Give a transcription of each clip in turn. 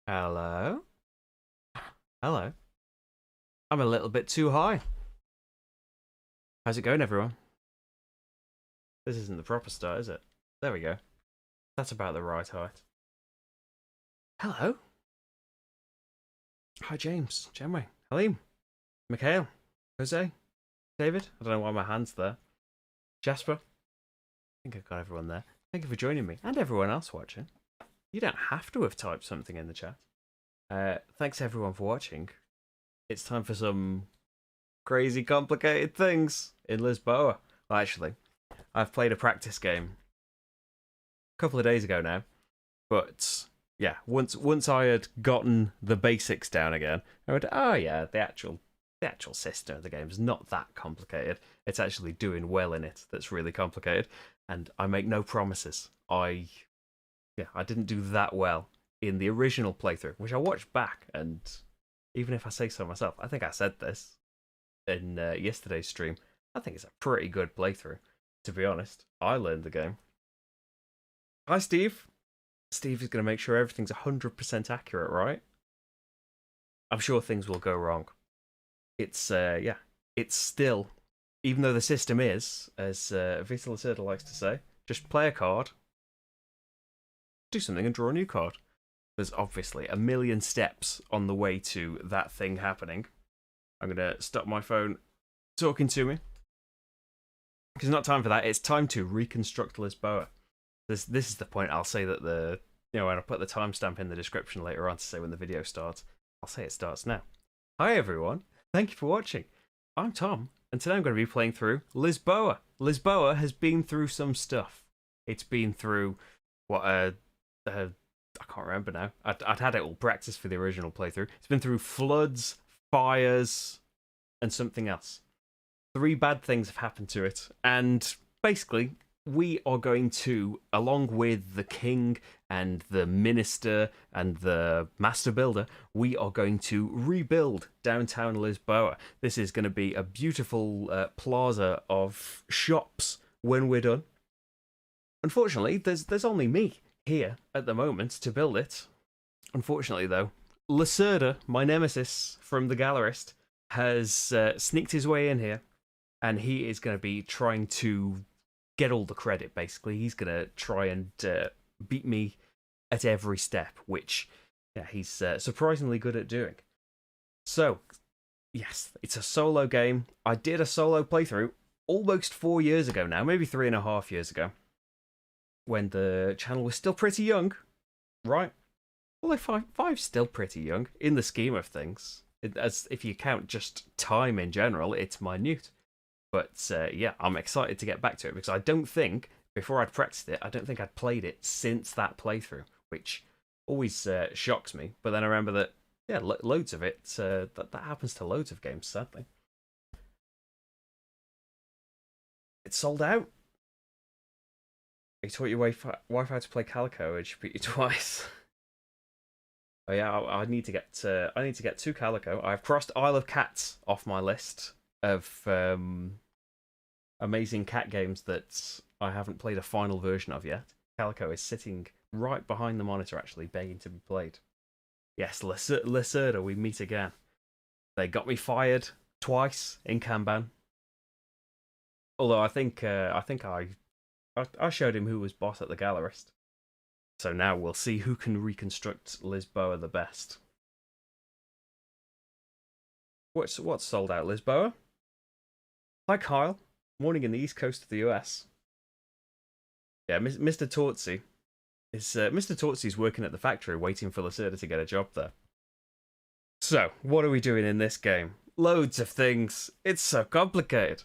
Hello? Hello. I'm a little bit too high. How's it going, everyone? This isn't the proper start, is it? There we go. That's about the right height. Hello. Hi, James. Janway. Halim. Mikhail. Jose. David. I don't know why my hand's there. Jasper. I think I've got everyone there. Thank you for joining me, and everyone else watching. You don't have to have typed something in the chat. Thanks everyone for watching. It's time for some crazy complicated things in Lisboa. Well, actually, I've played a practice game a couple of days ago now, but yeah, once I had gotten the basics down again, I went, oh yeah, the actual system of the game is not that complicated. It's actually doing well in it that's really complicated, and I make no promises. I didn't do that well in the original playthrough, which I watched back, and even if I say so myself, I think I said this in yesterday's stream. I think it's a pretty good playthrough, to be honest. I learned the game. Hi, Steve. Steve is going to make sure everything's 100% accurate, right? I'm sure things will go wrong. It's, it's still, even though the system is, as Vita Lacerda likes to say, just play a card, do something and draw a new card. There's obviously a million steps on the way to that thing happening. I'm going to stop my phone talking to me, because it's not time for that. It's time to reconstruct Lisboa. This is the point. I'll say that when I put the timestamp in the description later on to say when the video starts, I'll say it starts now. Hi everyone, thank you for watching. I'm Tom, and today I'm going to be playing through Lisboa. Lisboa has been through some stuff. It's been through what I can't remember now. I'd had it all practiced for the original playthrough. It's been through floods, fires, and something else. 3 bad things have happened to it, and basically we are going to, along with the king and the minister and the master builder, we are going to rebuild downtown Lisboa. This is going to be a beautiful plaza of shops when we're done. Unfortunately, there's only me here at the moment to build it. Unfortunately, though, Lacerda, my nemesis from the Gallerist, has sneaked his way in here, and he is going to be trying to get all the credit, basically. He's going to try and beat me at every step, which he's surprisingly good at doing. So, yes, it's a solo game. I did a solo playthrough almost 4 years ago now, maybe 3.5 years ago, when the channel was still pretty young, right? Although five's still pretty young in the scheme of things. As if you count just time in general, it's minute. But yeah, I'm excited to get back to it, because I don't think, before I'd practiced it, I don't think I'd played it since that playthrough, which always shocks me. But then I remember that, yeah, loads of it, that happens to loads of games, sadly. It's sold out. He taught you Wi-Fi to play Calico, and she beat you twice. Oh yeah, I need to get 2 Calico. I've crossed Isle of Cats off my list of amazing cat games that I haven't played a final version of yet. Calico is sitting right behind the monitor, actually, begging to be played. Yes, Lacerda, we meet again. They got me fired twice in Kanban. Although I think I showed him who was boss at the Gallerist. So now we'll see who can reconstruct Lisboa the best. What's sold out, Lisboa? Hi, Kyle. Morning in the east coast of the US. Yeah, Mr. Tortsy. Mr. Tortsy's working at the factory waiting for Lacerda to get a job there. So, what are we doing in this game? Loads of things. It's so complicated.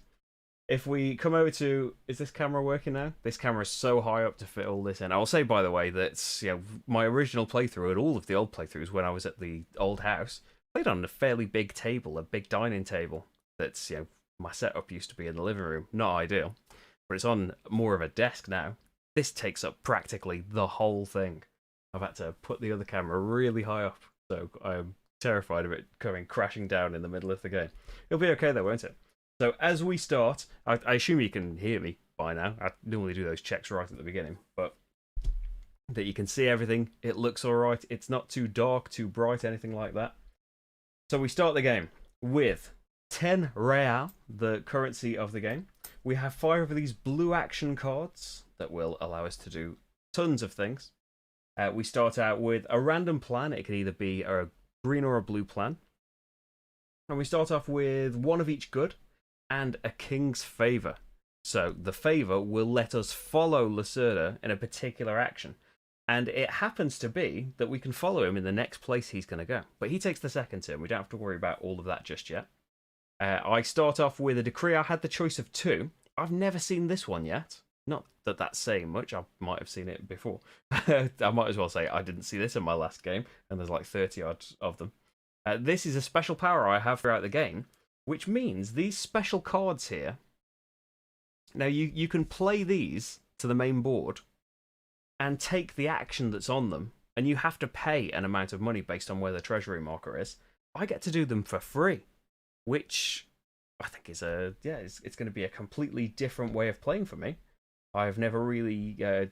If we come over to, is this camera working now? This camera is so high up to fit all this in. I will say, by the way, that my original playthrough and all of the old playthroughs when I was at the old house played on a fairly big table, a big dining table. That's my setup used to be in the living room. Not ideal, but it's on more of a desk now. This takes up practically the whole thing. I've had to put the other camera really high up, so I'm terrified of it coming crashing down in the middle of the game. It'll be okay though, won't it? So as we start, I assume you can hear me by now. I normally do those checks right at the beginning, but that you can see everything. It looks alright. It's not too dark, too bright, anything like that. So we start the game with 10 real, the currency of the game. We have 5 of these blue action cards that will allow us to do tons of things. We start out with a random plan. It can either be a green or a blue plan. And we start off with 1 of each good and a king's favour. So the favour will let us follow Lacerda in a particular action. And it happens to be that we can follow him in the next place he's going to go. But he takes the second turn. We don't have to worry about all of that just yet. I start off with a decree. I had the choice of 2. I've never seen this one yet. Not that that's saying much. I might have seen it before. I might as well say I didn't see this in my last game, and there's like 30 odd of them. This is a special power I have throughout the game, which means these special cards here. Now, you can play these to the main board and take the action that's on them, and you have to pay an amount of money based on where the treasury marker is. I get to do them for free, which I think is it's going to be a completely different way of playing for me. I've never really, I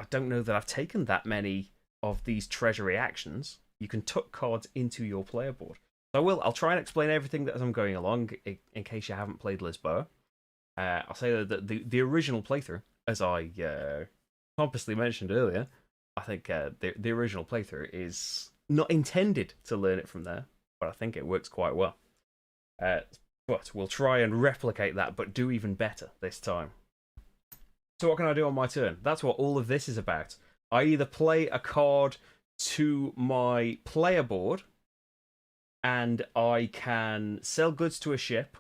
don't know that I've taken that many of these treasury actions. You can tuck cards into your player board. So I'll try and explain everything as I'm going along, in case you haven't played Lisboa. I'll say that the original playthrough, as I pompously mentioned earlier, I think the original playthrough is not intended to learn it from there, but I think it works quite well. But we'll try and replicate that, but do even better this time. So what can I do on my turn? That's what all of this is about. I either play a card to my player board, and I can sell goods to a ship,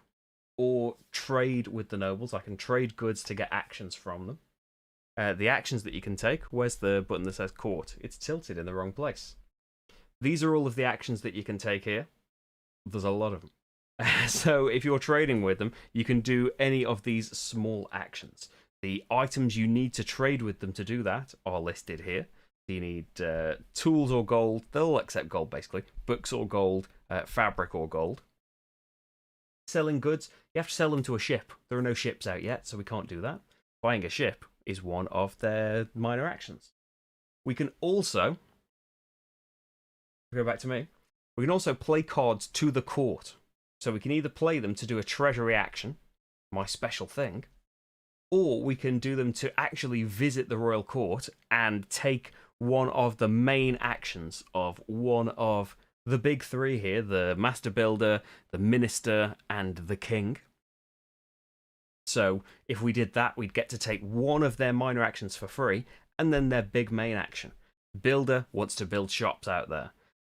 or trade with the nobles. I can trade goods to get actions from them. The actions that you can take, where's the button that says court? It's tilted in the wrong place. These are all of the actions that you can take here. There's a lot of them. So if you're trading with them, you can do any of these small actions. The items you need to trade with them to do that are listed here. You need tools or gold. They'll accept gold, basically. Books or gold, fabric or gold. Selling goods, you have to sell them to a ship. There are no ships out yet, so we can't do that. Buying a ship is one of their minor actions. We can also, go back to me, we can also play cards to the court. So we can either play them to do a treasury action, my special thing, or we can do them to actually visit the royal court and take one of the main actions of one of the big 3 here, the master builder, the minister, and the king. So if we did that, we'd get to take one of their minor actions for free, and then their big main action. Builder wants to build shops out there.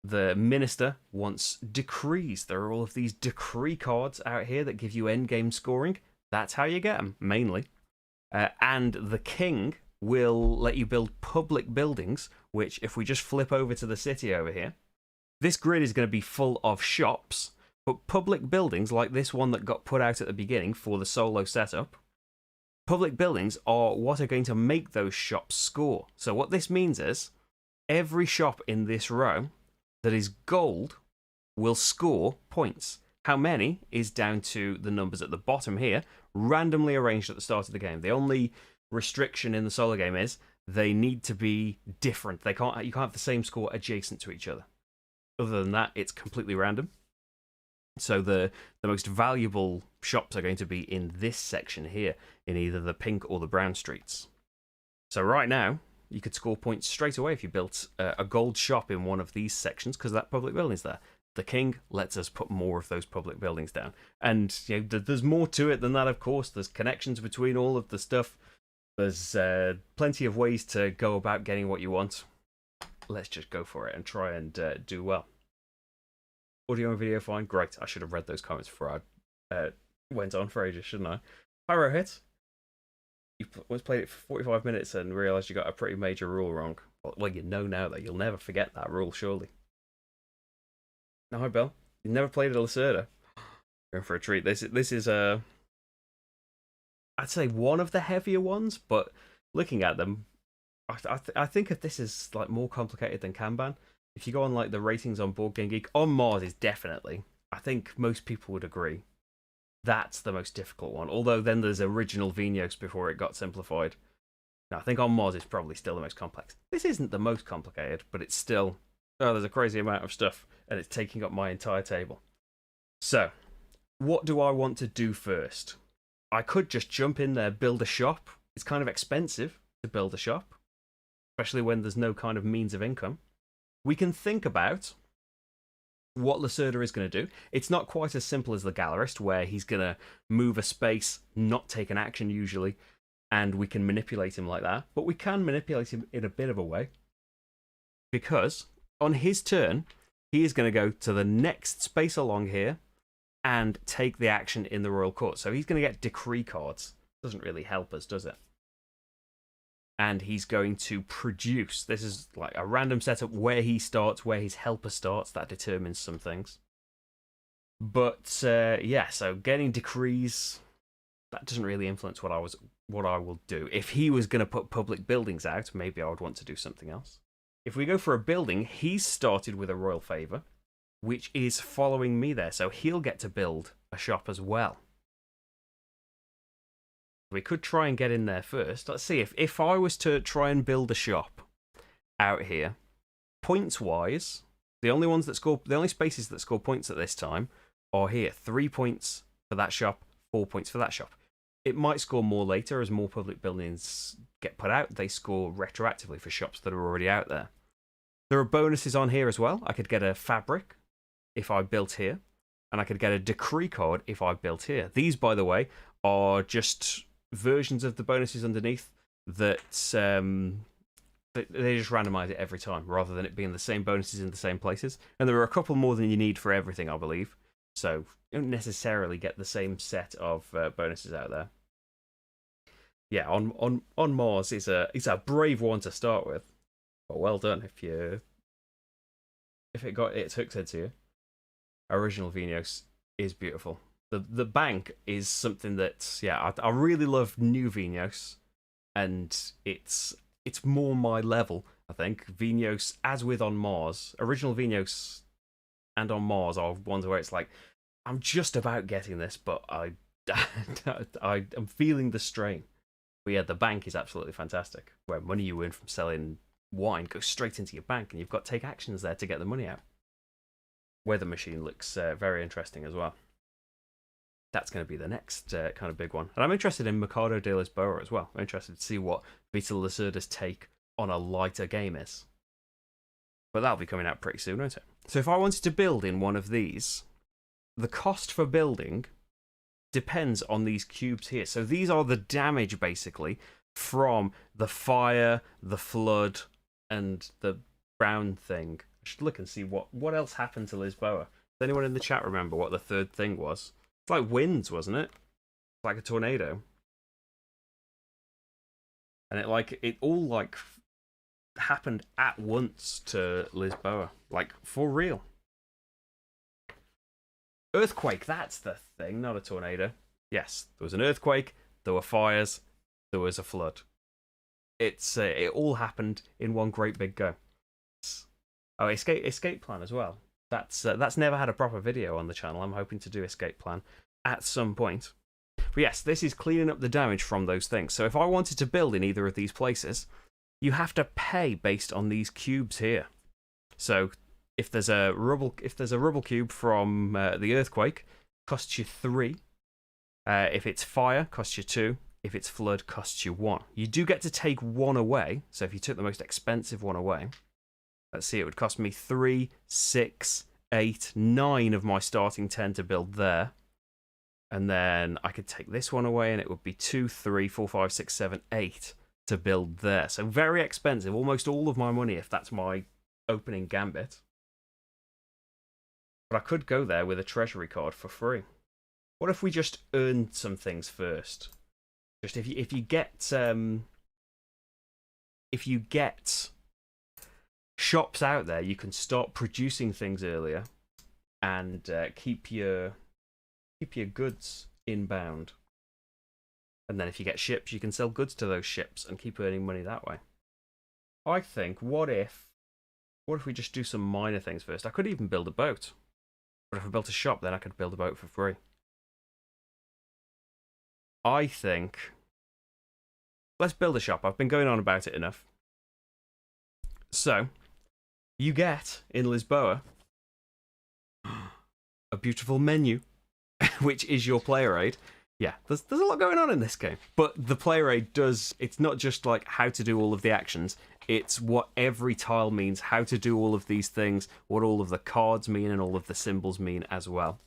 The minister wants decrees. There are all of these decree cards out here that give you endgame scoring. That's how you get them, mainly. And the king will let you build public buildings, which, if we just flip over to the city over here, this grid is going to be full of shops, but public buildings like this one that got put out at the beginning for the solo setup, public buildings are what are going to make those shops score. So what this means is every shop in this row that is gold will score points. How many is down to the numbers at the bottom here, randomly arranged at the start of the game. The only restriction in the solo game is they need to be different. You can't have the same score adjacent to each other. Other than that, it's completely random. So the most valuable shops are going to be in this section here, in either the pink or the brown streets. So right now, you could score points straight away if you built a gold shop in one of these sections, because that public building's there. The king lets us put more of those public buildings down. And there's more to it than that, of course. There's connections between all of the stuff. There's plenty of ways to go about getting what you want. Let's just go for it and try and do well. Audio and video fine? Great. I should have read those comments before I went on for ages, shouldn't I? Pyro hit. You once played it for 45 minutes and realised you got a pretty major rule wrong. Well, you know now that you'll never forget that rule, surely. No, hi, Bill. You've never played a Lacerda. Going for a treat. This is I'd say one of the heavier ones, but looking at them, I think if this is like more complicated than Kanban. If you go on like the ratings on Board Game Geek, on Mars is definitely, I think most people would agree, that's the most difficult one. Although then there's original Vinyos before it got simplified. No, I think on Mars is probably still the most complex. This isn't the most complicated, but it's still... Oh, there's a crazy amount of stuff, and it's taking up my entire table. So, what do I want to do first? I could just jump in there, build a shop. It's kind of expensive to build a shop, especially when there's no kind of means of income. We can think about what Lacerda is going to do. It's not quite as simple as the Gallerist, where he's going to move a space, not take an action usually, and we can manipulate him like that. But we can manipulate him in a bit of a way, because on his turn, he is going to go to the next space along here and take the action in the Royal Court. So he's going to get decree cards. Doesn't really help us, does it? And he's going to produce. This is like a random setup where he starts, where his helper starts. That determines some things. But yeah, so getting decrees, that doesn't really influence what I will do. If he was going to put public buildings out, maybe I would want to do something else. If we go for a building, he's started with a royal favour, which is following me there, so he'll get to build a shop as well. We could try and get in there first. Let's see, if I was to try and build a shop out here, points-wise, the only spaces that score points at this time are here. 3 points for that shop, 4 points for that shop. It might score more later as more public buildings get put out. They score retroactively for shops that are already out there. There are bonuses on here as well. I could get a fabric if I built here, and I could get a decree card if I built here. These, by the way, are just versions of the bonuses underneath that they just randomize it every time rather than it being the same bonuses in the same places. And there are a couple more than you need for everything, I believe. So you don't necessarily get the same set of bonuses out there. Yeah, on Mars is a brave one to start with. But well done if it got its hooks into you. Original Vinos is beautiful. The bank is something that, yeah, I really love new Vinos, and it's more my level, I think. Vinos, as with on Mars, original Vinos and on Mars are ones where it's like, I'm just about getting this, but I'm feeling the strain. But yeah, the bank is absolutely fantastic, where money you earn from selling wine goes straight into your bank, and you've got to take actions there to get the money out. Weather machine looks very interesting as well. That's going to be the next kind of big one. And I'm interested in Mercado de Lisboa as well. I'm interested to see what Vita Lacerda's take on a lighter game is. But that'll be coming out pretty soon, won't it? So if I wanted to build in one of these, the cost for building depends on these cubes here. So these are the damage, basically, from the fire, the flood, and the brown thing. I should look and see what else happened to Lisboa. Does anyone in the chat remember what the third thing was? It's like winds, wasn't it? It's like a tornado. And it all happened at once to Lisboa. Like, for real. Earthquake, that's the thing, not a tornado. Yes, there was an earthquake, there were fires, there was a flood. It all happened in one great big go. Oh, escape plan as well. That's never had a proper video on the channel. I'm hoping to do escape plan at some point. But yes, this is cleaning up the damage from those things. So if I wanted to build in either of these places, you have to pay based on these cubes here. So if there's a rubble cube from the earthquake, costs you 3. If it's fire, costs you 2. If it's flood, costs you 1. You do get to take 1 away. So if you took the most expensive one away, let's see, it would cost me 3, 6, 8, 9 of my starting 10 to build there. And then I could take this one away, and it would be 2, 3, 4, 5, 6, 7, 8 to build there. So very expensive, almost all of my money if that's my opening gambit. But I could go there with a treasury card for free. What if we just earned some things first? Just if you get shops out there, you can start producing things earlier and keep your goods inbound. And then if you get ships, you can sell goods to those ships and keep earning money that way. I think, what if we just do some minor things first? I could even build a boat. But if I built a shop, then I could build a boat for free. I think let's build a shop. I've been going on about it enough. So, you get, in Lisboa, a beautiful menu, which is your player aid. Yeah, there's a lot going on in this game. But the player aid does, it's not just like how to do all of the actions, it's what every tile means, how to do all of these things, what all of the cards mean, and all of the symbols mean as well.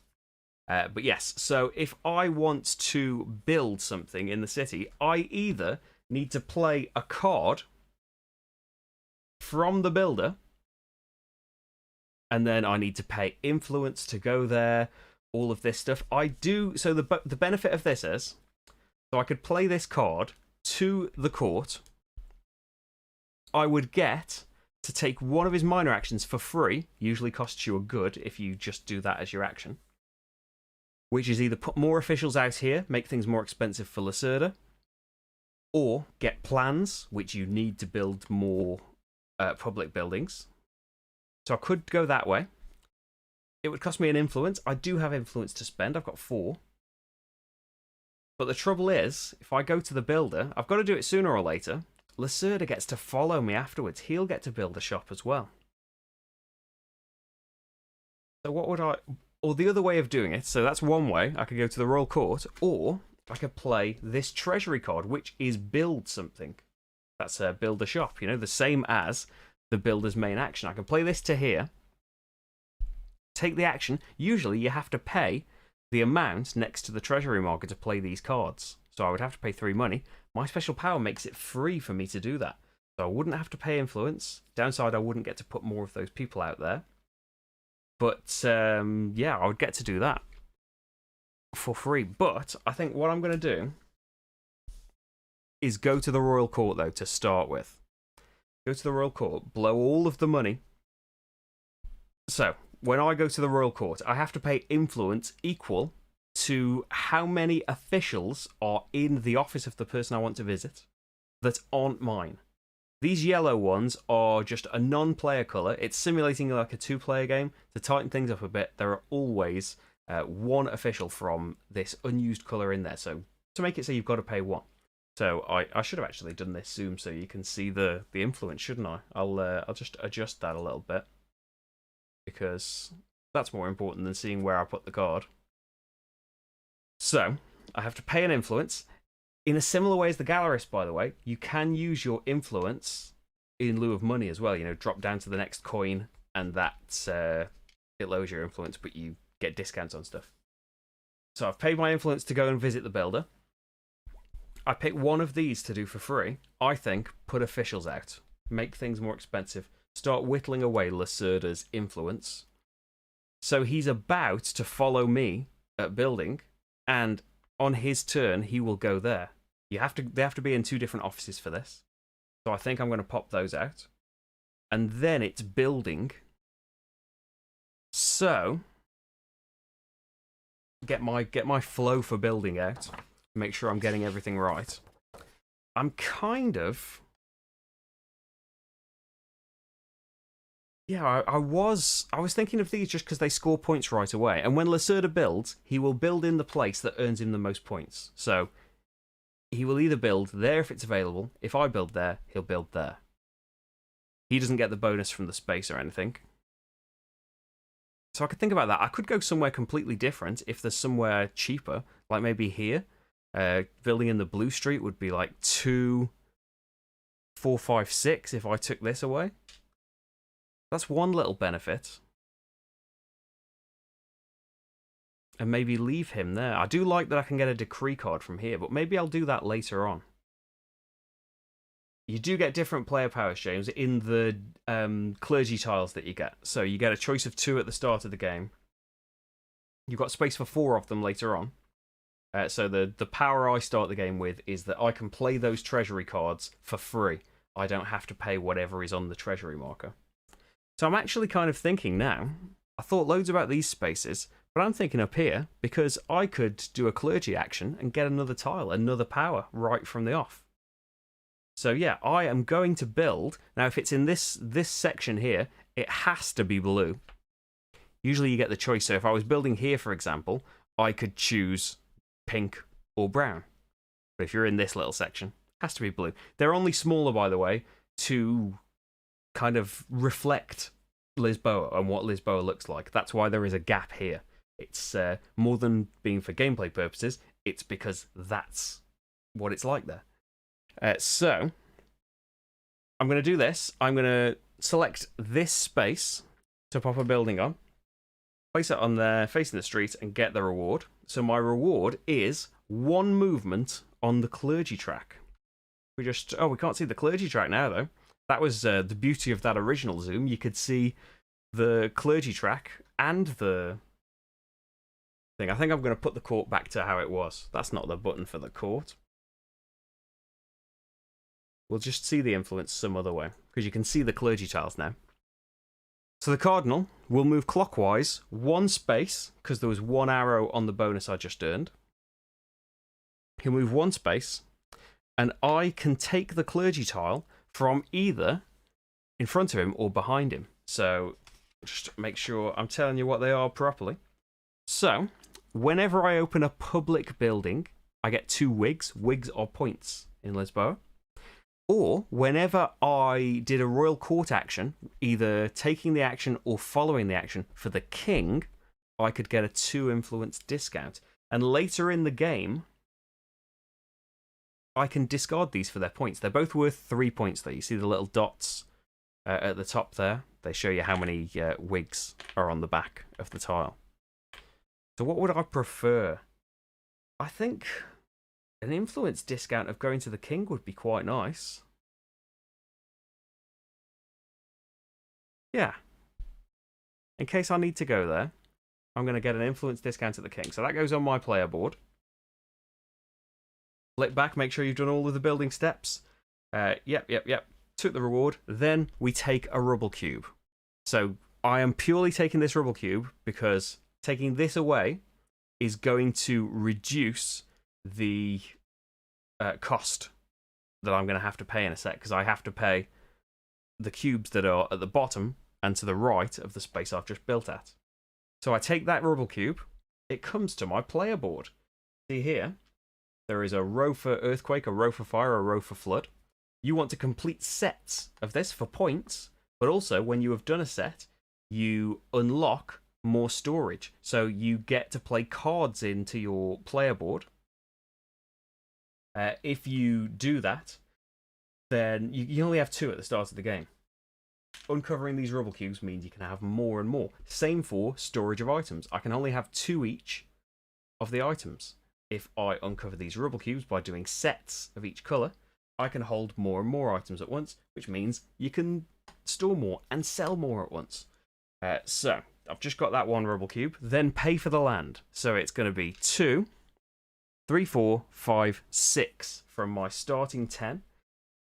But yes, so if I want to build something in the city, I either need to play a card from the builder, and then I need to pay influence to go there, all of this stuff. I do, so the benefit of this is, so I could play this card to the court. I would get to take one of his minor actions for free, usually costs you a good if you just do that as your action, which is either put more officials out here, make things more expensive for Lacerda, or get plans, which you need to build more public buildings. So I could go that way. It would cost me an influence. I do have influence to spend. I've got 4. But the trouble is, if I go to the builder, I've got to do it sooner or later. Lacerda gets to follow me afterwards. He'll get to build a shop as well. So what would I... Or the other way of doing it, so that's one way. I could go to the Royal Court, or I could play this treasury card, which is build something. That's build a shop, you know, the same as the builder's main action. I can play this to here, take the action. Usually you have to pay the amount next to the treasury marker to play these cards. So I would have to pay 3 money. My special power makes it free for me to do that. So I wouldn't have to pay influence. Downside, I wouldn't get to put more of those people out there. But yeah, I would get to do that for free. But I think what I'm going to do is go to the Royal Court, though, to start with. Go to the Royal Court, blow all of the money. So, when I go to the Royal Court, I have to pay influence equal to how many officials are in the office of the person I want to visit that aren't mine. These yellow ones are just a non-player colour. It's simulating like a 2-player game. To tighten things up a bit, there are always 1 official from this unused colour in there. So, to make it so you've got to pay 1. So I should have actually done this zoom so you can see the influence, shouldn't I? I'll just adjust that a little bit, because that's more important than seeing where I put the card. So I have to pay an influence. In a similar way as the gallerist, by the way, you can use your influence in lieu of money as well. You know, drop down to the next coin, and that's it lowers your influence, but you get discounts on stuff. So I've paid my influence to go and visit the builder. I pick one of these to do for free. I think put officials out, make things more expensive, start whittling away Lacerda's influence. So he's about to follow me at building, and on his turn he will go there. They have to be in 2 different offices for this. So I think I'm going to pop those out, and then it's building. So get my flow for building out. Make sure I'm getting everything right. I'm kind of... Yeah, I was thinking of these just because they score points right away. And when Lacerda builds, he will build in the place that earns him the most points. So he will either build there if it's available. If I build there, he'll build there. He doesn't get the bonus from the space or anything. So I could think about that. I could go somewhere completely different if there's somewhere cheaper, like maybe here. Building in the blue street would be like 2, 4, 5, 6 if I took this away. That's one little benefit. And maybe leave him there. I do like that I can get a decree card from here, but maybe I'll do that later on. You do get different player powers, James, in the clergy tiles that you get. So you get a choice of 2 at the start of the game. You've got space for 4 of them later on. So the power I start the game with is that I can play those treasury cards for free. I don't have to pay whatever is on the treasury marker. So I'm actually kind of thinking now, I thought loads about these spaces, but I'm thinking up here, because I could do a clergy action and get another tile, another power, right from the off. So yeah, I am going to build. Now if it's in this section here, it has to be blue. Usually you get the choice, so if I was building here, for example, I could choose pink or brown. But if you're in this little section, Has to be blue. They're only smaller, by the way, to kind of reflect Lisboa and what Lisboa looks like. That's why there is a gap here. It's more than being for gameplay purposes, it's because that's what it's like there. So, I'm going to do this. I'm going to select this space to pop a building on, place it on there facing the street, and get the reward. So my reward is 1 movement on the clergy track. We can't see the clergy track now, though. That was the beauty of that original zoom. You could see the clergy track and the thing. I think I'm going to put the court back to how it was. That's not the button for the court. We'll just see the influence some other way, because you can see the clergy tiles now. So the cardinal will move clockwise 1 space, because there was 1 arrow on the bonus I just earned. He'll move 1 space, and I can take the clergy tile from either in front of him or behind him. So just make sure I'm telling you what they are properly. So whenever I open a public building, I get 2 wigs. Wigs are points in Lisboa. Or whenever I did a royal court action, either taking the action or following the action for the king, I could get a 2 influence discount. And later in the game, I can discard these for their points. They're both worth 3 points there. You see the little dots at the top there? They show you how many wigs are on the back of the tile. So what would I prefer? I think an influence discount of going to the king would be quite nice. Yeah. In case I need to go there, I'm going to get an influence discount at the king. So that goes on my player board. Flick back, make sure you've done all of the building steps. Yep. Took the reward. Then we take a rubble cube. So I am purely taking this rubble cube because taking this away is going to reduce the cost that I'm going to have to pay in a sec, because I have to pay the cubes that are at the bottom and to the right of the space I've just built at. So I take that rubble cube, it comes to my player board. See here, there is a row for earthquake, a row for fire, a row for flood. You want to complete sets of this for points, but also when you have done a set, you unlock more storage. So you get to play cards into your player board. If you do that, then you only have 2 at the start of the game. Uncovering these rubble cubes means you can have more and more. Same for storage of items. I can only have 2 each of the items. If I uncover these rubble cubes by doing sets of each colour, I can hold more and more items at once, which means you can store more and sell more at once. So, I've just got that 1 rubble cube, then pay for the land. So it's going to be 2, 3, 4, 5, 6 from my starting 10.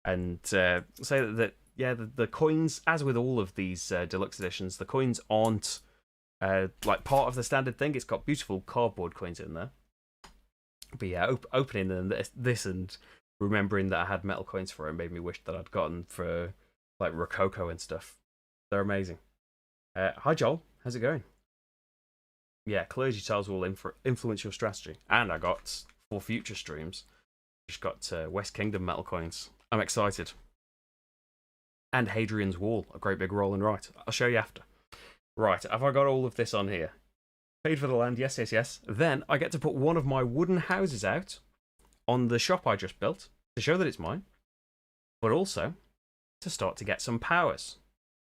And say that the coins, as with all of these deluxe editions, the coins aren't like part of the standard thing. It's got beautiful cardboard coins in there. But yeah, opening them, this and remembering that I had metal coins for it made me wish that I'd gotten for like Rococo and stuff. They're amazing. Hi Joel, how's it going? Yeah, clergy tiles will influence your strategy. And I got 4 future streams. Just got West Kingdom metal coins. I'm excited. And Hadrian's Wall, a great big roll and write. I'll show you after. Right, have I got all of this on here? Paid for the land, yes. Then I get to put 1 of my wooden houses out on the shop I just built to show that it's mine, but also to start to get some powers.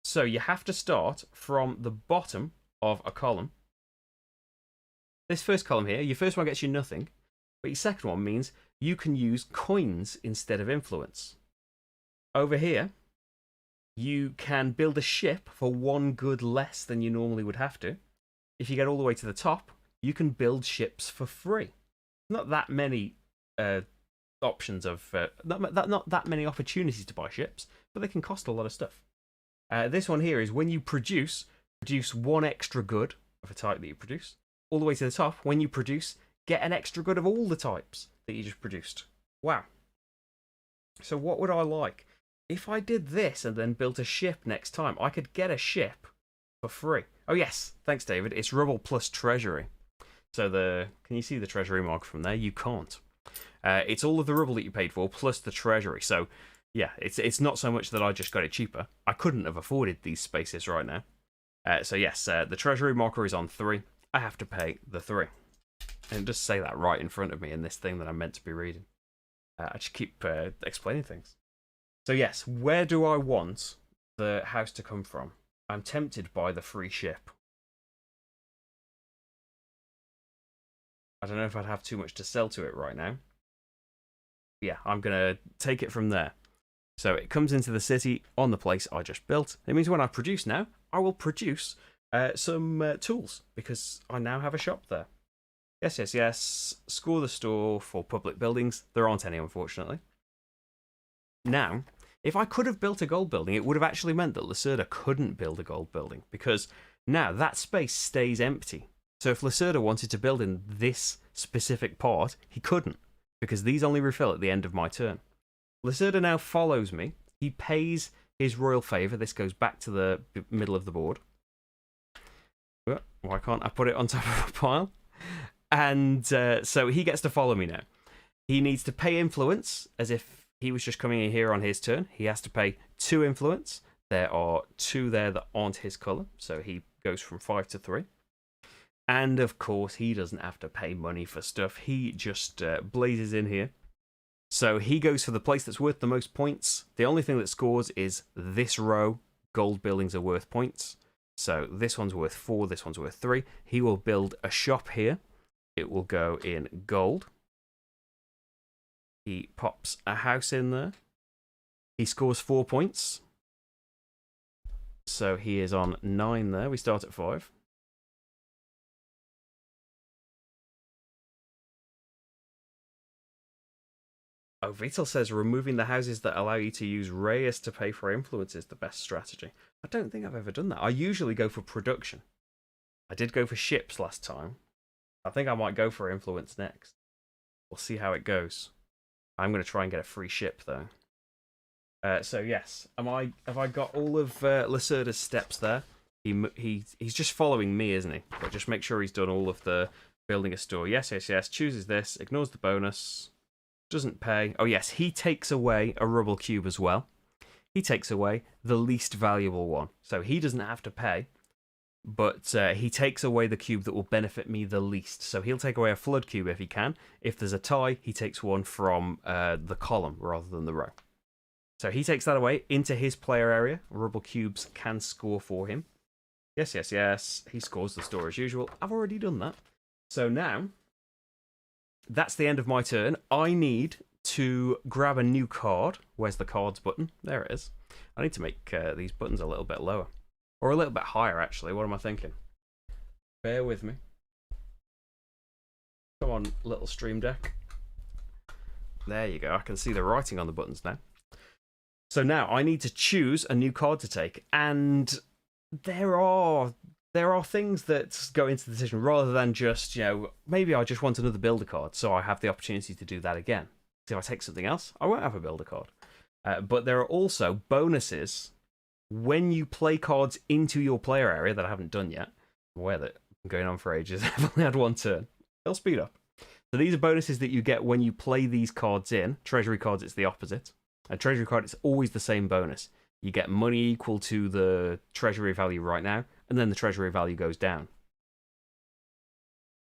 So you have to start from the bottom of a column. This first column here, your first one gets you nothing, but your second one means you can use coins instead of influence. Over here, you can build a ship for 1 good less than you normally would have to. If you get all the way to the top, you can build ships for free. Not that many options of not that many opportunities to buy ships, but they can cost a lot of stuff. This one here is when you produce 1 extra good of a type that you produce. All the way to the top, when you produce, get an extra good of all the types that you just produced. Wow. So what would I like? If I did this and then built a ship next time, I could get a ship for free. Oh yes, thanks David. It's rubble plus treasury. So can you see the treasury mark from there? You can't. It's all of the rubble that you paid for plus the treasury. So yeah, it's not so much that I just got it cheaper. I couldn't have afforded these spaces right now. So yes, the treasury marker is on 3. I have to pay the 3. And it does say that right in front of me in this thing that I'm meant to be reading. I just keep explaining things. So yes, where do I want the house to come from? I'm tempted by the free ship. I don't know if I'd have too much to sell to it right now. Yeah, I'm going to take it from there. So it comes into the city on the place I just built. It means when I produce now, I will produce some tools because I now have a shop there. Yes, yes, yes. Score the store for public buildings. There aren't any, unfortunately. Now, if I could have built a gold building, it would have actually meant that Lacerda couldn't build a gold building because now that space stays empty. So if Lacerda wanted to build in this specific part, he couldn't because these only refill at the end of my turn. Lacerda now follows me. He pays his royal favour. This goes back to the middle of the board. Why can't I put it on top of a pile? And so he gets to follow me now. He needs to pay influence as if he was just coming in here on his turn. He has to pay 2 influence. There are 2 there that aren't his colour. So he goes from 5 to 3. And of course, he doesn't have to pay money for stuff. He just blazes in here. So he goes for the place that's worth the most points. The only thing that scores is this row. Gold buildings are worth points. So this one's worth 4, this one's worth 3. He will build a shop here. It will go in gold. He pops a house in there. He scores 4 points. So he is on 9 there. We start at 5. Oh, Vital says removing the houses that allow you to use Reyes to pay for influence is the best strategy. I don't think I've ever done that. I usually go for production. I did go for ships last time. I think I might go for influence next. We'll see how it goes. I'm going to try and get a free ship, though. So, yes. Have I got all of Lacerda's steps there? He's just following me, isn't he? But just make sure he's done all of the building a store. Yes, yes, yes. Chooses this. Ignores the bonus. Doesn't pay. Oh, yes. He takes away a rubble cube as well. He takes away the least valuable one. So he doesn't have to pay. But he takes away the cube that will benefit me the least. So he'll take away a flood cube if he can. If there's a tie, he takes one from the column rather than the row. So he takes that away into his player area. Rubble cubes can score for him. Yes, yes, yes. He scores the store as usual. I've already done that. So now, that's the end of my turn. I need to grab a new card. Where's the cards button? There it is. I need to make these buttons a little bit lower. Or a little bit higher, actually. What am I thinking? Bear with me. Come on, little stream deck. There you go. I can see the writing on the buttons now. So now I need to choose a new card to take. And there are things that go into the decision rather than just, maybe I just want another builder card. So I have the opportunity to do that again. So if I take something else, I won't have a builder card. But there are also bonuses when you play cards into your player area that I haven't done yet. I'm aware that I'm going on for ages. I've only had one turn. They'll speed up. So these are bonuses that you get when you play these cards in. Treasury cards, it's the opposite. A treasury card, it's always the same bonus. You get money equal to the treasury value right now, and then the treasury value goes down.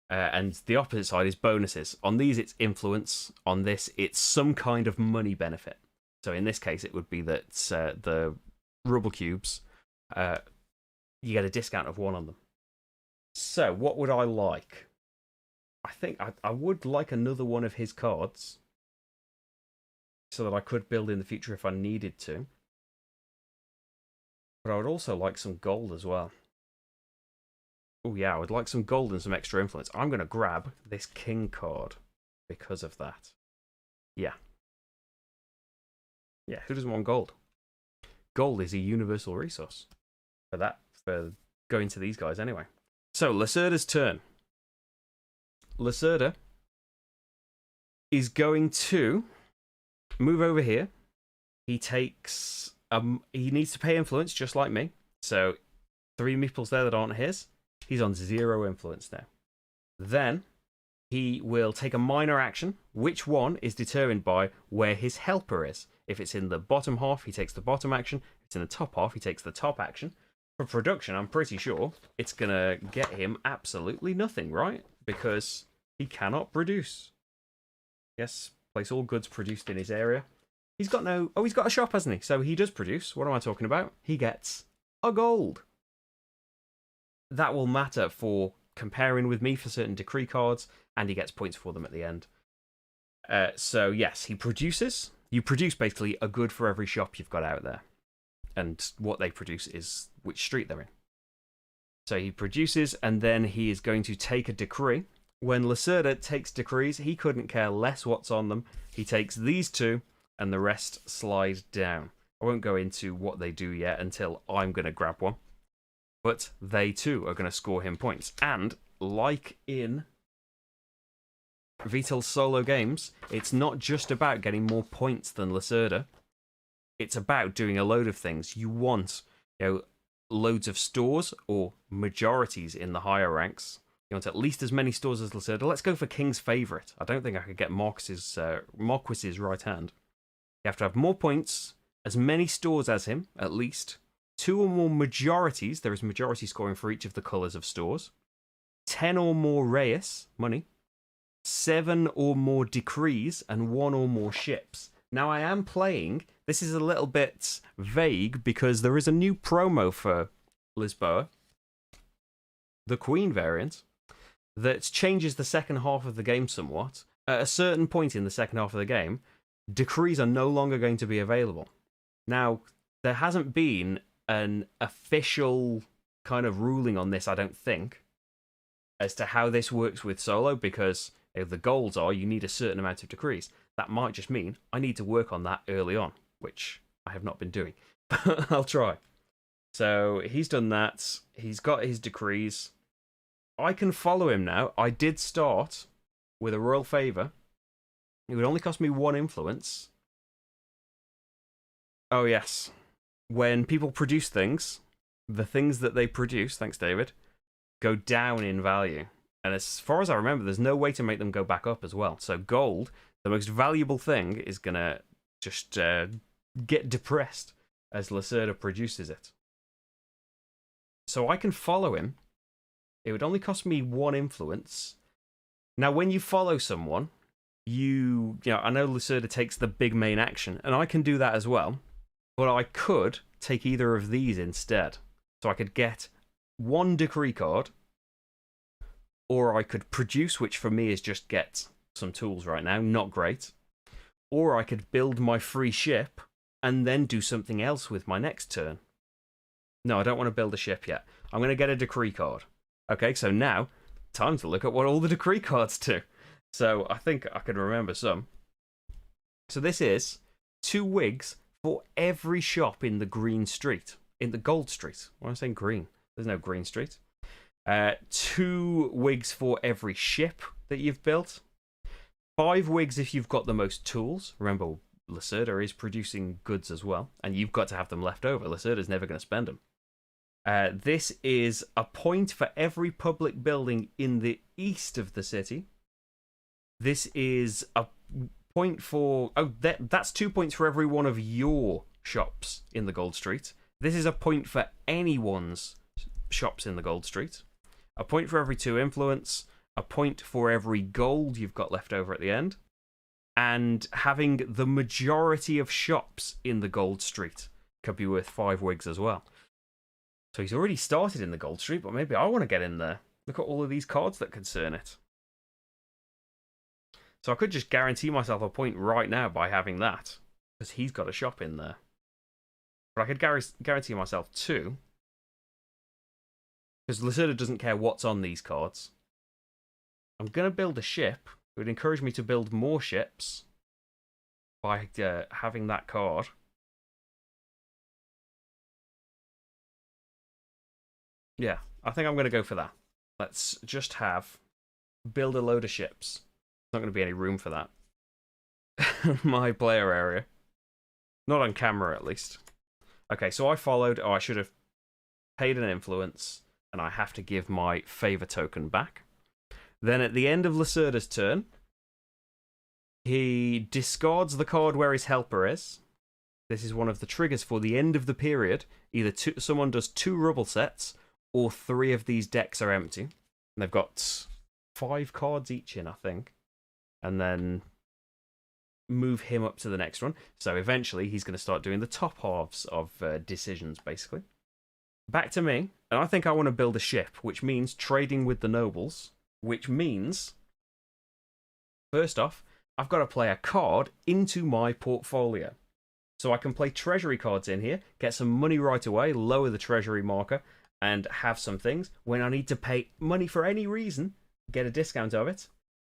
And the opposite side is bonuses. On these, it's influence. On this, it's some kind of money benefit. So in this case, it would be that the rubble cubes, you get a discount of 1 on them. So what would I like? I think I would like another one of his cards so that I could build in the future if I needed to. But I would also like some gold as well. Oh yeah, I would like some gold and some extra influence. I'm going to grab this king card because of that. Yeah. Yeah, who doesn't want gold? Gold is a universal resource for going to these guys anyway. So, Lacerda's turn. Lacerda is going to move over here. He takes... he needs to pay influence, just like me. So, 3 meeples there that aren't his. He's on 0 influence now. Then, he will take a minor action. Which one is determined by where his helper is. If it's in the bottom half, he takes the bottom action. If it's in the top half, he takes the top action. For production, I'm pretty sure it's going to get him absolutely nothing, right? Because he cannot produce. Yes, place all goods produced in his area. He's got no... Oh, he's got a shop, hasn't he? So he does produce. What am I talking about? He gets a gold. That will matter for comparing with me for certain decree cards, and he gets points for them at the end. So, yes, he produces. You produce, basically, a good for every shop you've got out there. And what they produce is which street they're in. So he produces, and then he is going to take a decree. When Lacerda takes decrees, he couldn't care less what's on them. He takes these two, and the rest slide down. I won't go into what they do yet until I'm going to grab one. But they too are going to score him points. And, like in Vital's solo games, it's not just about getting more points than Lacerda. It's about doing a load of things. You want, loads of stores or majorities in the higher ranks. You want at least as many stores as Lacerda. Let's go for King's Favourite. I don't think I could get Marquis's right hand. You have to have more points, as many stores as him, at least. 2 or more majorities. There is majority scoring for each of the colours of stores. 10 or more reis, money. 7 or more decrees, and 1 or more ships. Now, I am playing... This is a little bit vague because there is a new promo for Lisboa, the Queen variant, that changes the second half of the game somewhat. At a certain point in the second half of the game, decrees are no longer going to be available. Now, there hasn't been an official kind of ruling on this, I don't think, as to how this works with solo, because if the goals are you need a certain amount of decrees. That might just mean I need to work on that early on, which I have not been doing. But I'll try. So he's done that. He's got his decrees. I can follow him now. I did start with a royal favour. It would only cost me 1 influence. Oh, yes. When people produce things, the things that they produce, thanks David, go down in value. And as far as I remember, there's no way to make them go back up as well. So gold, the most valuable thing, is going to just get depressed as Lacerda produces it. So I can follow him. It would only cost me 1 influence. Now, when you follow someone, I know Lacerda takes the big main action, and I can do that as well. But I could take either of these instead. So I could get 1 decree card, or I could produce, which for me is just get some tools right now, not great. Or I could build my free ship and then do something else with my next turn. No, I don't want to build a ship yet. I'm going to get a decree card. Okay, so now, time to look at what all the decree cards do. So I think I can remember some. So this is 2 wigs for every shop in the green street. In the gold street. Why am I saying green? There's no green street. 2 wigs for every ship that you've built. 5 wigs if you've got the most tools. Remember, Lacerda is producing goods as well, and you've got to have them left over. Lacerda's never going to spend them. This is a point for every public building in the east of the city. This is a point for... Oh, that's 2 points for every one of your shops in the Gold Street. This is a point for anyone's shops in the Gold Street. A point for every 2 influence. A point for every gold you've got left over at the end. And having the majority of shops in the Gold Street could be worth 5 wigs as well. So he's already started in the Gold Street, but maybe I want to get in there. Look at all of these cards that concern it. So I could just guarantee myself a point right now by having that, because he's got a shop in there. But I could guarantee myself 2, because Lacerda doesn't care what's on these cards. I'm going to build a ship. It would encourage me to build more ships by having that card. Yeah, I think I'm going to go for that. Let's just build a load of ships. There's not going to be any room for that. My player area. Not on camera, at least. Okay, so I followed. Oh, I should have paid an influence, and I have to give my favour token back. Then at the end of Lacerda's turn, he discards the card where his helper is. This is one of the triggers for the end of the period. Either someone does 2 rubble sets, or 3 of these decks are empty. And they've got 5 cards each in, I think. And then move him up to the next one. So eventually he's going to start doing the top halves of decisions, basically. Back to me. And I think I want to build a ship, which means trading with the nobles. Which means, first off, I've got to play a card into my portfolio. So I can play treasury cards in here, get some money right away, lower the treasury marker, and have some things. When I need to pay money for any reason, get a discount of it.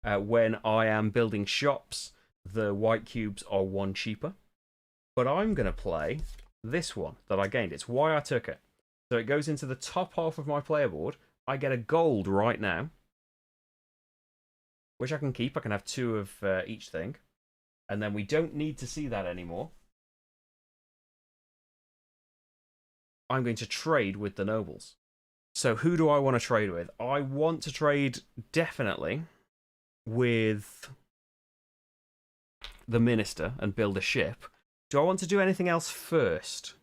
When I am building shops, the white cubes are 1 cheaper. But I'm going to play this one that I gained. It's why I took it. So it goes into the top half of my player board. I get a gold right now, which I can keep. I can have 2 of each thing. And then we don't need to see that anymore. I'm going to trade with the nobles. So who do I want to trade with? I want to trade definitely with the minister and build a ship. Do I want to do anything else first?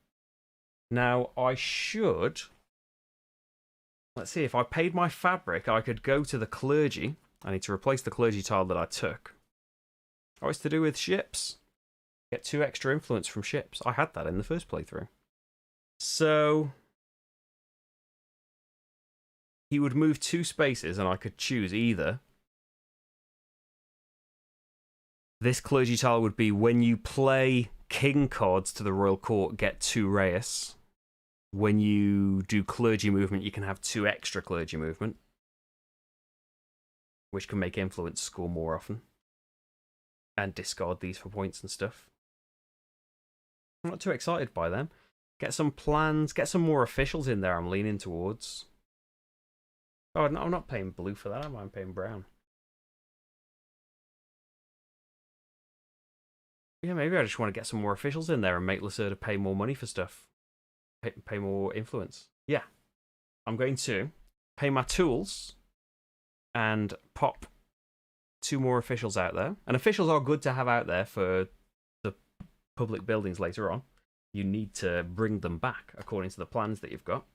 Now, I should... Let's see, if I paid my fabric, I could go to the clergy. I need to replace the clergy tile that I took. Oh, it's to do with ships. Get 2 extra influence from ships. I had that in the first playthrough. So he would move 2 spaces and I could choose either. This clergy tile would be when you play king cards to the royal court, get 2 reis. When you do clergy movement, you can have 2 extra clergy movement, which can make influence score more often. And discard these for points and stuff. I'm not too excited by them. Get some plans, get some more officials in there I'm leaning towards. Oh, no, I'm not paying blue for that, I'm paying brown. Yeah, maybe I just want to get some more officials in there and make Lacerda pay more money for stuff. Pay more influence. Yeah. I'm going to pay my tools and pop 2 more officials out there. And officials are good to have out there for the public buildings later on. You need to bring them back according to the plans that you've got.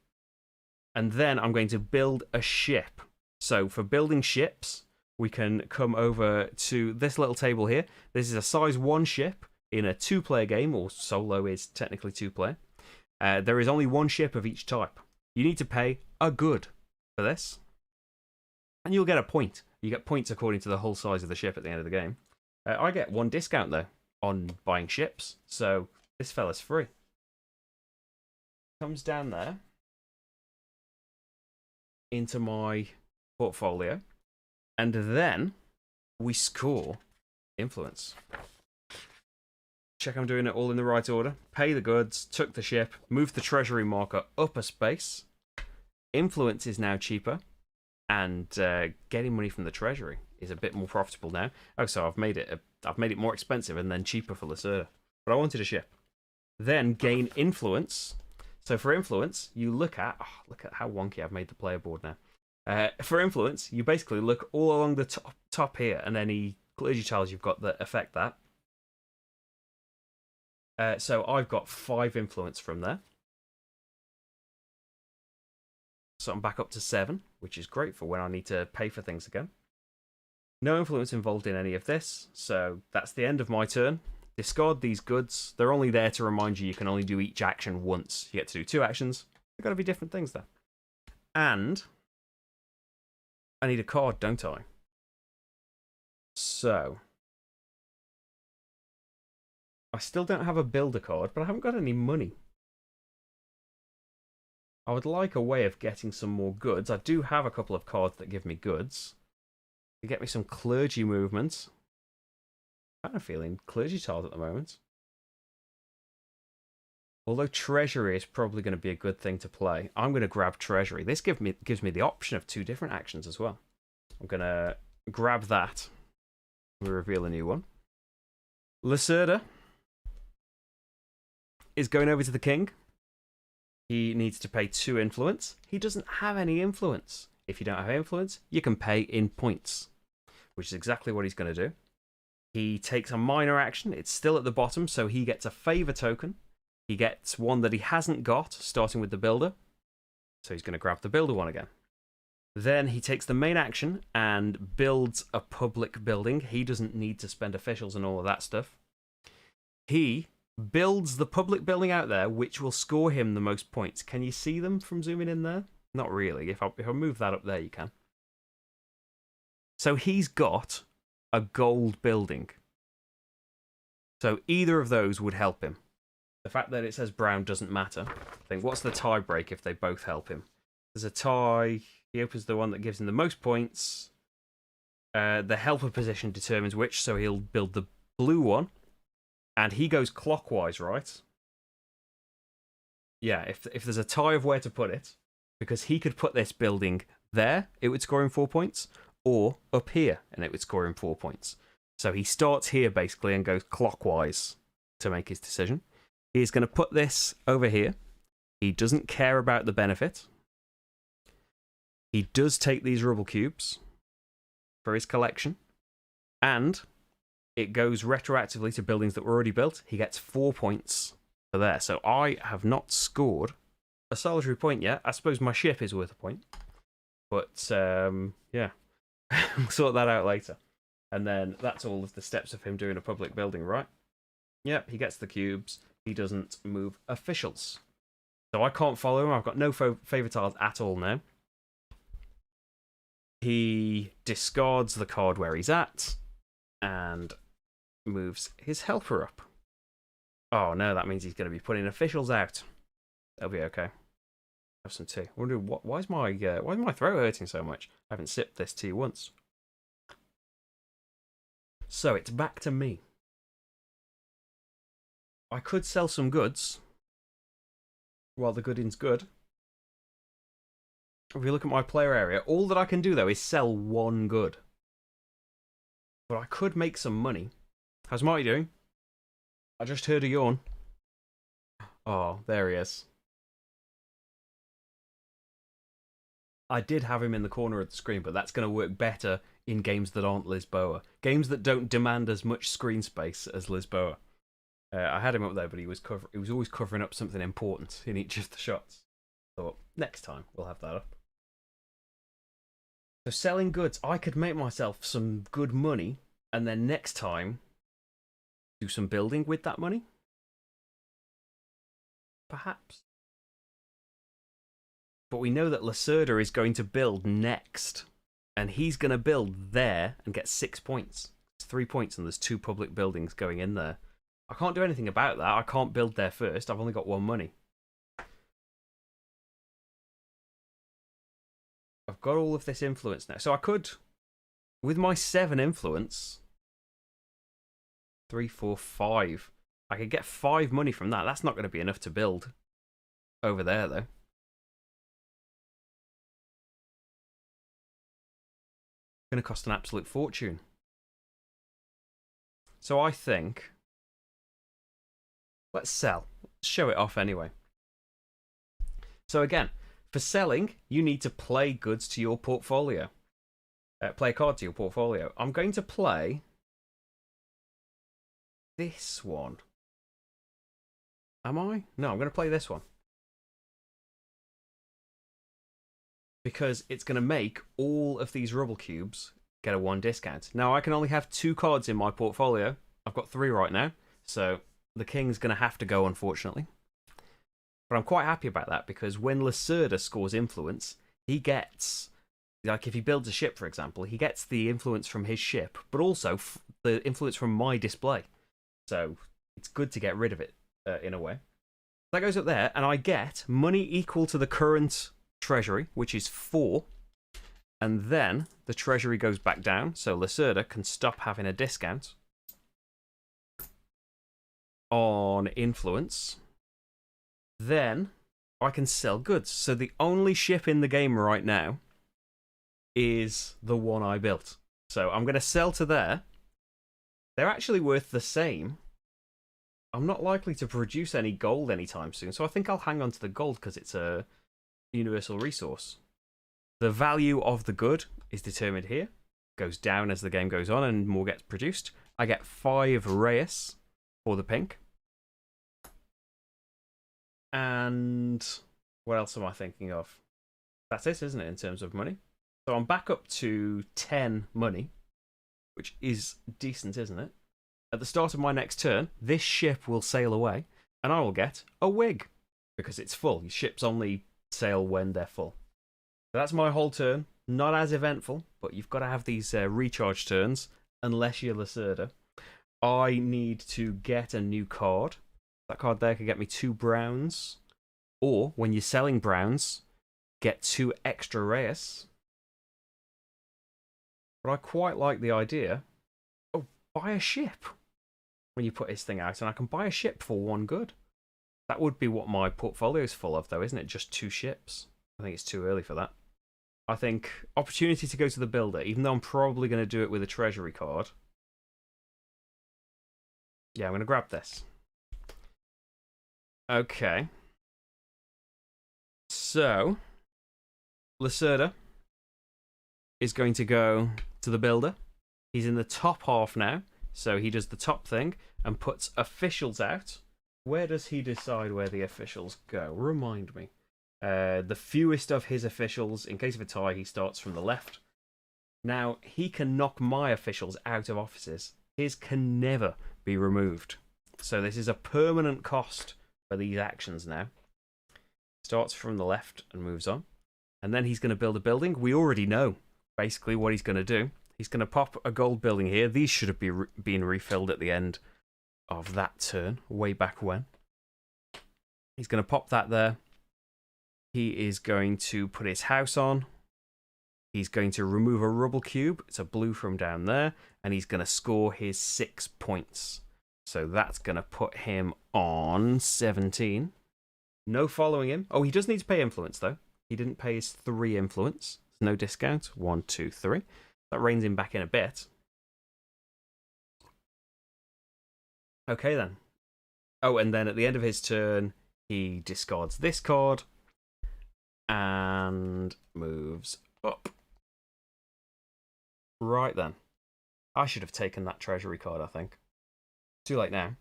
And then I'm going to build a ship. So for building ships, we can come over to this little table here. This is a size 1 ship in a 2-player game, or solo is technically 2-player. There is only 1 ship of each type. You need to pay a good for this. And you'll get a point. You get points according to the whole size of the ship at the end of the game. I get 1 discount, though, on buying ships. So this fella's free. Comes down there into my portfolio. And then we score influence. Check I'm doing it all in the right order. Pay the goods, took the ship, moved the treasury marker up a space. Influence is now cheaper. And getting money from the treasury is a bit more profitable now. Oh, so I've made it more expensive and then cheaper for Lacerda. But I wanted a ship. Then gain influence. So for influence, you look at how wonky I've made the player board now. For influence, you basically look all along the top here, and any clergy tiles you've got that affect that. So I've got 5 influence from there. So I'm back up to 7, which is great for when I need to pay for things again. No influence involved in any of this, so that's the end of my turn. Discard these goods. They're only there to remind you can only do each action once. You get to do 2 actions. They've got to be different things there. And I need a card, don't I? So I still don't have a builder card, but I haven't got any money. I would like a way of getting some more goods. I do have a couple of cards that give me goods. They get me some clergy movements. I'm kind of feeling clergy tiles at the moment. Although treasury is probably going to be a good thing to play, I'm going to grab treasury. This gives me the option of 2 different actions as well. I'm going to grab that. We reveal a new one. Lacerda is going over to the king. He needs to pay 2 influence. He doesn't have any influence. if you don't have influence, you can pay in points, which is exactly what he's going to do. He takes a minor action. It's still at the bottom, so he gets a favour token. He gets one that he hasn't got, starting with the builder. So he's going to grab the builder one again. Then he takes the main action and builds a public building. He doesn't need to spend officials and all of that stuff. He builds the public building out there, which will score him the most points. Can you see them from zooming in there? Not really. If I move that up there, you can. So he's got a gold building. So either of those would help him. The fact that it says brown doesn't matter. I think, what's the tie break if they both help him? There's a tie. He opens the one that gives him the most points. The helper position determines which, so he'll build the blue one. And he goes clockwise, right? Yeah, if there's a tie of where to put it, because he could put this building there, it would score him 4 points, or up here, and it would score him 4 points. So he starts here, basically, and goes clockwise to make his decision. He's going to put this over here. He doesn't care about the benefit. He does take these rubble cubes for his collection, and it goes retroactively to buildings that were already built. He gets 4 points for there. So I have not scored a solitary point yet. I suppose my ship is worth a point. But, yeah. We'll sort that out later. And then that's all of the steps of him doing a public building, right? Yep, he gets the cubes. He doesn't move officials. So I can't follow him. I've got no favour tiles at all now. He discards the card where he's at and moves his helper up. Oh no, that means he's going to be putting officials out. That'll be okay. Have some tea. I wonder why is my throat hurting so much? I haven't sipped this tea once. So it's back to me. I could sell some goods while the gooding's good. If you look at my player area, all that I can do though is sell one good. But I could make some money. How's Marty doing? I just heard a yawn. Oh, there he is. I did have him in the corner of the screen, but that's going to work better in games that aren't Lisboa. Games that don't demand as much screen space as Lisboa. I had him up there, but he was always covering up something important in each of the shots. So next time we'll have that up. So selling goods, I could make myself some good money, and then next time do some building with that money. Perhaps. But we know that Lacerda is going to build next. And he's going to build there and get 6 points. It's 3 points and there's 2 public buildings going in there. I can't do anything about that. I can't build there first. I've only got 1 money. I've got all of this influence now. So I could, with my 7 influence, 3, 4, 5. I could get 5 money from that. That's not going to be enough to build over there, though. Going to cost an absolute fortune. So I think, let's sell. Let's show it off anyway. So again, for selling, you need to play goods to your portfolio. Play a card to your portfolio. I'm going to play this one. Am I? No, I'm going to play this one. Because it's going to make all of these rubble cubes get a 1 discount. Now, I can only have 2 cards in my portfolio. I've got 3 right now. So the king's going to have to go, unfortunately. But I'm quite happy about that, because when Lacerda scores influence, he gets, like if he builds a ship, for example, he gets the influence from his ship, but also the influence from my display. So it's good to get rid of it, in a way. That goes up there, and I get money equal to the current treasury, which is 4, and then the treasury goes back down, so Lacerda can stop having a discount on influence. Then I can sell goods. So the only ship in the game right now is the one I built. So I'm going to sell to there. They're actually worth the same. I'm not likely to produce any gold anytime soon, so I think I'll hang on to the gold because it's a universal resource. The value of the good is determined here. Goes down as the game goes on and more gets produced. I get 5 Reyes for the pink. And what else am I thinking of? That's it, isn't it, in terms of money? So I'm back up to 10 money, which is decent, isn't it? At the start of my next turn, this ship will sail away, and I will get a wig, because it's full. Ships only sail when they're full. So that's my whole turn. Not as eventful, but you've got to have these recharge turns, unless you're Lacerda. I need to get a new card. That card there could get me 2 browns. Or, when you're selling browns, get 2 extra Reyes. But I quite like the idea of buy a ship when you put his thing out, and I can buy a ship for 1 good. That would be what my portfolio is full of, though, isn't it? Just 2 ships. I think it's too early for that. I think opportunity to go to the builder, even though I'm probably going to do it with a treasury card. Yeah, I'm going to grab this. Okay. So, Lacerda is going to go to the builder. He's in the top half now, so he does the top thing and puts officials out. Where does he decide where the officials go? Remind me. The fewest of his officials, in case of a tie, he starts from the left. Now, he can knock my officials out of offices. His can never be removed. So this is a permanent cost for these actions now. Starts from the left and moves on. And then he's going to build a building. We already know basically what he's going to do. He's going to pop a gold building here. These should have been refilled at the end of that turn, way back when. He's going to pop that there. He is going to put his house on. He's going to remove a rubble cube. It's a blue from down there. And he's going to score his 6 points. So that's going to put him on 17. No following him. Oh, he does need to pay influence, though. He didn't pay his 3 influence. There's no discount. 1, 2, 3. That reins him back in a bit. Okay, then. Oh, and then at the end of his turn, he discards this card and moves up. Right then. I should have taken that treasury card, I think. Too late now.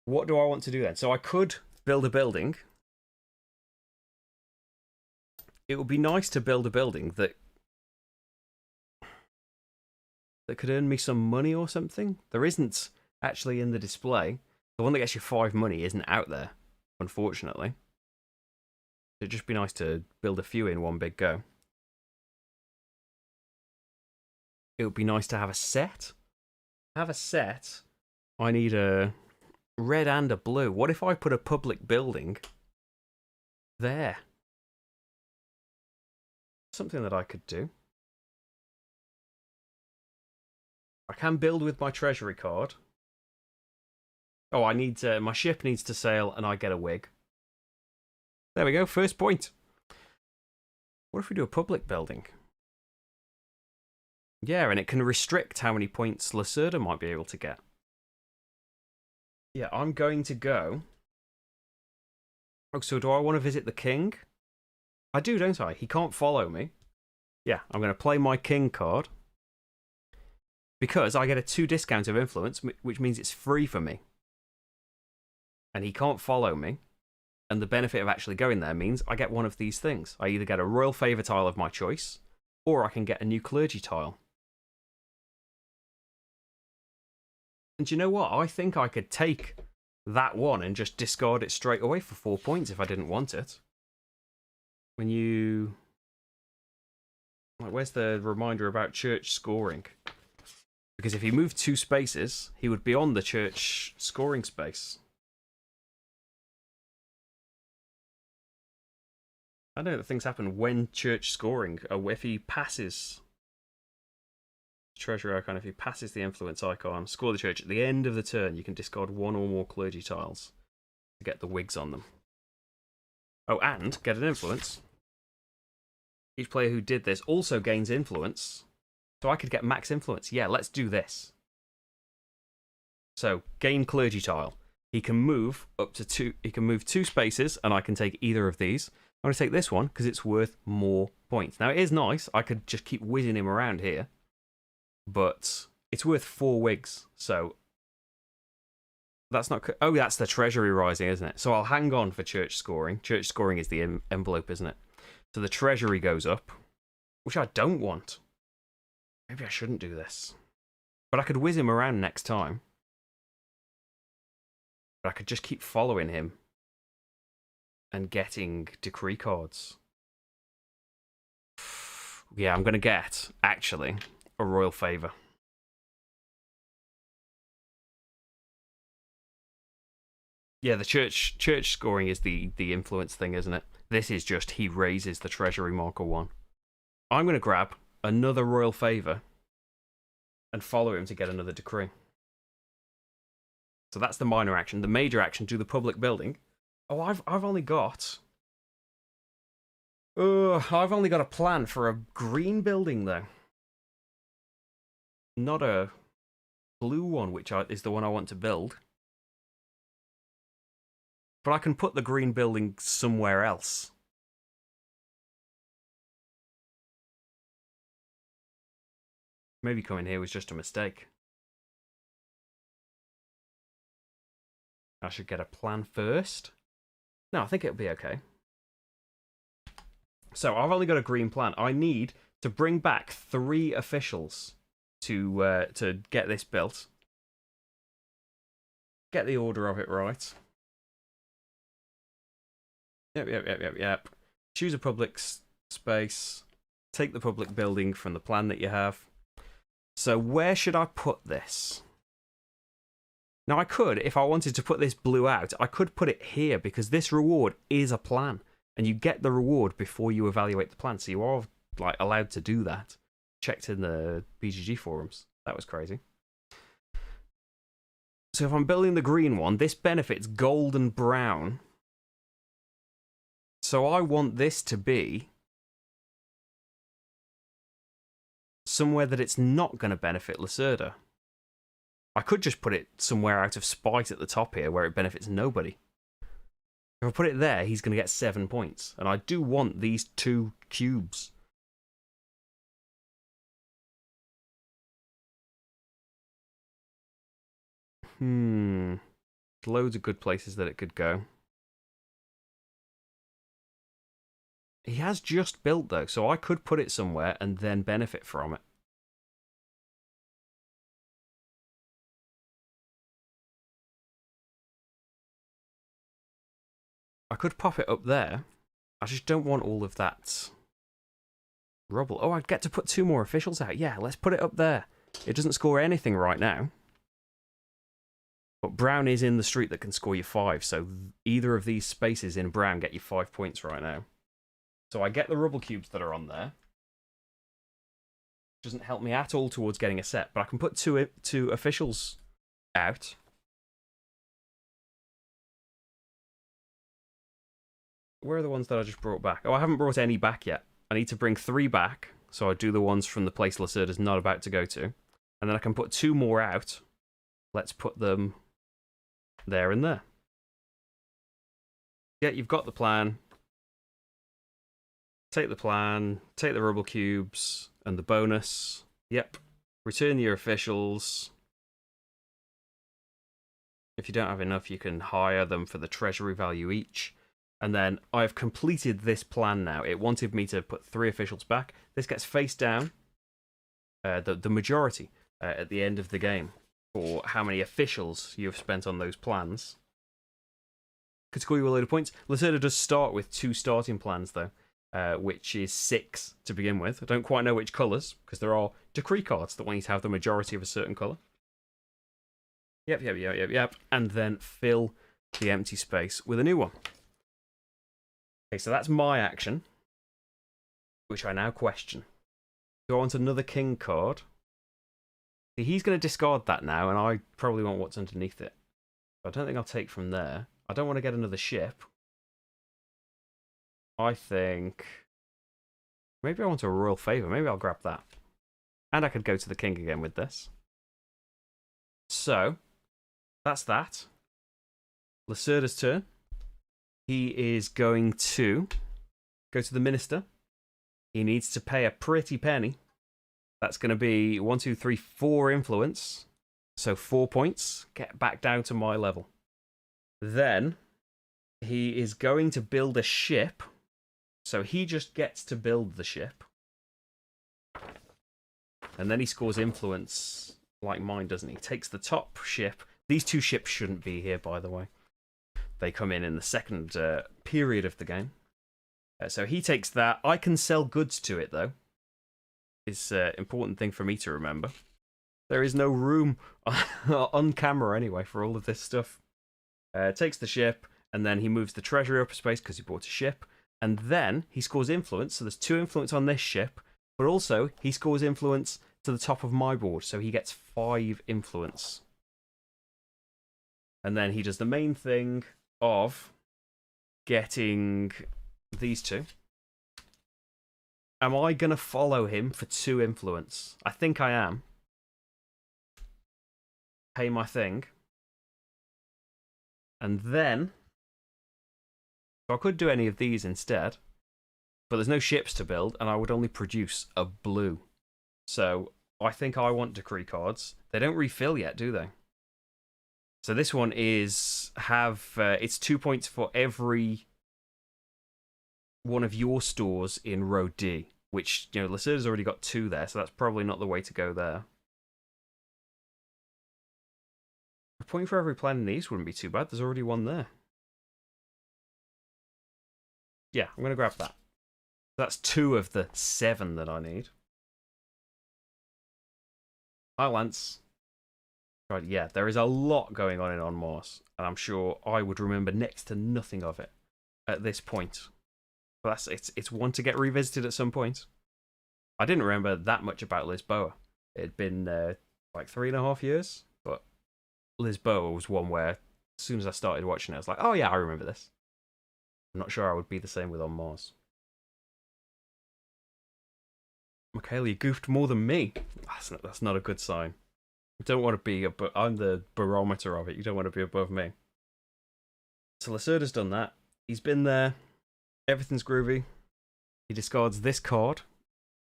What do I want to do then? So I could build a building. It would be nice to build a building that could earn me some money or something. There isn't actually in the display. The one that gets you 5 money isn't out there, unfortunately. It'd just be nice to build a few in one big go. It would be nice to have a set. I need a red and a blue. What if I put a public building there? Something that I could do. I can build with my treasury card. Oh, I need to, my ship needs to sail and I get a wig. There we go, first point. What if we do a public building? Yeah, and it can restrict how many points Lacerda might be able to get. Yeah, I'm going to go. Oh, so do I want to visit the king? I do, don't I? He can't follow me. Yeah, I'm going to play my king card. Because I get a 2 discount of influence, which means it's free for me. And he can't follow me. And the benefit of actually going there means I get one of these things. I either get a royal favour tile of my choice, or I can get a new clergy tile. And you know what? I think I could take that one and just discard it straight away for 4 points if I didn't want it. When you... Like, where's the reminder about church scoring? Because if he moved 2 spaces, he would be on the church scoring space. I know that things happen when church scoring, or if he passes treasury icon, if he passes the influence icon, score the church, at the end of the turn you can discard 1 or more clergy tiles to get the wigs on them. Oh, and get an influence. Each player who did this also gains influence, so I could get max influence. Yeah, let's do this. So, gain clergy tile. He can move up to 2, he can move 2 spaces, and I can take either of these. I'm going to take this one because it's worth more points. Now, it is nice. I could just keep whizzing him around here. But it's worth 4 wigs, so... That's not... Oh, that's the treasury rising, isn't it? So I'll hang on for church scoring. Church scoring is the envelope, isn't it? So the treasury goes up, which I don't want. Maybe I shouldn't do this. But I could whiz him around next time. But I could just keep following him and getting decree cards. Yeah, I'm going to get, actually, a royal favour. Yeah, the church scoring is the influence thing, isn't it? This is just he raises the treasury marker 1. I'm going to grab another royal favour and follow him to get another decree. So that's the minor action. The major action, do the public building. Oh, I've only got... I've only got a plan for a green building, though. Not a blue one, which is the one I want to build. But I can put the green building somewhere else. Maybe coming here was just a mistake. I should get a plan first. No, I think it'll be okay. So I've only got a green plan. I need to bring back 3 officials to get this built. Get the order of it right. Yep. Choose a public space. Take the public building from the plan that you have. So where should I put this? Now I could, if I wanted to put this blue out, I could put it here because this reward is a plan. And you get the reward before you evaluate the plan. So you are like allowed to do that. Checked in the BGG forums. That was crazy. So if I'm building the green one, this benefits gold and brown. So I want this to be somewhere that it's not going to benefit Lacerda. I could just put it somewhere out of spite at the top here where it benefits nobody. If I put it there, he's going to get 7 points. And I do want these 2 cubes. Loads of good places that it could go. He has just built, though, so I could put it somewhere and then benefit from it. I could pop it up there. I just don't want all of that rubble. Oh, I'd get to put 2 more officials out. Yeah, let's put it up there. It doesn't score anything right now. But brown is in the street that can score you 5, so either of these spaces in brown get you 5 points right now. So I get the rubble cubes that are on there. Doesn't help me at all towards getting a set, but I can put two officials out. Where are the ones that I just brought back? Oh, I haven't brought any back yet. I need to bring 3 back, so I do the ones from the place Lacerda's not about to go to. And then I can put 2 more out. Let's put them there and there. Yeah, you've got the plan. Take the plan, take the rubble cubes, and the bonus. Yep. Return your officials. If you don't have enough, you can hire them for the treasury value each. And then I've completed this plan now. It wanted me to put 3 officials back. This gets face down, the majority, at the end of the game for how many officials you've spent on those plans. Could score you a load of points. Lacerda does start with 2 starting plans, though, which is 6 to begin with. I don't quite know which colours, because there are decree cards that want you to have the majority of a certain colour. Yep. And then fill the empty space with a new one. Okay, so that's my action, which I now question. Do I want another king card? See, he's going to discard that now, and I probably want what's underneath it. I don't think I'll take from there. I don't want to get another ship. I think... maybe I want a royal favour. Maybe I'll grab that. And I could go to the king again with this. So, that's that. Lacerda's turn. He is going to go to the minister. he needs to pay a pretty penny. That's going to be 1, 2, 3, 4 influence. So 4 points. Get back down to my level. Then he is going to build a ship. So he just gets to build the ship. And then he scores influence like mine, doesn't he? Takes the top ship. These 2 ships shouldn't be here, by the way. They come in the second period of the game. So he takes that. I can sell goods to it, though. It's an important thing for me to remember. There is no room on camera, anyway, for all of this stuff. Takes the ship, and then he moves the treasury up a space because he bought a ship. And then he scores influence. So there's 2 influence on this ship. But also, he scores influence to the top of my board. So he gets 5 influence. And then he does the main thing of getting these 2. Am I going to follow him for 2 influence? I think I am. Pay my thing. And then... So I could do any of these instead. But there's no ships to build, and I would only produce a blue. So I think I want decree cards. They don't refill yet, do they? So this one is it's 2 points for every one of your stores in row D, which, you know, Lacerda's already got 2 there, so that's probably not the way to go there. A point for every plan in these wouldn't be too bad. There's already 1 there. Yeah, I'm going to grab that. That's 2 of the 7 that I need. Hi, Lance. Right, yeah, there is a lot going on Mars, and I'm sure I would remember next to nothing of it at this point. But it's one to get revisited at some point. I didn't remember that much about Lisboa. It had been like 3.5 years, but Lisboa was one where as soon as I started watching it, I was like, oh yeah, I remember this. I'm not sure I would be the same with On Mars. Michaela, you goofed more than me. That's not a good sign. You don't want to be I'm the barometer of it. You don't want to be above me. So Lacerda's done that. He's been there. Everything's groovy. He discards this card,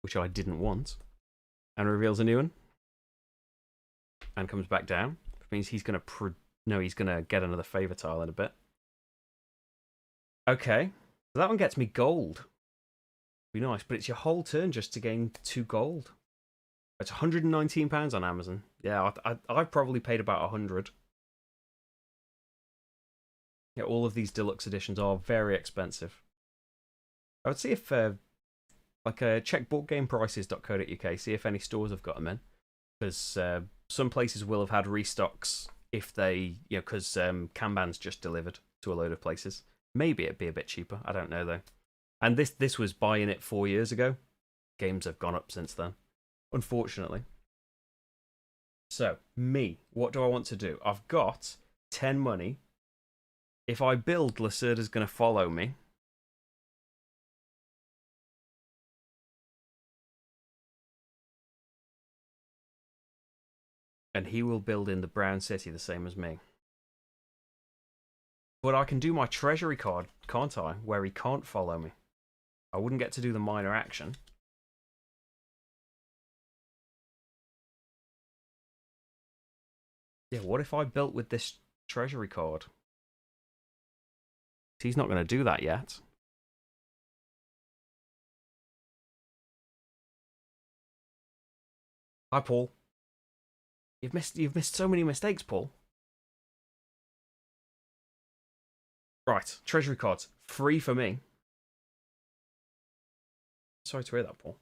which I didn't want, and reveals a new one. And comes back down. Which means he's gonna he's gonna get another favor tile in a bit. Okay. So that one gets me gold. Be nice, but it's your whole turn just to gain 2 gold. It's £119 on Amazon. Yeah, I've probably paid about 100. Yeah, all of these deluxe editions are very expensive. I would see if check boardgameprices.co.uk, see if any stores have got them in, because some places will have had restocks if they, because Kanban's just delivered to a load of places. Maybe it'd be a bit cheaper. I don't know though. And this was buying it 4 years ago. Games have gone up since then, unfortunately. So, what do I want to do? I've got 10 money. If I build, Lacerda's going to follow me. And he will build in the brown city the same as me. But I can do my treasury card, can't I? Where he can't follow me. I wouldn't get to do the minor action. Yeah, what if I built with this treasury card? He's not going to do that yet. Hi, Paul. You've missed so many mistakes, Paul. Right, treasury cards. Free for me. Sorry to hear that, Paul.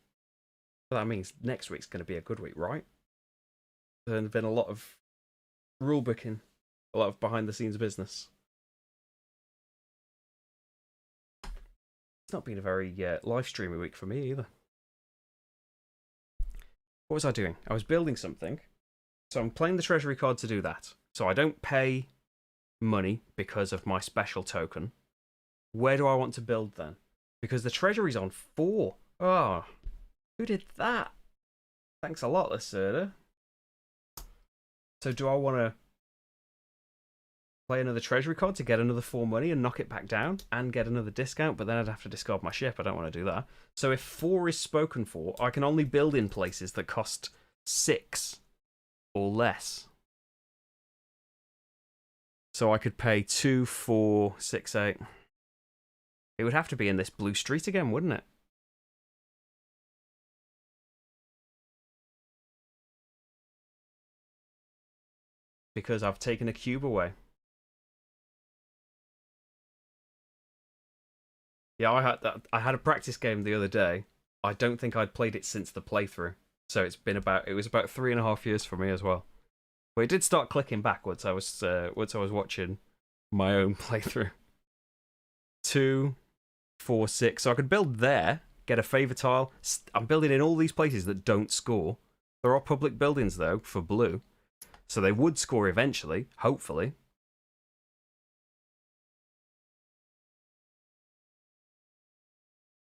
But that means next week's going to be a good week, right? There's been a lot of rulebooking, a lot of behind-the-scenes business. It's not been a very live streamy week for me either. What was I doing? I was building something. So I'm playing the treasury card to do that. So I don't pay money because of my special token. Where do I want to build then? Because the treasury's on 4. Oh, who did that? Thanks a lot, Lacerda. So do I want to play another treasury card to get another 4 money and knock it back down and get another discount, but then I'd have to discard my ship. I don't want to do that. So if 4 is spoken for, I can only build in places that cost 6 or less. So I could pay 2, 4, 6, 8. It would have to be in this blue street again, wouldn't it? Because I've taken a cube away. Yeah, I had a practice game the other day. I don't think I'd played it since the playthrough. So it was about 3.5 years for me as well. But it did start clicking back once I was watching my own playthrough. 2, 4, 6. So I could build there, get a favour tile. I'm building in all these places that don't score. There are public buildings though for blue, so they would score eventually, hopefully.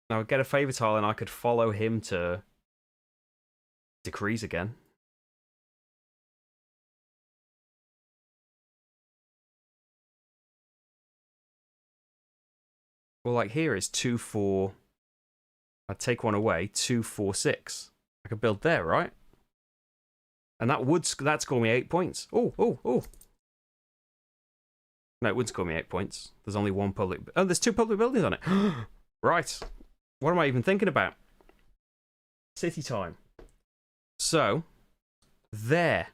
I would get a favour tile and I could follow him to decrease again. Well, like here is 2, 4. I'd take one away, 2, 4, 6. I could build there, right? And that'd score me 8 points. Oh. No, it wouldn't score me 8 points. There's only one public. Oh, there's 2 public buildings on it. Right. What am I even thinking about? City time. So, there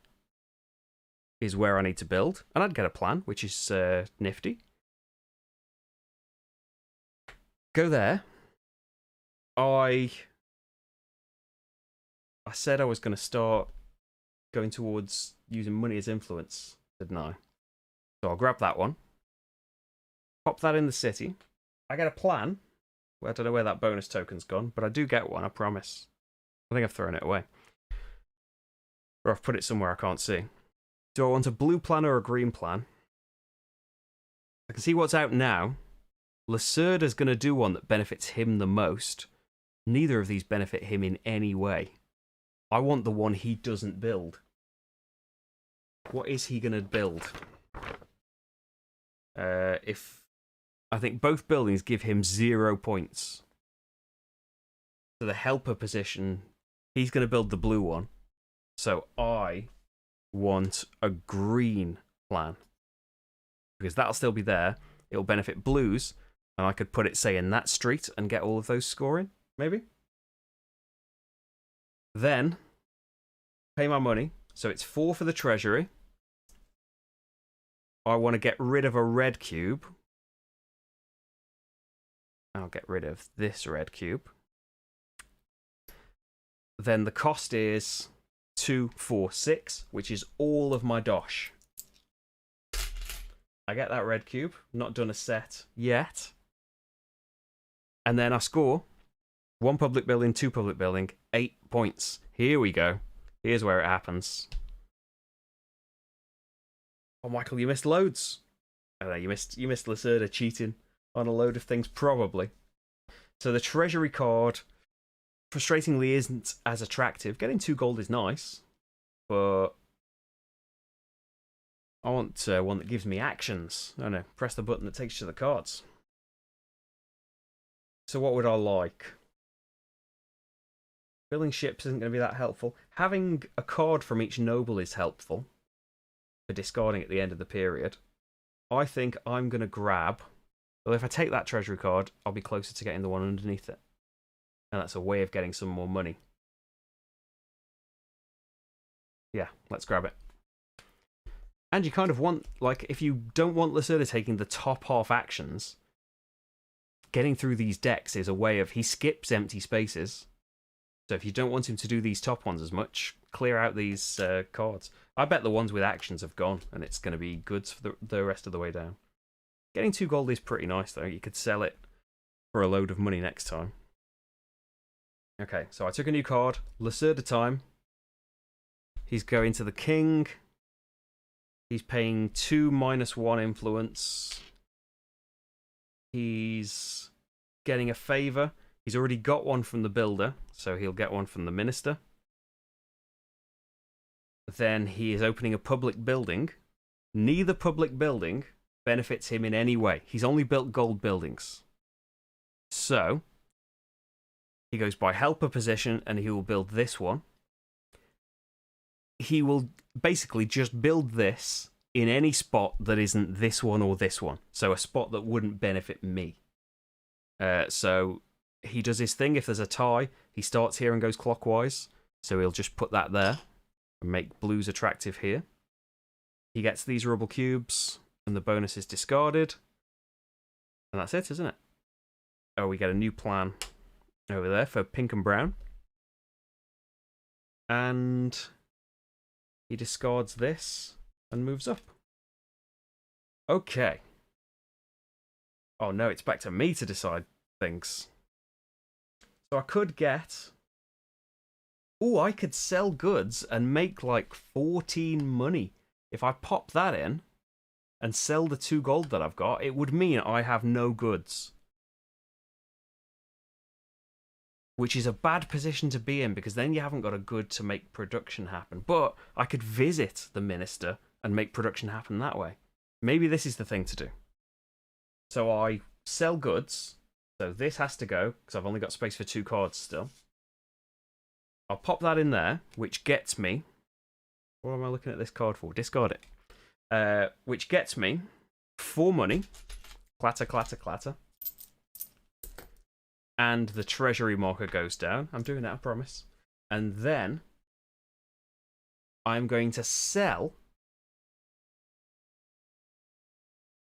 is where I need to build. And I'd get a plan, which is nifty. Go there. I said I was going to start going towards using money as influence, didn't I? So I'll grab that one. Pop that in the city. I get a plan. I don't know where that bonus token's gone, but I do get one, I promise. I think I've thrown it away. Or I've put it somewhere I can't see. Do I want a blue plan or a green plan? I can see what's out now. Lacerda's going to do one that benefits him the most. Neither of these benefit him in any way. I want the one he doesn't build. What is he going to build? I think both buildings give him 0 points. So the helper position, he's going to build the blue one. So I want a green plan. Because that'll still be there. It'll benefit blues. And I could put it, say, in that street and get all of those scoring, maybe. Then, pay my money. So it's 4 for the treasury. I want to get rid of a red cube. I'll get rid of this red cube. Then the cost is 2, 4, 6, which is all of my dosh. I get that red cube. Not done a set yet. And then I score 1 public building, 2 public building, 8 points. Here we go. Here's where it happens. Oh, Michael, you missed loads. Oh, no, you missed Lacerda cheating on a load of things, probably. So the treasury card, frustratingly, isn't as attractive. Getting 2 gold is nice, but I want one that gives me actions. Oh no, press the button that takes you to the cards. So what would I like? Building ships isn't going to be that helpful. Having a card from each noble is helpful for discarding at the end of the period. I think I'm going to grab... Well, if I take that treasury card, I'll be closer to getting the one underneath it. And that's a way of getting some more money. Yeah, let's grab it. And you kind of want, like, if you don't want Lacerda taking the top half actions, getting through these decks is a way of... He skips empty spaces. So if you don't want him to do these top ones as much, clear out these cards. I bet the ones with actions have gone, and it's going to be goods for the rest of the way down. Getting 2 gold is pretty nice, though. You could sell it for a load of money next time. Okay, so I took a new card. Lacerda time. He's going to the king. He's paying 2 -1 influence. He's getting a favour. He's already got one from the builder, so he'll get one from the minister. Then he is opening a public building. Neither public building benefits him in any way. He's only built gold buildings. So, he goes by helper position, and he will build this one. He will basically just build this in any spot that isn't this one or this one. So a spot that wouldn't benefit me. So he does his thing. If there's a tie, he starts here and goes clockwise. So he'll just put that there and make blues attractive here. He gets these rubble cubes, and the bonus is discarded. And that's it, isn't it? Oh, we get a new plan over there for pink and brown. And he discards this and moves up. Okay. Oh no, it's back to me to decide things. So I could get... Oh, I could sell goods and make like 14 money. If I pop that in and sell the 2 gold that I've got, it would mean I have no goods. Which is a bad position to be in, because then you haven't got a good to make production happen. But I could visit the minister and make production happen that way. Maybe this is the thing to do. So I sell goods. So this has to go, because I've only got space for 2 cards still. I'll pop that in there, which gets me... What am I looking at this card for? Discard it. Which gets me 4 money. Clatter, clatter, clatter. And the treasury marker goes down. I'm doing that, I promise. And then I'm going to sell.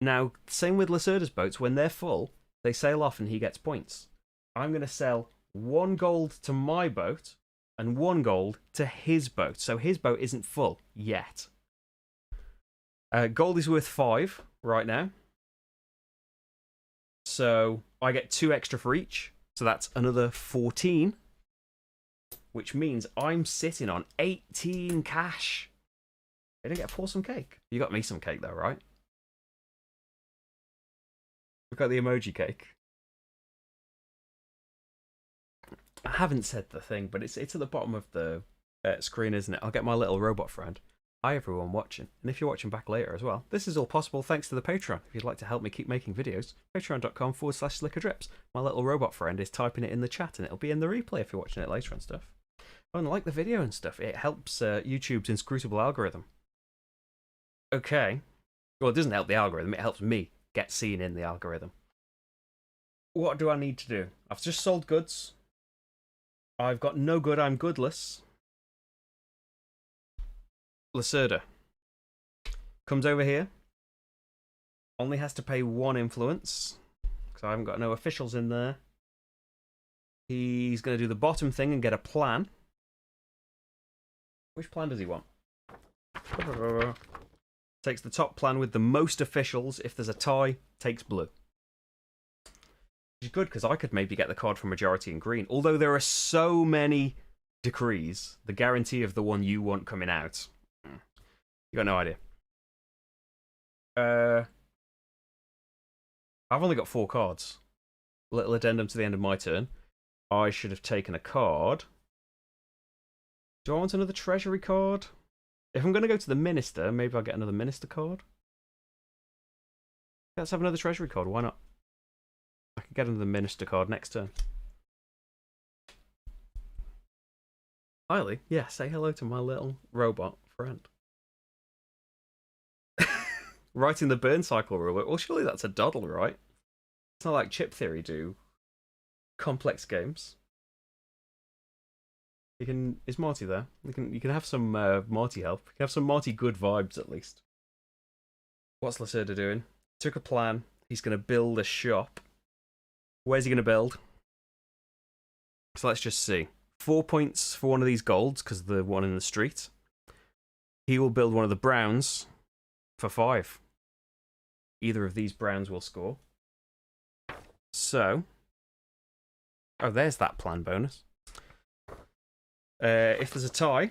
Now, same with Lacerda's boats. When they're full, they sail off and he gets points. I'm going to sell 1 gold to my boat and 1 gold to his boat. So his boat isn't full yet. Gold is worth 5 right now. So I get 2 extra for each. So that's another 14. Which means I'm sitting on 18 cash. I didn't get to pour some cake. You got me some cake though, right? Look at the emoji cake. I haven't said the thing, but it's at the bottom of the screen, isn't it? I'll get my little robot friend. Hi everyone watching, and if you're watching back later as well, this is all possible thanks to the Patreon. If you'd like to help me keep making videos, patreon.com/slickerdrips. My little robot friend is typing it in the chat, and it'll be in the replay if you're watching it later and stuff. Oh, and like the video and stuff, it helps YouTube's inscrutable algorithm. Okay. Well, it doesn't help the algorithm, it helps me get seen in the algorithm. What do I need to do? I've just sold goods. I've got no good, I'm goodless. Lacerda comes over here. Only has to pay 1 influence, because I haven't got no officials in there. He's going to do the bottom thing and get a plan. Which plan does he want? Takes the top plan with the most officials. If there's a tie, takes blue. Which is good, because I could maybe get the card for majority in green. Although there are so many decrees, the guarantee of the one you want coming out. You got no idea. I've only got 4 cards. Little addendum to the end of my turn. I should have taken a card. Do I want another treasury card? If I'm going to go to the minister, maybe I'll get another minister card. Let's have another treasury card. Why not? I can get another minister card next turn. Riley, yeah, say hello to my little robot friend. Writing the burn cycle rule. Well, surely that's a doddle, right? It's not like Chip Theory do complex games. You can. Is Marty there? You can have some Marty help. You can have some Marty good vibes at least. What's Lacerda doing? Took a plan. He's going to build a shop. Where's he going to build? So let's just see. 4 points for one of these golds because the one in the street. He will build one of the browns for 5. Either of these browns will score. So, oh, there's that plan bonus. If there's a tie,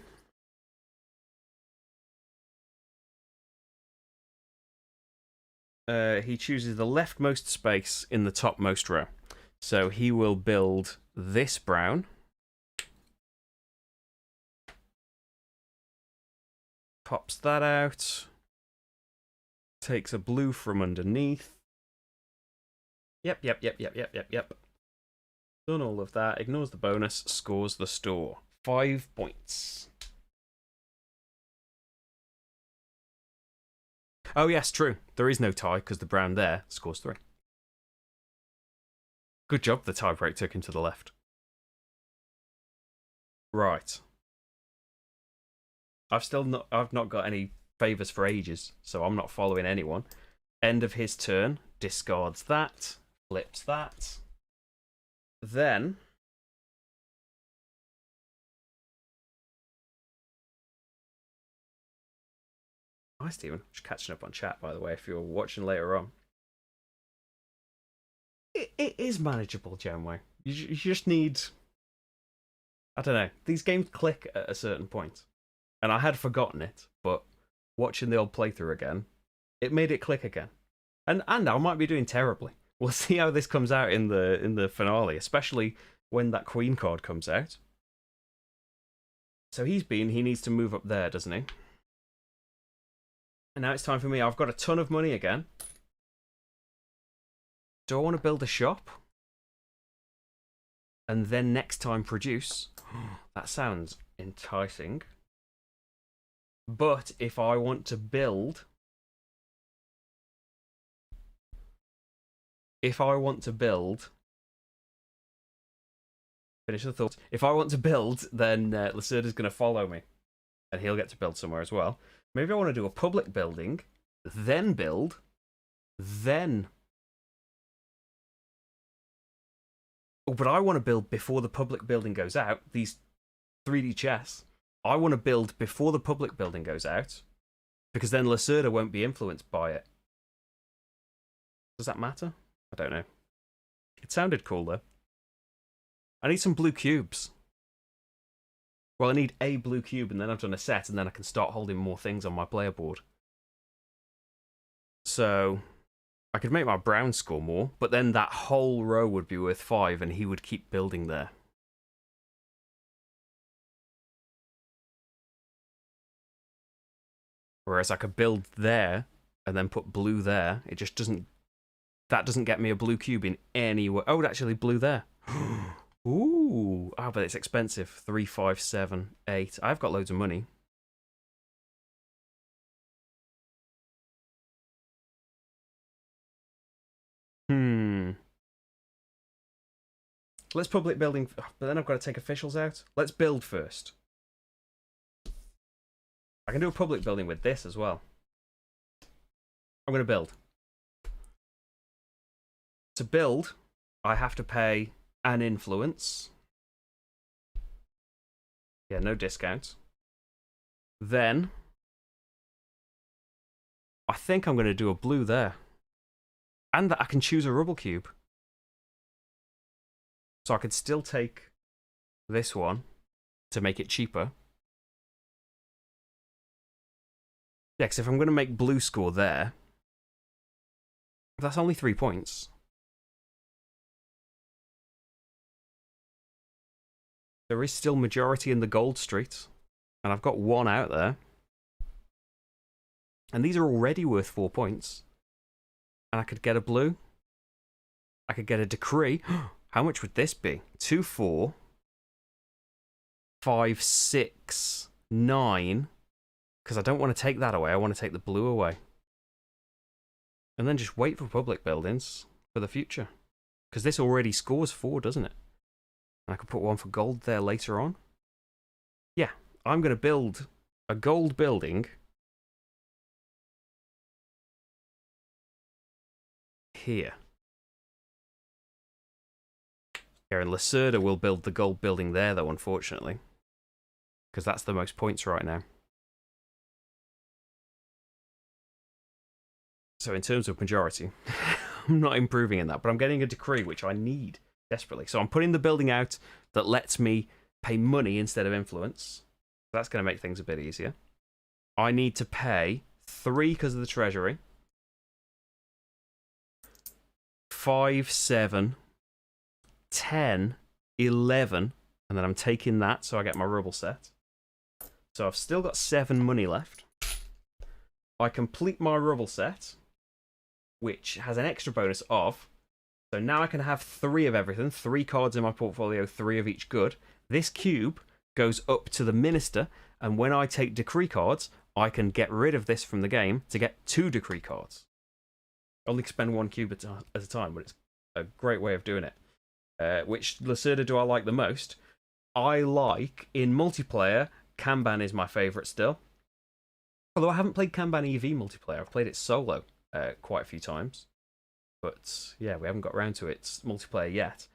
he chooses the leftmost space in the topmost row. So he will build this brown. Pops that out. takes a blue from underneath. Yep. Done all of that. Ignores the bonus. Scores the store. 5 points. Oh, yes, true. There is no tie because the brown there scores 3. Good job the tiebreak took him to the left. Right. I've not got any favours for ages, so I'm not following anyone. End of his turn. Discards that. Flips that. Then... Hi, Stephen. Just catching up on chat, by the way, if you're watching later on. It is manageable, Janway. You just need... I don't know. These games click at a certain point. And I had forgotten it, but watching the old playthrough again, it made it click again. And I might be doing terribly. We'll see how this comes out in the finale, especially when that Queen card comes out. So he needs to move up there, doesn't he? And now it's time for me. I've got a ton of money again. Do I want to build a shop? And then next time produce? That sounds enticing. But if I want to build... Finish the thought. If I want to build, then Lacerda's going to follow me. And he'll get to build somewhere as well. Maybe I want to do a public building, then build, then... Oh, but I want to build before the public building goes out. These 3D chess. I want to build before the public building goes out, because then Lacerda won't be influenced by it. Does that matter? I don't know. It sounded cool, though. I need some blue cubes. Well, I need a blue cube, and then I've done a set, and then I can start holding more things on my player board. So... I could make my brown score more, but then that whole row would be worth 5, and he would keep building there. Whereas I could build there, and then put blue there. It just doesn't... That doesn't get me a blue cube in any way. Oh, actually, blue there. Ooh. Oh, but it's expensive. 3, 5, 7, 8. I've got loads of money. Let's public building, but then I've got to take officials out. Let's build first. I can do a public building with this as well. I'm going to build. To build, I have to pay an influence. Yeah, no discount. Then, I think I'm going to do a blue there. And that I can choose a rubble cube. So I could still take this one to make it cheaper. Yeah, because if I'm going to make blue score there, that's only 3 points. There is still majority in the gold street, and I've got 1 out there. And these are already worth 4 points. And I could get a blue. I could get a decree. How much would this be? 2, 4, 5, 6, 9. Because I don't want to take that away. I want to take the blue away. And then just wait for public buildings for the future. Because this already scores 4, doesn't it? And I could put 1 for gold there later on. Yeah, I'm going to build a gold building here. Yeah, and Lacerda will build the gold building there, though, unfortunately. Because that's the most points right now. So in terms of majority, I'm not improving in that, but I'm getting a decree, which I need desperately. So I'm putting the building out that lets me pay money instead of influence. That's going to make things a bit easier. I need to pay 3 because of the treasury. 5, 7, 10, 11, and then I'm taking that so I get my rubble set. So I've still got 7 money left. I complete my rubble set, which has an extra bonus of. So now I can have 3 of everything, 3 cards in my portfolio, 3 of each good. This cube goes up to the minister, and when I take decree cards, I can get rid of this from the game to get 2 decree cards. Only spend 1 cube at a time, but it's a great way of doing it. Which Lacerda do I like the most? I like, in multiplayer, Kanban is my favourite still. Although I haven't played Kanban EV multiplayer, I've played it solo quite a few times. But yeah, we haven't got around to its multiplayer yet.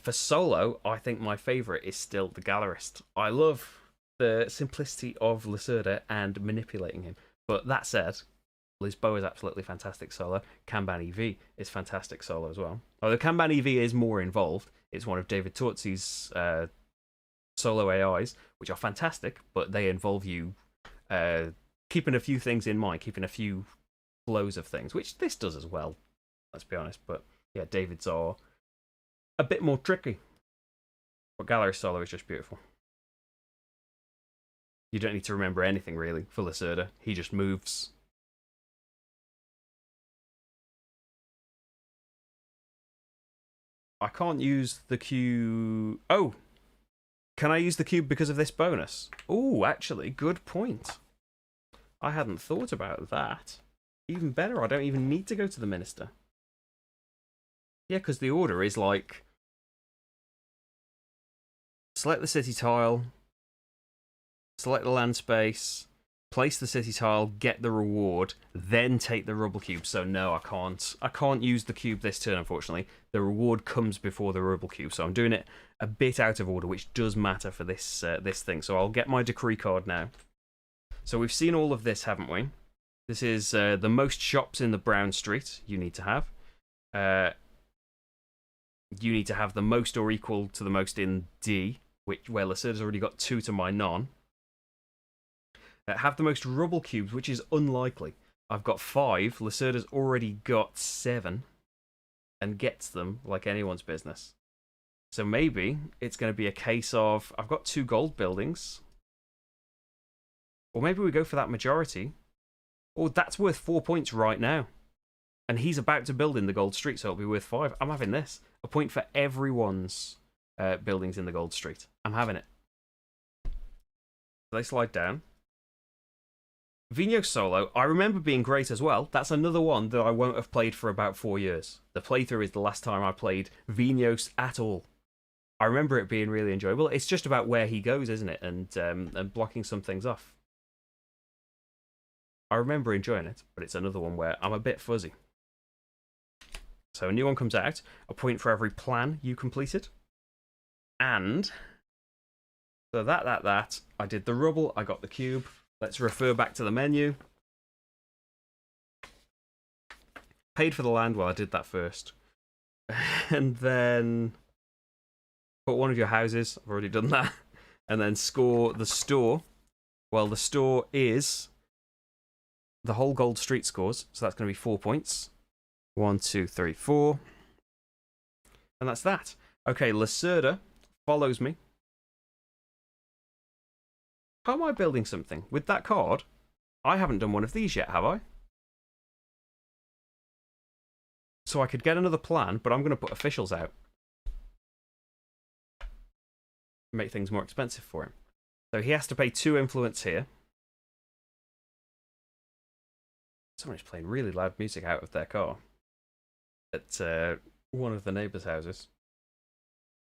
For solo, I think my favourite is still the Gallerist. I love the simplicity of Lacerda and manipulating him. But that said, Lisboa is absolutely fantastic solo. Kanban EV is fantastic solo as well. Although Kanban EV is more involved. It's one of David Tortzi's solo AIs, which are fantastic, but they involve you keeping a few things in mind, keeping a few flows of things, which this does as well, let's be honest. But yeah, David's are a bit more tricky. But Gallery solo is just beautiful. You don't need to remember anything really for Lacerda. He just moves. I can't use the cube. Oh! Can I use the cube because of this bonus? Oh, actually, good point. I hadn't thought about that. Even better, I don't even need to go to the minister. Yeah, because the order is like... select the city tile, select the land space, place the city tile, get the reward, then take the rubble cube. So no, I can't. I can't use the cube this turn, unfortunately. The reward comes before the rubble cube, so I'm doing it a bit out of order, which does matter for this this thing. So I'll get my decree card now. So we've seen all of this, haven't we? This is the most shops in the Brown Street you need to have. You need to have the most or equal to the most in D, where Lacerda's already got 2 to my none. Have the most rubble cubes, which is unlikely. I've got 5. Lacerda's already got 7. And gets them like anyone's business. So maybe it's going to be a case of... I've got 2 gold buildings. Or maybe we go for that majority. Or that's worth 4 points right now. And he's about to build in the gold street, so it'll be worth 5. I'm having this. A point for everyone's buildings in the gold street. I'm having it. So they slide down. Vino solo, I remember being great as well. That's another one that I won't have played for about 4 years. The playthrough is the last time I played Vinos at all. I remember it being really enjoyable. It's just about where he goes, isn't it? And blocking some things off. I remember enjoying it, but it's another one where I'm a bit fuzzy. So a new one comes out. A point for every plan you completed. And... so that. I did the rubble. I got the cube. Let's refer back to the menu. Paid for the land. Well, I did that first. And then put one of your houses. I've already done that. And then score the store. Well, the store is the whole gold street scores. So that's going to be 4 points. 1, 2, 3, 4. And that's that. Okay, Lacerda follows me. How am I building something? With that card, I haven't done one of these yet, have I? So I could get another plan, but I'm going to put officials out. Make things more expensive for him. So he has to pay 2 influence here. Someone's playing really loud music out of their car. At one of the neighbours' houses.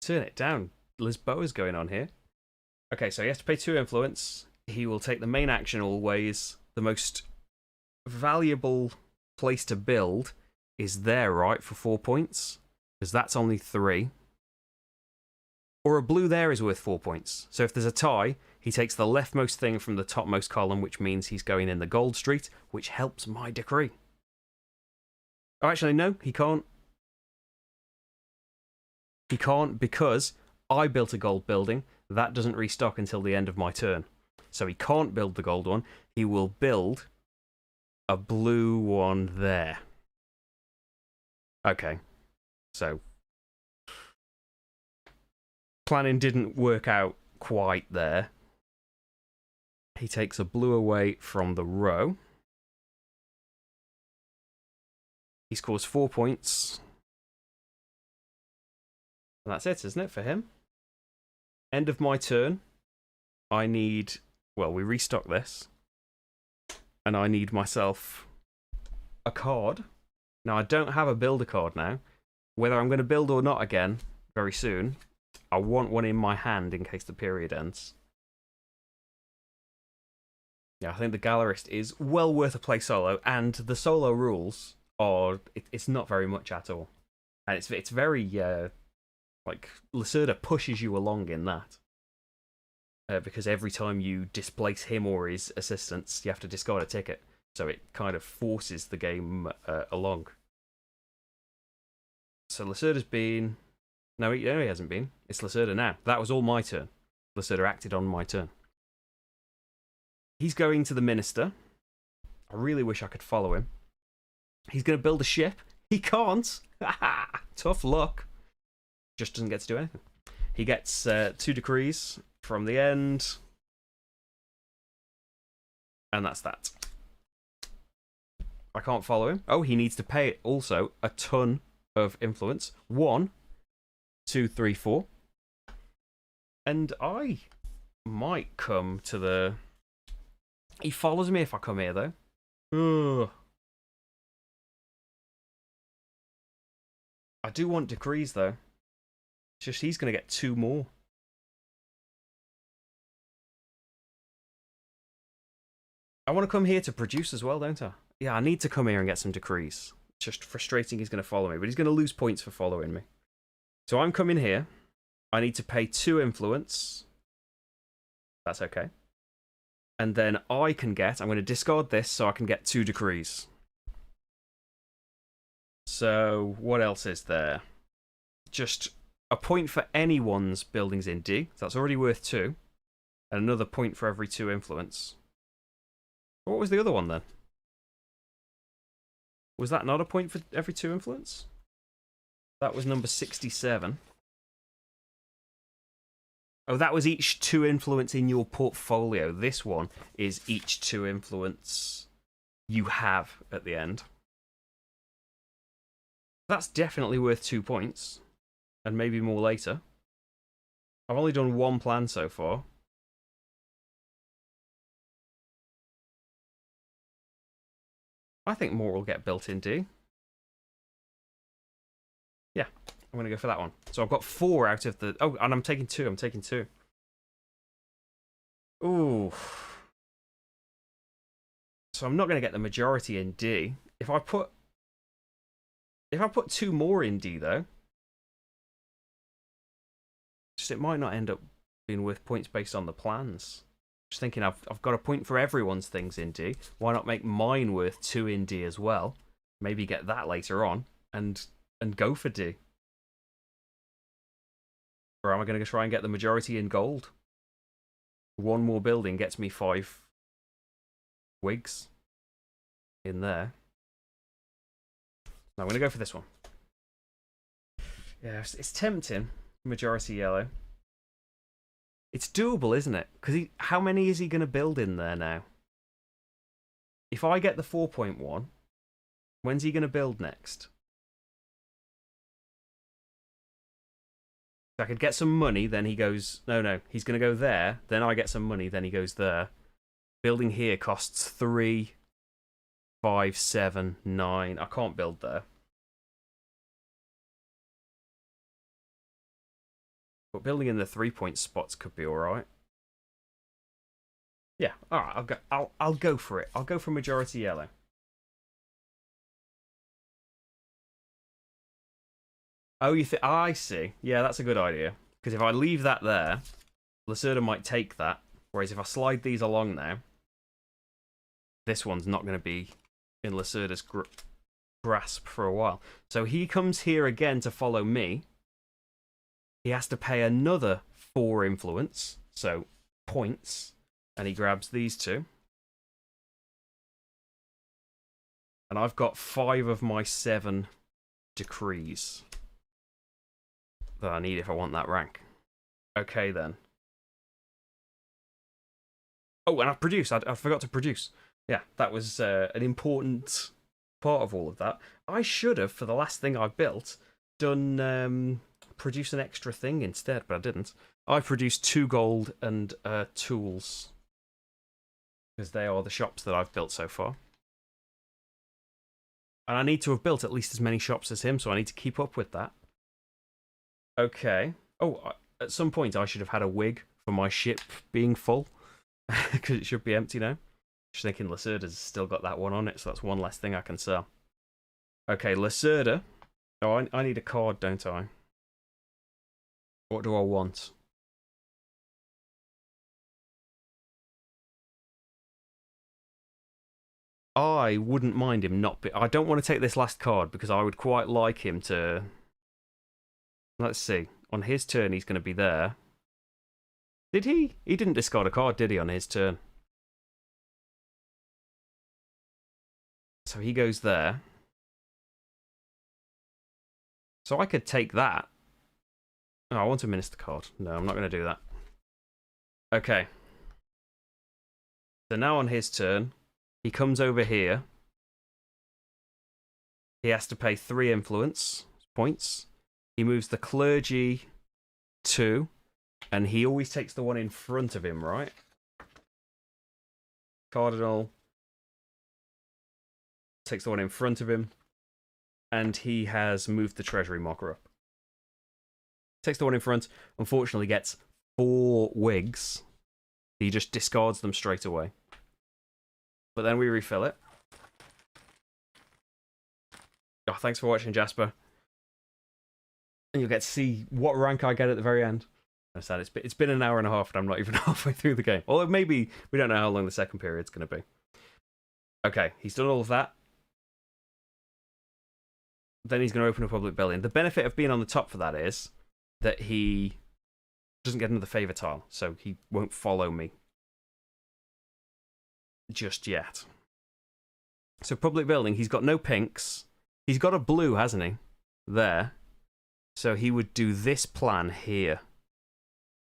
Turn it down. Lisboa's going on here. Okay, so he has to pay 2 influence. He will take the main action always. The most valuable place to build is there, right, for 4 points? Because that's only 3. Or a blue there is worth 4 points. So if there's a tie, he takes the leftmost thing from the topmost column, which means he's going in the gold street, which helps my decree. Oh, actually, no, he can't. He can't because I built a gold building. That doesn't restock until the end of my turn. So he can't build the gold one. He will build a blue one there. Okay. So planning didn't work out quite there. He takes a blue away from the row. He scores 4 points. And that's it, isn't it, for him? End of my turn. I need... Well, we restock this. And I need myself a card. Now, I don't have a builder card now. Whether I'm going to build or not again very soon, I want one in my hand in case the period ends. Yeah, I think the Gallerist is well worth a play solo, and the solo rules are... It's not very much at all. And it's very... like, Lacerda pushes you along in that. Because every time you displace him or his assistants, you have to discard a ticket. So it kind of forces the game along. So Lacerda's been... No, he hasn't been. It's Lacerda now. That was all my turn. Lacerda acted on my turn. He's going to the Minister. I really wish I could follow him. He's going to build a ship. He can't. Tough luck. Just doesn't get to do anything. He gets 2 decrees from the end. And that's that. I can't follow him. Oh, he needs to pay also a ton of influence. 1, 2, 3, 4. And I might come to the... He follows me if I come here, though. Ugh. I do want decrees, though. It's just he's going to get 2 more. I want to come here to produce as well, don't I? Yeah, I need to come here and get some decrees. It's just frustrating he's going to follow me, but he's going to lose points for following me. So I'm coming here. I need to pay 2 influence. That's okay. And then I can get... I'm going to discard this so I can get 2 decrees. So what else is there? Just a point for anyone's buildings in D. So that's already worth 2. And another point for every 2 influence. What was the other one then? Was that not a point for every 2 influence? That was number 67. Oh, that was each 2 influence in your portfolio. This one is each 2 influence you have at the end. That's definitely worth 2 points. And maybe more later. I've only done 1 plan so far. I think more will get built in D. Yeah, I'm going to go for that one. So I've got 4 out of the... Oh, and I'm taking 2. I'm taking 2. Ooh. So I'm not going to get the majority in D. If I put 2 more in D, though, just it might not end up being worth points based on the plans. Just thinking I've got a point for everyone's things in D. Why not make mine worth 2 in D as well? Maybe get that later on and go for D. Or am I going to try and get the majority in gold? 1 more building gets me 5 wigs in there. No, I'm going to go for this one. Yeah, it's tempting. Majority yellow. It's doable, isn't it? Because how many is he going to build in there now? If I get the 4.1, when's he going to build next? I could get some money, then he goes... No, he's going to go there, then I get some money, then he goes there. Building here costs 3, 5, 7, 9. I can't build there. But building in the 3-point spots could be alright. Yeah, alright, I'll go for it. I'll go for majority yellow. Oh, you think... I see. Yeah, that's a good idea. Because if I leave that there, Lacerda might take that. Whereas if I slide these along now, this one's not going to be in Lacerda's grasp for a while. So he comes here again to follow me. He has to pay another 4 influence, so points, and he grabs these 2. And I've got 5 of my 7 decrees that I need if I want that rank. Okay, then. Oh, and I produced. I forgot to produce. Yeah, that was an important part of all of that. I should have, for the last thing I built, done produce an extra thing instead, but I didn't. I produced 2 gold and tools, because they are the shops that I've built so far. And I need to have built at least as many shops as him, so I need to keep up with that. Okay. Oh, at some point I should have had a wig for my ship being full, because it should be empty now. Just thinking Lacerda's still got that one on it, so that's one less thing I can sell. Okay, Lacerda. Oh, I need a card, don't I? What do I want? I wouldn't mind him not be... I don't want to take this last card because I would quite like him to... Let's see. On his turn, he's going to be there. Did he? He didn't discard a card, did he, on his turn? So he goes there. So I could take that. Oh, I want a minister card. No, I'm not going to do that. Okay. So now on his turn, he comes over here. He has to pay 3 influence points. He moves the clergy 2. And he always takes the one in front of him, right? Cardinal takes the one in front of him. And he has moved the treasury marker up. Takes the one in front. Unfortunately gets 4 wigs. He just discards them straight away. But then we refill it. Oh, thanks for watching, Jasper. And you'll get to see what rank I get at the very end. It's been an hour and a half and I'm not even halfway through the game. Or maybe we don't know how long the second period's going to be. Okay, he's done all of that. Then he's going to open a public building. The benefit of being on the top for that is that he doesn't get another favour tile, so he won't follow me just yet. So public building, he's got no pinks. He's got a blue, hasn't he? There. So he would do this plan here.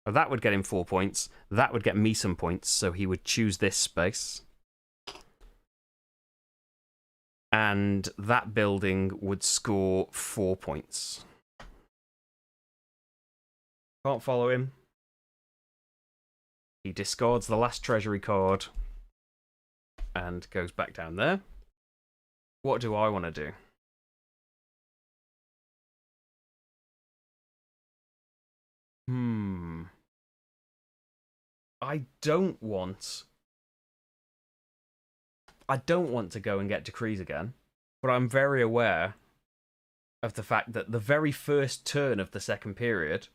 Well, that would get him 4 points. That would get me some points, so he would choose this space. And that building would score 4 points. Can't follow him. He discards the last treasury card and goes back down there. What do I want to do? I don't want to go and get decrees again, but I'm very aware of the fact that the very first turn of the second period,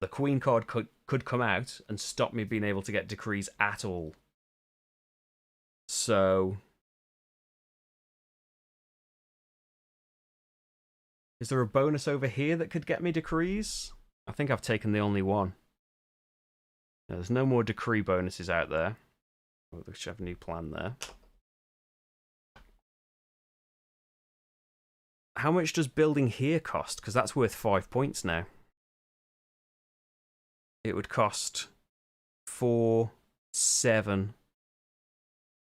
the Queen card could come out and stop me being able to get decrees at all. So, is there a bonus over here that could get me decrees? I think I've taken the only one. There's no more decree bonuses out there. Oh, they should have a new plan there. How much does building here cost? Because that's worth 5 points now. It would cost 4, 7,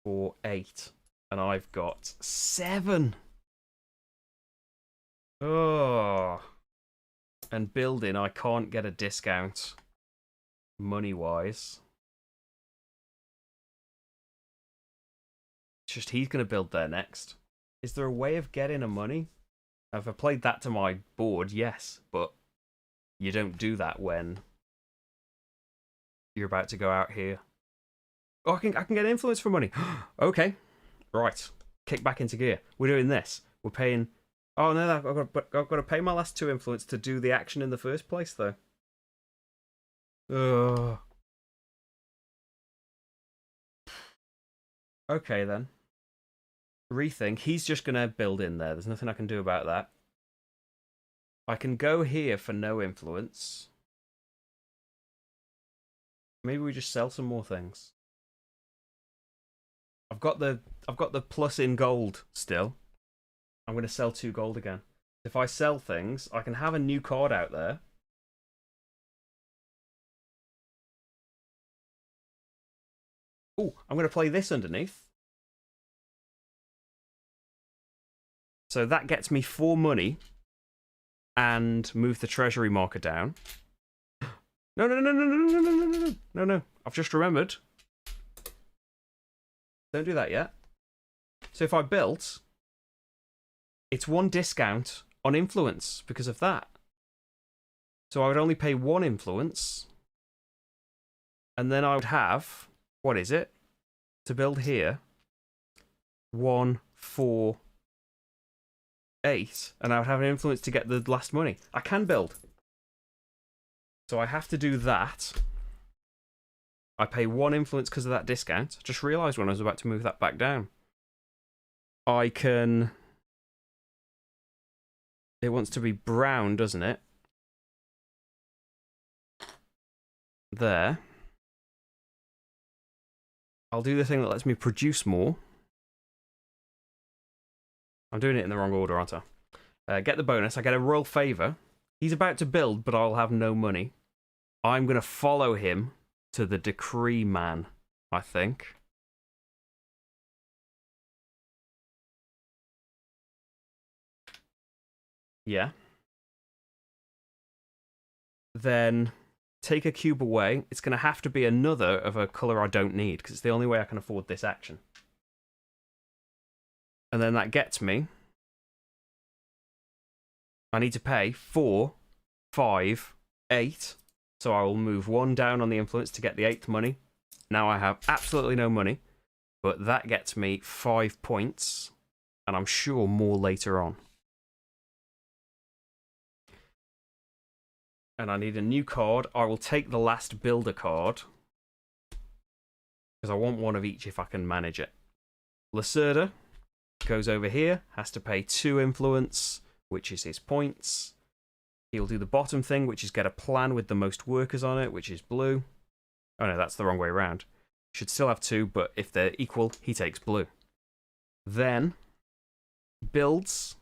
4, 8. And I've got 7. Oh. And building, I can't get a discount money-wise. It's just he's going to build there next. Is there a way of getting a money? If I played that to my board, yes, but you don't do that when you're about to go out here. Oh, I can get influence for money. Okay, right. Kick back into gear. We're doing this. We're paying... Oh, no, I've got to pay my last 2 influence to do the action in the first place, though. Ugh. Okay, then. Rethink. He's just going to build in there. There's nothing I can do about that. I can go here for no influence. Maybe we just sell some more things. I've got the plus in gold still. I'm going to sell 2 gold again. If I sell things, I can have a new card out there. Oh, I'm going to play this underneath. So that gets me 4 money and move the treasury marker down. No, no, no, no, no, no, no, no, no, no, no, no. I've just remembered. Don't do that yet. So if I built, it's 1 discount on influence because of that. So I would only pay 1 influence. And then I would have, what is it? To build here, 1, 4, 8. And I would have an influence to get the last money. I can build. So I have to do that. I pay 1 influence because of that discount. Just realised when I was about to move that back down. I can... It wants to be brown, doesn't it? There. I'll do the thing that lets me produce more. I'm doing it in the wrong order, aren't I? Get the bonus. I get a royal favour. He's about to build, but I'll have no money. I'm going to follow him to the decree man, I think. Yeah. Then take a cube away. It's going to have to be another of a colour I don't need, because it's the only way I can afford this action. And then that gets me... I need to pay 4, 5, 8. So I will move 1 down on the influence to get the 8th money. Now I have absolutely no money. But that gets me 5 points. And I'm sure more later on. And I need a new card. I will take the last builder card. Because I want 1 of each if I can manage it. Lacerda goes over here. Has to pay 2 influence, which is his points. He'll do the bottom thing, which is get a plan with the most workers on it, which is blue. Oh no, that's the wrong way around. Should still have 2, but if they're equal, he takes blue. Then, builds.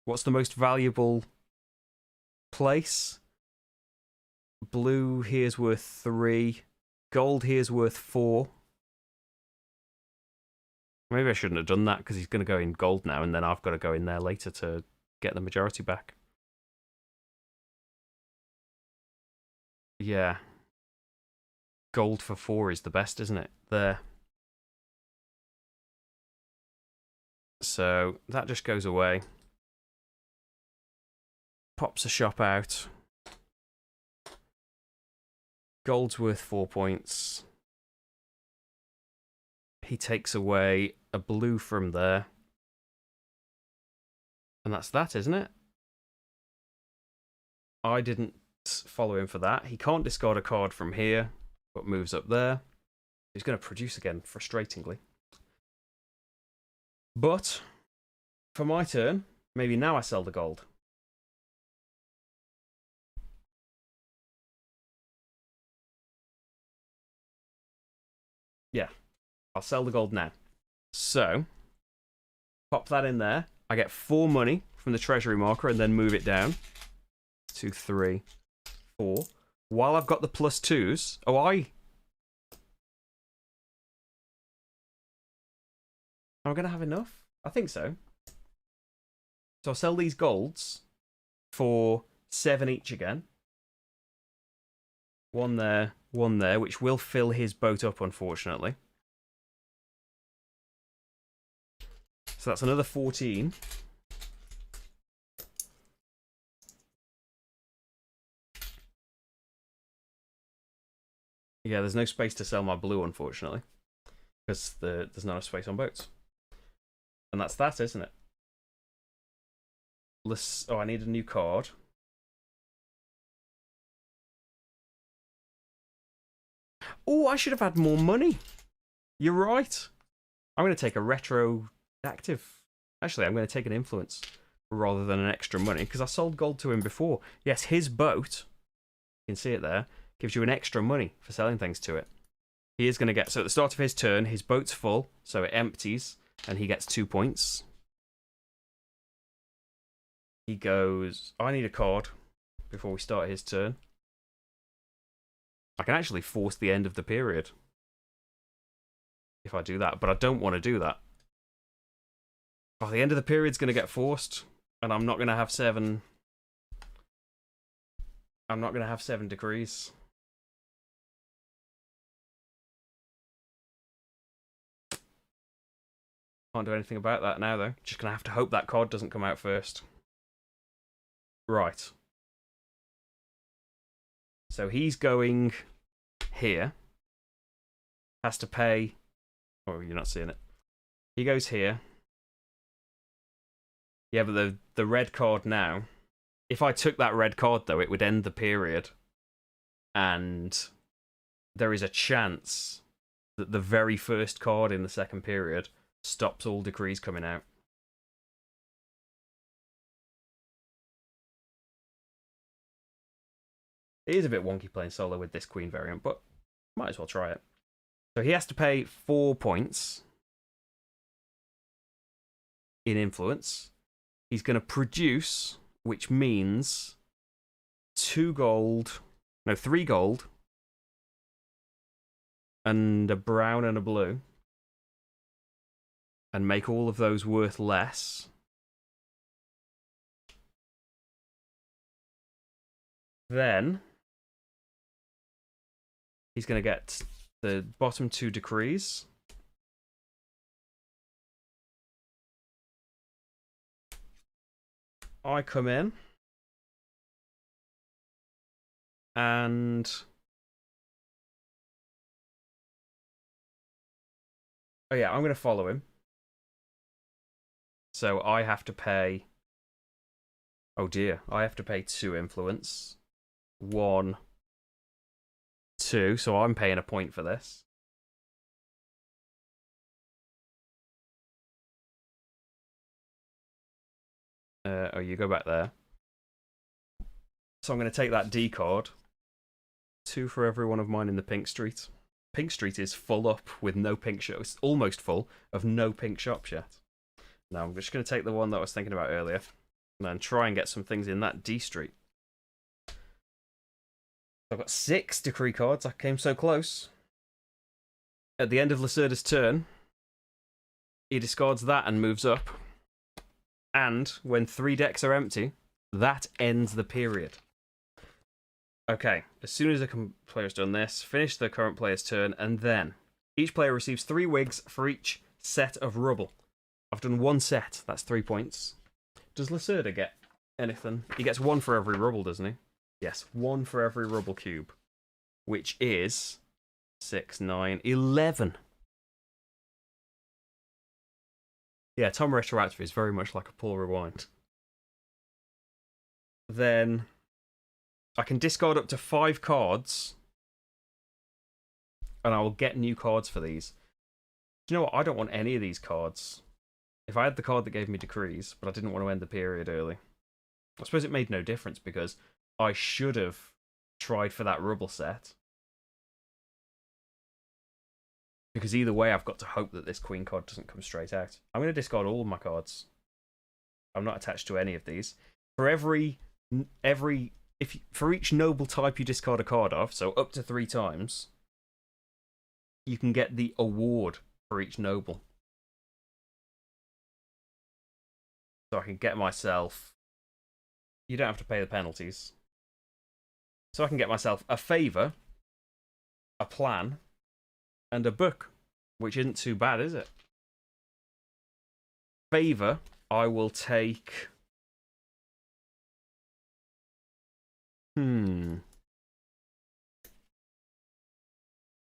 What's the most valuable place? Blue here's worth 3. Gold here's worth 4. Maybe I shouldn't have done that, because he's going to go in gold now, and then I've got to go in there later to get the majority back. Yeah. Gold for 4 is the best, isn't it? There. So that just goes away. Pops a shop out. Gold's worth 4 points. He takes away a blue from there. And that's that, isn't it? I didn't follow him for that. He can't discard a card from here, but moves up there. He's going to produce again, frustratingly. But, for my turn, maybe now I sell the gold. Yeah, I'll sell the gold now. So, pop that in there. I get 4 money from the treasury marker and then move it down. 2, 3, 4. While I've got the +2s... Oh, am I going to have enough? I think so. So I'll sell these golds for 7 each again. 1 there, 1 there, which will fill his boat up, unfortunately. So that's another 14. Yeah, there's no space to sell my blue, unfortunately. Because there's not enough space on boats. And that's that, isn't it? Oh, I need a new card. Oh, I should have had more money. You're right. I'm going to take a retroactive. Actually, I'm going to take an influence rather than an extra money because I sold gold to him before. Yes, his boat, you can see it there, gives you an extra money for selling things to it. He is going to get, so at the start of his turn, his boat's full, so it empties, and he gets 2 points. He goes, I need a card before we start his turn. I can actually force the end of the period if I do that, but I don't want to do that. Oh, the end of the period's going to get forced, and I'm not going to have 7. I'm not going to have 7 decrees. Can't do anything about that now, though. Just going to have to hope that card doesn't come out first. Right. So he's going here. Has to pay... Oh, you're not seeing it. He goes here. Yeah, but the red card now... If I took that red card, though, it would end the period. And there is a chance that the very first card in the second period stops all decrees coming out. It is a bit wonky playing solo with this queen variant, but might as well try it. So he has to pay 4 points in influence. He's going to produce, which means 3 gold, and a brown and a blue, and make all of those worth less. Then he's going to get the bottom 2 decrees. I come in. And... Oh yeah, I'm going to follow him. So I have to pay... Oh dear, I have to pay 2 influence. 1, 2, so I'm paying a point for this. Oh, you go back there. So I'm going to take that D card. 2 for every one of mine in the pink street. Pink street is full up with no pink shops. It's almost full of no pink shops yet. Now I'm just going to take the one that I was thinking about earlier and then try and get some things in that D street. I've got 6 decree cards. I came so close. At the end of Lacerda's turn, he discards that and moves up. And when 3 decks are empty, that ends the period. Okay, as soon as the player's done this, finish the current player's turn, and then each player receives 3 wigs for each set of rubble. I've done 1 set, that's 3 points. Does Lacerda get anything? He gets 1 for every rubble, doesn't he? Yes, 1 for every rubble cube, which is 6, 9, 11. Yeah, Tom Retroactive is very much like a Paul Rewind. Then I can discard up to 5 cards, and I will get new cards for these. Do you know what? I don't want any of these cards. If I had the card that gave me decrees, but I didn't want to end the period early. I suppose it made no difference because I should have tried for that rubble set. Because either way, I've got to hope that this queen card doesn't come straight out. I'm going to discard all of my cards. I'm not attached to any of these. For for each noble type you discard a card of, so up to 3 times, you can get the award for each noble. So I can get myself... You don't have to pay the penalties. So I can get myself a favour, a plan, and a book, which isn't too bad, is it? Favour, I will take...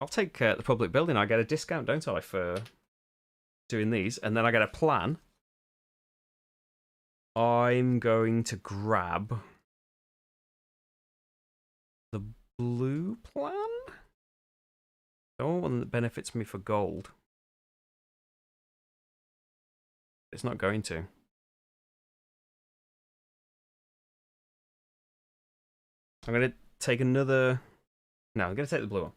I'll take the public building. I get a discount, don't I, for doing these? And then I get a plan. I'm going to grab the blue plan. I want one that benefits me for gold. It's not going to. I'm going to take another... No, I'm going to take the blue one.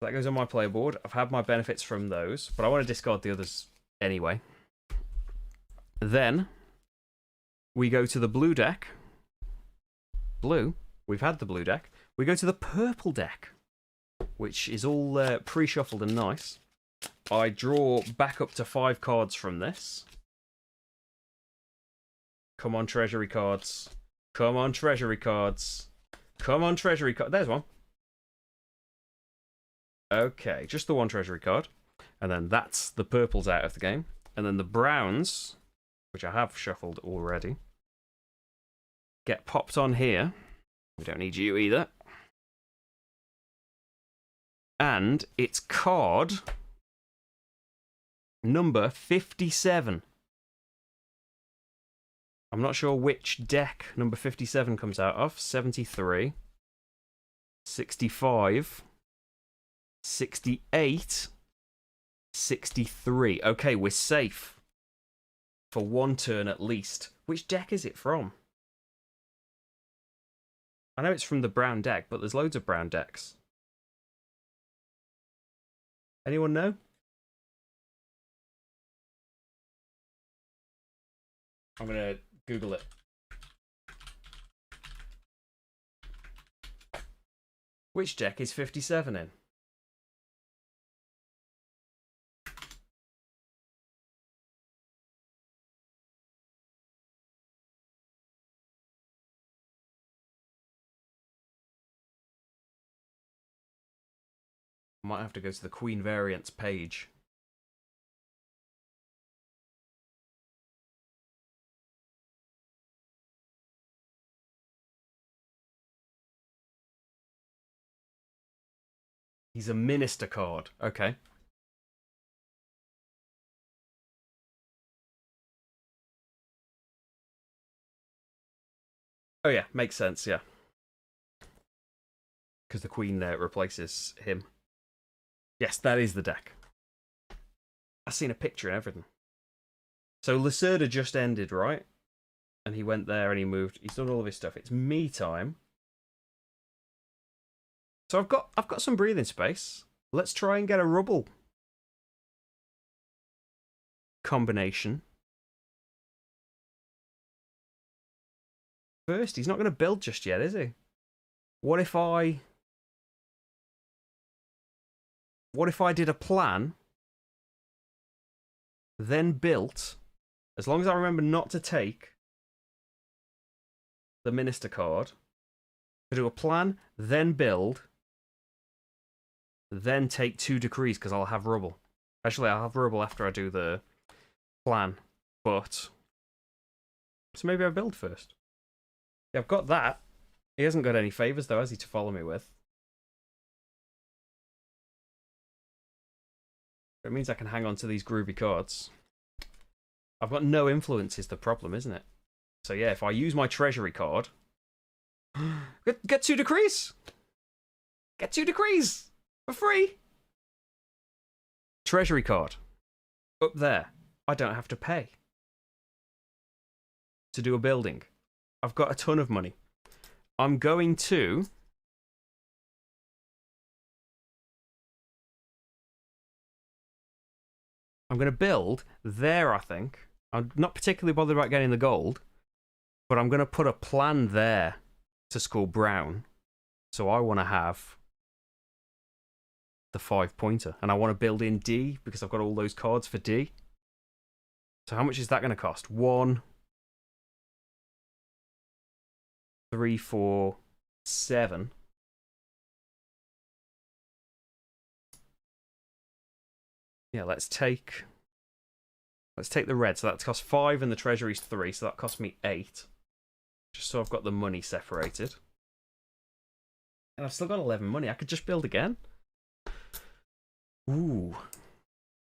That goes on my player board. I've had my benefits from those, but I want to discard the others anyway. Then we go to the blue deck. Blue. We've had the blue deck. We go to the purple deck, which is all pre-shuffled and nice. I draw back up to 5 cards from this. Come on, treasury cards. Come on, treasury cards. Come on, treasury card. There's one. Okay, just the one treasury card. And then that's the purples out of the game. And then the browns, which I have shuffled already, get popped on here. We don't need you either. And it's card number 57. I'm not sure which deck number 57 comes out of. 73, 65, 68, 63. Okay, we're safe for one turn at least. Which deck is it from? I know it's from the brown deck, but there's loads of brown decks. Anyone know? I'm going to Google it. Which deck is 57 in? I might have to go to the Queen Variants page. He's a minister card. Okay. Oh yeah, makes sense, yeah. Because the Queen replaces him. Yes, that is the deck. I've seen a picture and everything. So Lacerda just ended, right? And he went there and he moved. He's done all of his stuff. It's me time. So I've got some breathing space. Let's try and get a rubble combination. First, he's not going to build just yet, is he? What if I did a plan, then built, as long as I remember not to take the minister card, to do a plan, then build, then take 2 decrees, because I'll have rubble. Actually, I'll have rubble after I do the plan, but... So maybe I build first. Yeah, I've got that. He hasn't got any favours, though, has he, to follow me with? It means I can hang on to these groovy cards. I've got no influence is the problem, isn't it? So yeah, if I use my treasury card... get 2 decrees! Get 2 decrees! For free! Treasury card. Up there. I don't have to pay to do a building. I've got a ton of money. I'm going to... build there, I think. I'm not particularly bothered about getting the gold, but I'm going to put a plan there to score brown. So I want to have the 5-pointer, and I want to build in D because I've got all those cards for D. So how much is that going to cost? 1, 3, 4, 7. Yeah, let's take the red. So that costs 5 and the treasury's 3, so that cost me 8. Just so I've got the money separated. And I've still got 11 money. I could just build again. Ooh.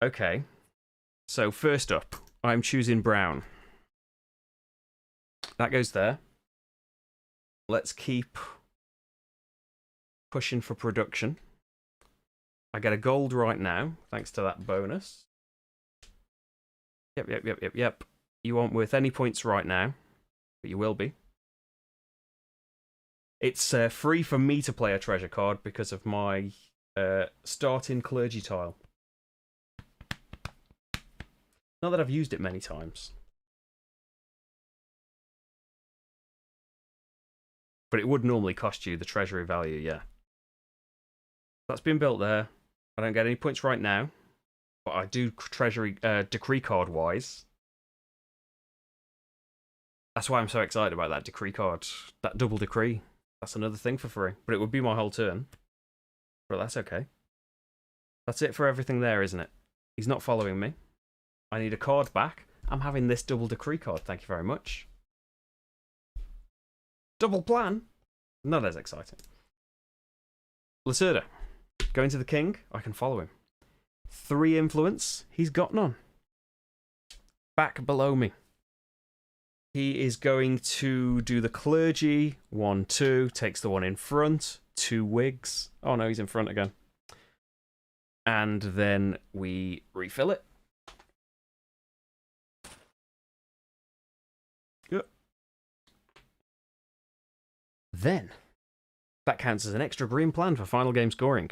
Okay. So first up, I'm choosing brown. That goes there. Let's keep pushing for production. I get a gold right now, thanks to that bonus. Yep. You aren't worth any points right now, but you will be. It's free for me to play a treasure card because of my starting clergy tile. Not that I've used it many times. But it would normally cost you the treasury value, yeah. That's been built there. I don't get any points right now, but I do treasury decree card wise. That's why I'm so excited about that decree card. That double decree. That's another thing for free. But it would be my whole turn. But that's okay. That's it for everything there, isn't it? He's not following me. I need a card back. I'm having this double decree card. Thank you very much. Double plan? Not as exciting. Lacerda. Going to the king. I can follow him. 3 influence. He's got none. Back below me. He is going to do the clergy. 1, 2. Takes the one in front. 2 wigs. Oh no, he's in front again. And then we refill it. Yep. Then, that counts as an extra green plan for final game scoring.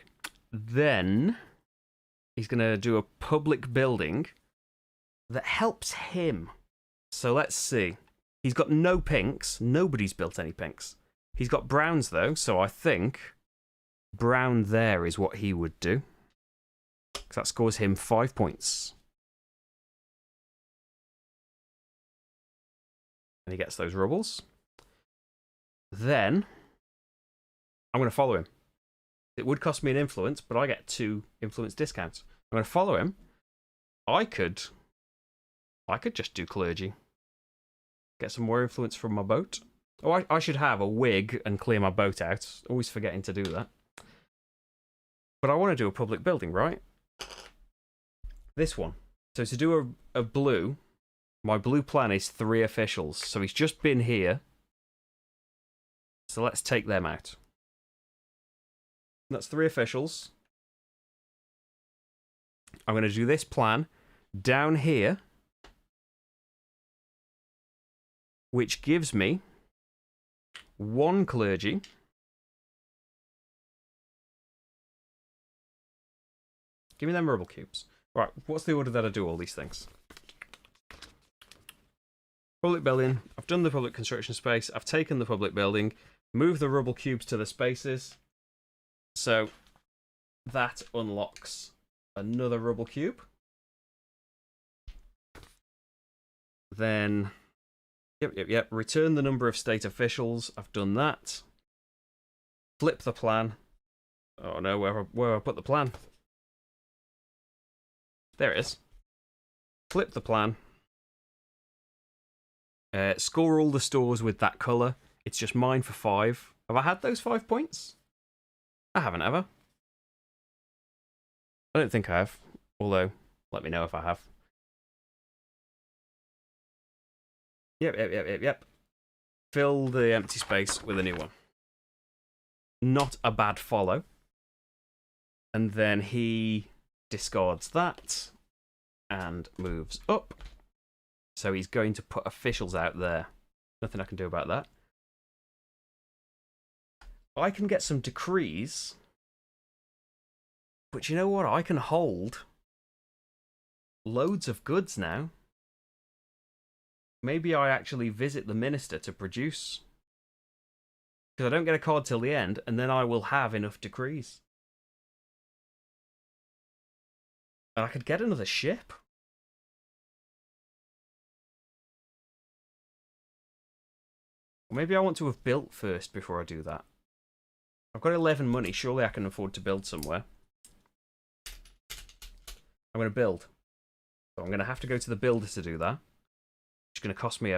Then, he's going to do a public building that helps him. So let's see. He's got no pinks. Nobody's built any pinks. He's got browns, though, so I think brown there is what he would do. Because that scores him 5 points. And he gets those rubbles. Then, I'm going to follow him. It would cost me an influence, but I get 2 influence discounts. I'm going to follow him. I could just do clergy. Get some more influence from my boat. Oh, I should have a wig and clear my boat out. Always forgetting to do that. But I want to do a public building, right? This one. So to do a blue, my blue plan is 3 officials. So he's just been here. So let's take them out. That's 3 officials. I'm going to do this plan down here, which gives me 1 clergy. Give me them rubble cubes. Right, what's the order that I do all these things? Public building. I've done the public construction space. I've taken the public building. Move the rubble cubes to the spaces. So that unlocks another rubble cube. Then, yep. Return the number of state officials. I've done that. Flip the plan. Oh no, where I put the plan? There it is. Flip the plan. Score all the stores with that colour. It's just mine for 5. Have I had those 5 points? I haven't ever. I don't think I have. Although, let me know if I have. Yep. Fill the empty space with a new one. Not a bad follow. And then he discards that and moves up. So he's going to put officials out there. Nothing I can do about that. I can get some decrees. But you know what? I can hold loads of goods now. Maybe I actually visit the minister to produce. Because I don't get a card till the end, and then I will have enough decrees. And I could get another ship. Or maybe I want to have built first before I do that. I've got 11 money. Surely I can afford to build somewhere. I'm going to build. So I'm going to have to go to the builder to do that. It's going to cost me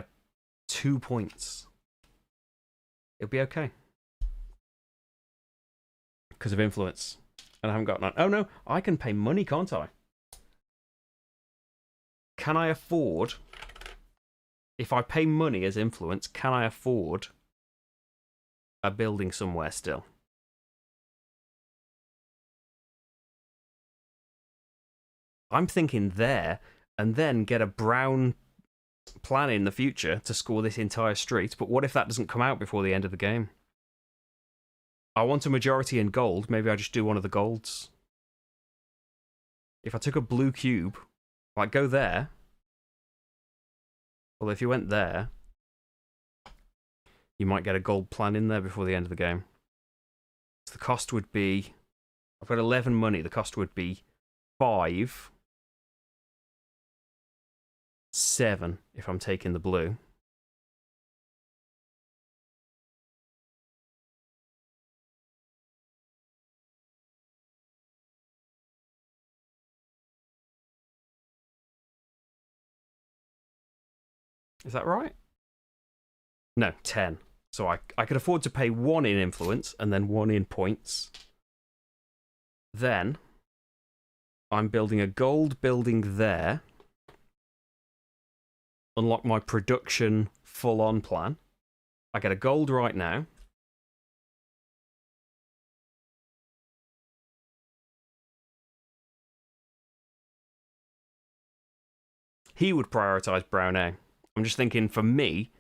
2 points. It'll be okay. Because of influence. And I haven't got none. Oh no, I can pay money, can't I? Can I afford... If I pay money as influence, can I afford a building somewhere still? I'm thinking there, and then get a brown plan in the future to score this entire street. But what if that doesn't come out before the end of the game? I want a majority in gold. Maybe I just do one of the golds. If I took a blue cube, like go there. Well, if you went there, you might get a gold plan in there before the end of the game. So the cost would be... I've got 11 money. The cost would be 5... 7 if I'm taking the blue. Is that right? No, 10. So I could afford to pay 1 in influence and then 1 in points. Then I'm building a gold building there. Unlock my production full-on plan. I get a gold right now. He would prioritize brown A. I'm just thinking, for me,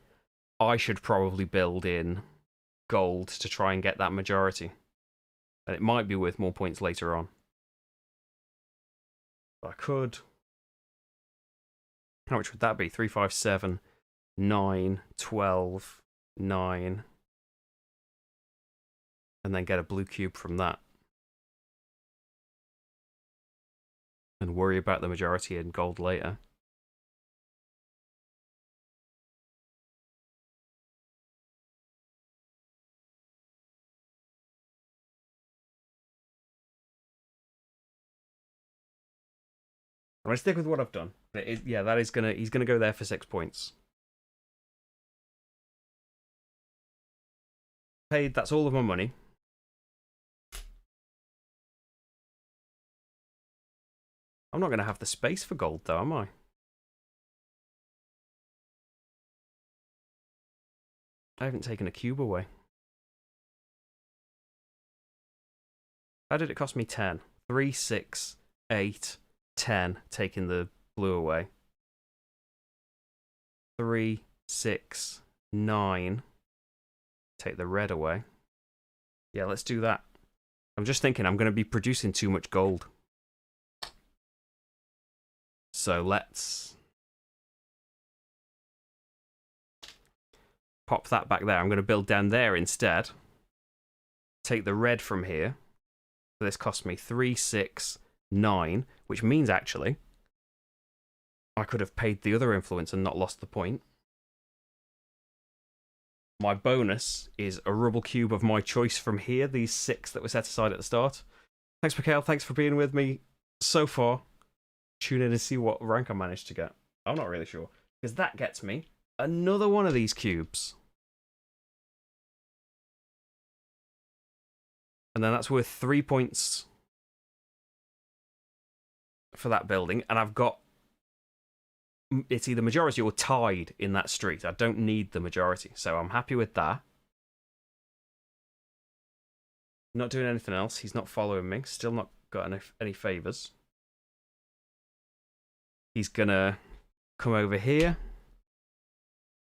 I should probably build in gold to try and get that majority. And it might be worth more points later on. But I could. How much would that be? 3, 5, 7, 9, 12, 9. And then get a blue cube from that. And worry about the majority in gold later. I'm going to stick with what I've done. Yeah, that is gonna. He's gonna go there for 6 points. Paid. That's all of my money. I'm not gonna have the space for gold, though, am I? I haven't taken a cube away. How did it cost me 10? 3, 6, 8, 10. Taking the blue away. 3, 6, 9. Take the red away. Yeah, let's do that. I'm just thinking I'm going to be producing too much gold. So let's pop that back there. I'm going to build down there instead. Take the red from here. So this cost me 3, 6, 9, which means actually I could have paid the other influence and not lost the point. My bonus is a rubble cube of my choice from here, these 6 that were set aside at the start. Thanks, MacLeod. Thanks for being with me so far. Tune in and see what rank I managed to get. I'm not really sure, because that gets me another one of these cubes. And then that's worth 3 points for that building. And I've got... It's either majority or tied in that street. I don't need the majority, so I'm happy with that. Not doing anything else. He's not following me. Still not got any favours. He's gonna come over here.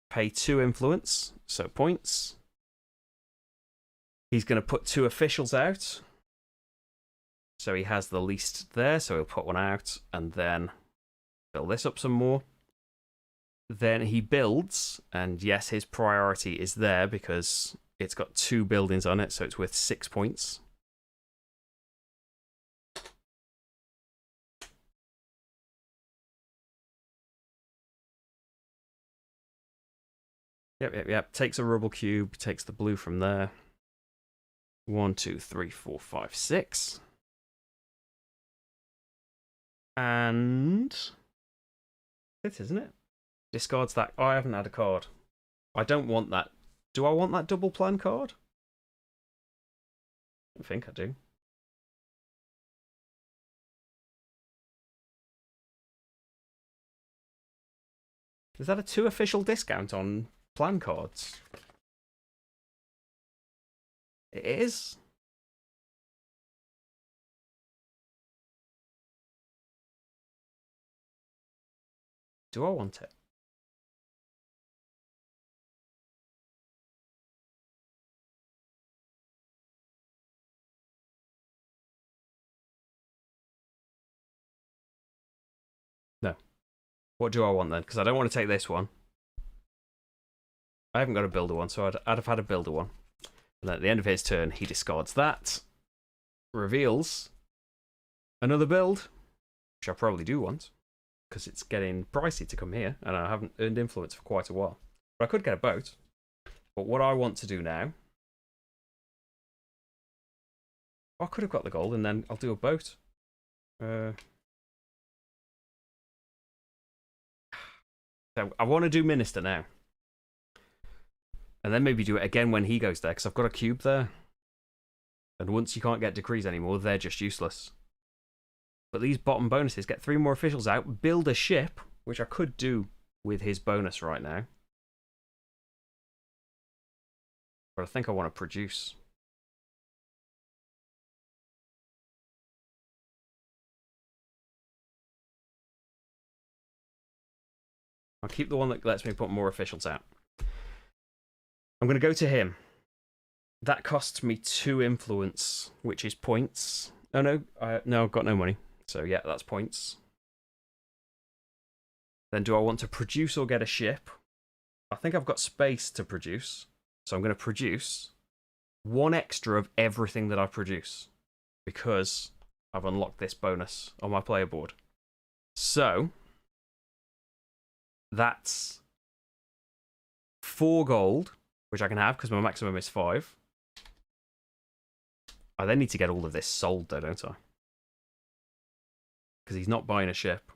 Pay 2 influence, so points. He's gonna put 2 officials out. So he has the least there, so he'll put 1 out, and then fill this up some more. Then he builds, and yes, his priority is there because it's got 2 buildings on it, so it's worth 6 points. Yep. Takes a rubble cube, takes the blue from there. 1, 2, 3, 4, 5, 6. And it, isn't it? Discards that. Oh, I haven't had a card. I don't want that. Do I want that double plan card? I think I do. Is that a 2 official discount on plan cards? It is. Do I want it? No. What do I want then? Because I don't want to take this one. I haven't got a builder one, so I'd have had a builder one. And then at the end of his turn, he discards that. Reveals another build, which I probably do want. Because it's getting pricey to come here, and I haven't earned influence for quite a while. But I could get a boat. But what I want to do now... I could have got the gold, and then I'll do a boat. So I want to do Minister now. And then maybe do it again when he goes there, because I've got a cube there. And once you can't get decrees anymore, they're just useless. But these bottom bonuses, get 3 more officials out, build a ship, which I could do with his bonus right now. But I think I want to produce. I'll keep the one that lets me put more officials out. I'm going to go to him. That costs me 2 influence, which is points. Oh no, no, I've got no money. So yeah, that's points. Then do I want to produce or get a ship? I think I've got space to produce. So I'm going to produce 1 extra of everything that I produce. Because I've unlocked this bonus on my player board. So that's 4 gold, which I can have because my maximum is 5. I then need to get all of this sold though, don't I? Because he's not buying a ship.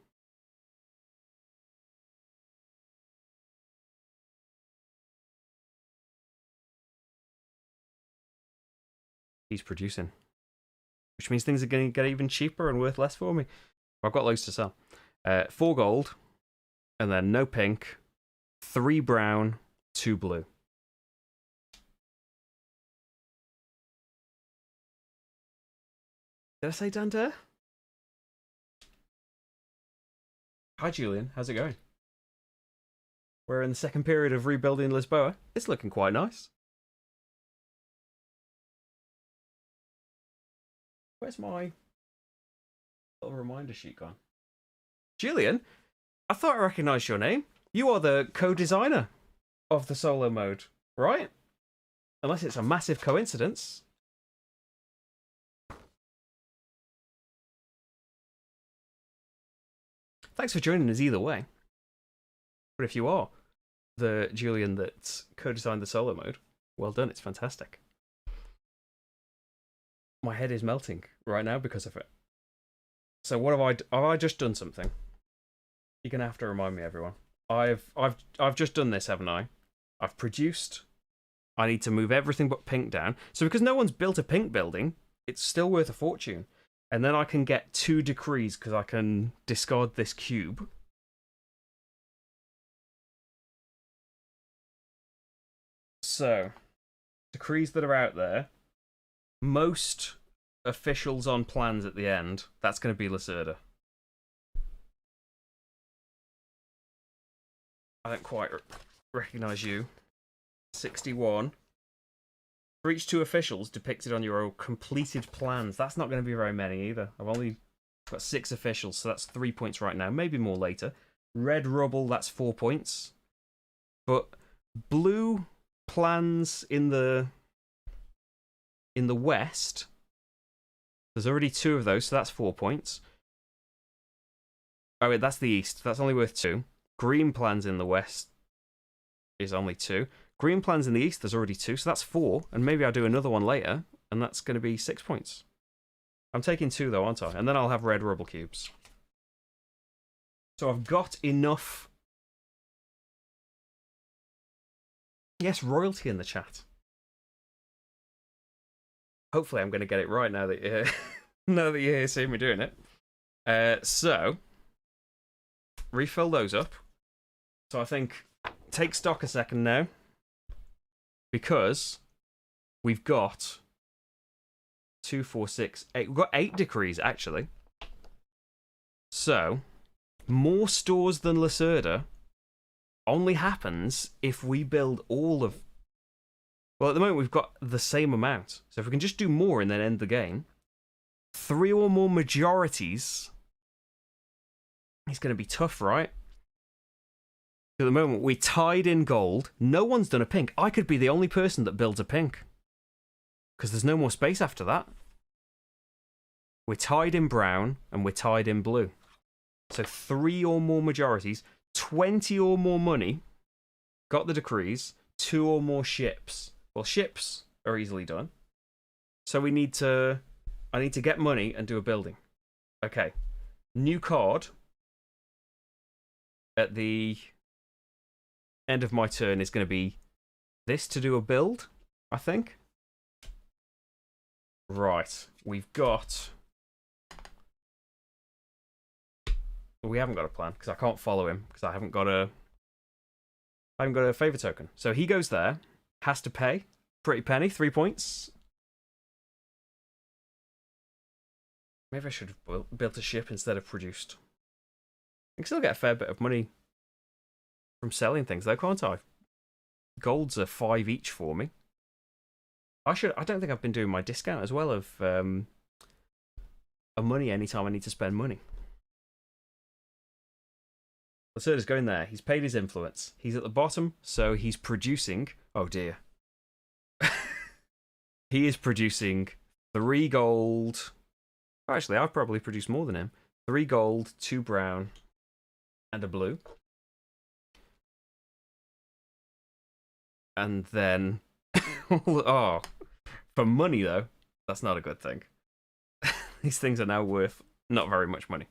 He's producing. Which means things are going to get even cheaper and worth less for me. I've got loads to sell. 4 gold. And then no pink. 3 brown. 2 blue. Did I say Dante? Hi Julian, how's it going? We're in the second period of rebuilding Lisboa. It's looking quite nice. Where's my little reminder sheet gone? Julian, I thought I recognised your name. You are the co-designer of the solo mode, right? Unless it's a massive coincidence. Thanks for joining us either way. But if you are the Julian that co-designed the solo mode, well done, it's fantastic. My head is melting right now because of it. So what have I just done something? You're gonna have to remind me, everyone. I've just done this, haven't I? I've produced. I need to move everything but pink down. So because no one's built a pink building, it's still worth a fortune. And then I can get 2 decrees because I can discard this cube. So, decrees that are out there. Most officials on plans at the end. That's going to be Lacerda. I don't quite recognise you. 61. For each 2 officials depicted on your completed plans. That's not going to be very many either. I've only got 6 officials, so that's 3 points right now. Maybe more later. Red rubble, that's 4 points. But blue plans in the west, there's already 2 of those, so that's 4 points. Oh wait, that's the east. That's only worth 2. Green plans in the west is only 2. Green plans in the east, there's already 2, so that's 4. And maybe I'll do another one later, and that's going to be 6 points. I'm taking 2 though, aren't I? And then I'll have red rubble cubes. So I've got enough. Yes, royalty in the chat. Hopefully I'm going to get it right now that you're, now that you're here seeing me doing it. So, refill those up. So I think, take stock a second now. Because we've got 2, 4, 6, 8. We've got 8 decrees, actually. So, more stores than Lacerda only happens if we build all of... Well, at the moment, we've got the same amount. So if we can just do more and then end the game, 3 or more majorities... It's going to be tough, right? At the moment, we're tied in gold. No one's done a pink. I could be the only person that builds a pink. Because there's no more space after that. We're tied in brown, and we're tied in blue. So 3 or more majorities, 20 or more money, got the decrees, 2 or more ships. Well, ships are easily done. So we need to... I need to get money and do a building. Okay. New card. At the... end of my turn is going to be this to do a build, I think. Right, we've got... We haven't got a plan, because I can't follow him, because I haven't got a favour token. So he goes there, has to pay. Pretty penny, 3 points. Maybe I should have built a ship instead of produced. I can still get a fair bit of money from selling things, though, can't I? Golds are 5 each for me. I don't think I've been doing my discount as well of a money anytime I need to spend money. Lacerda's going there. He's paid his influence. He's at the bottom, so he's producing... Oh, dear. He is producing 3 gold... Actually, I've probably produced more than him. 3 gold, 2 brown, and a blue. And then... oh, for money, though, that's not a good thing. These things are now worth not very much money.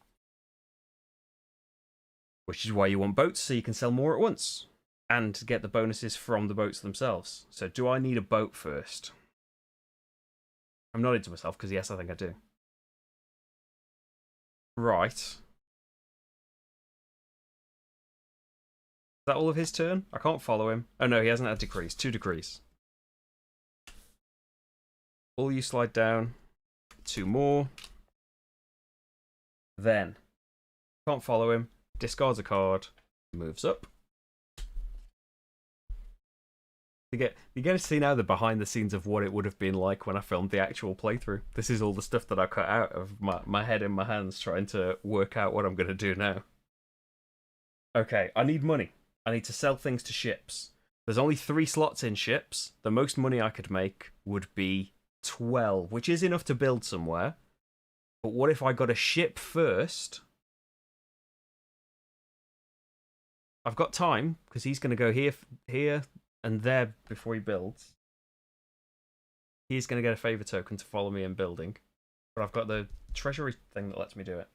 Which is why you want boats, so you can sell more at once. And get the bonuses from the boats themselves. So do I need a boat first? I'm nodding to myself, because yes, I think I do. Right. Is that all of his turn? I can't follow him. Oh no, he hasn't had decrees. 2 decrees. All you slide down. 2 more. Then. Can't follow him. Discards a card. Moves up. You get to see now the behind the scenes of what it would have been like when I filmed the actual playthrough. This is all the stuff that I cut out of my head in my hands trying to work out what I'm going to do now. Okay, I need money. I need to sell things to ships. There's only 3 slots in ships. The most money I could make would be 12, which is enough to build somewhere. But what if I got a ship first? I've got time, because he's going to go here, and there before he builds. He's going to get a favour token to follow me in building. But I've got the treasury thing that lets me do it.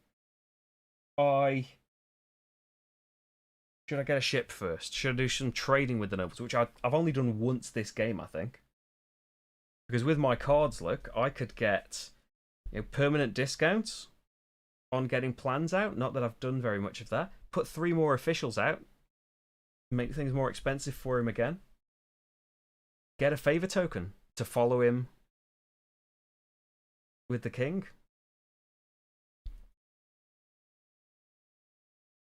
Should I get a ship first? Should I do some trading with the nobles? Which I've only done once this game, I think. Because with my cards, look, I could get permanent discounts on getting plans out. Not that I've done very much of that. Put 3 more officials out. Make things more expensive for him again. Get a favour token to follow him with the king.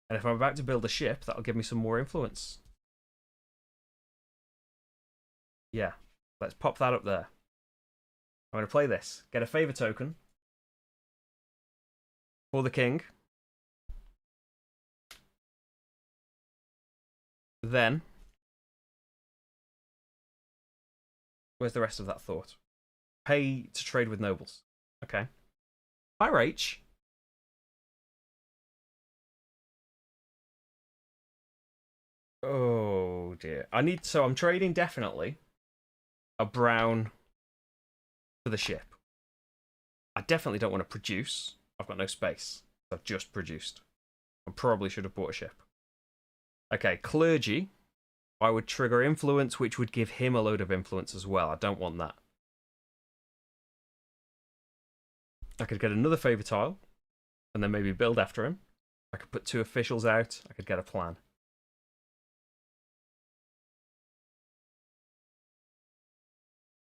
And if I'm about to build a ship, that'll give me some more influence. Yeah, let's pop that up there. I'm going to play this. Get a favour token for the king. Then, where's the rest of that thought? Pay to trade with nobles. Okay. Hi, Rach. Oh dear. So I'm trading definitely a brown for the ship. I definitely don't want to produce. I've got no space. I've just produced. I probably should have bought a ship. Okay, clergy. I would trigger influence, which would give him a load of influence as well. I don't want that. I could get another favour tile, and then maybe build after him. I could put 2 officials out. I could get a plan.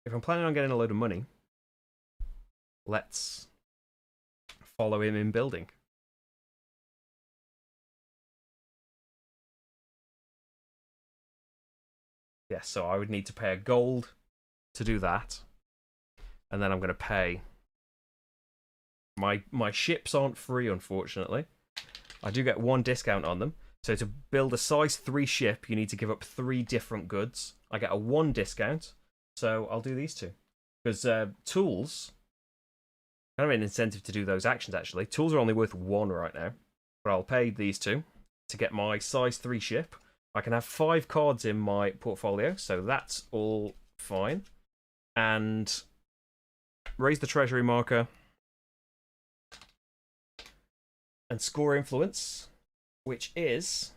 If I'm planning on getting a load of money, let's follow him in building. Yes, so I would need to pay a gold to do that. And then I'm going to pay... My ships aren't free, unfortunately. I do get 1 discount on them. So to build a size 3 ship, you need to give up 3 different goods. I get a 1 discount, so I'll do these 2. Because tools... kind of an incentive to do those actions, actually. Tools are only worth 1 right now. But I'll pay these 2 to get my size 3 ship. I can have 5 cards in my portfolio, so that's all fine. And raise the treasury marker. And score influence, which is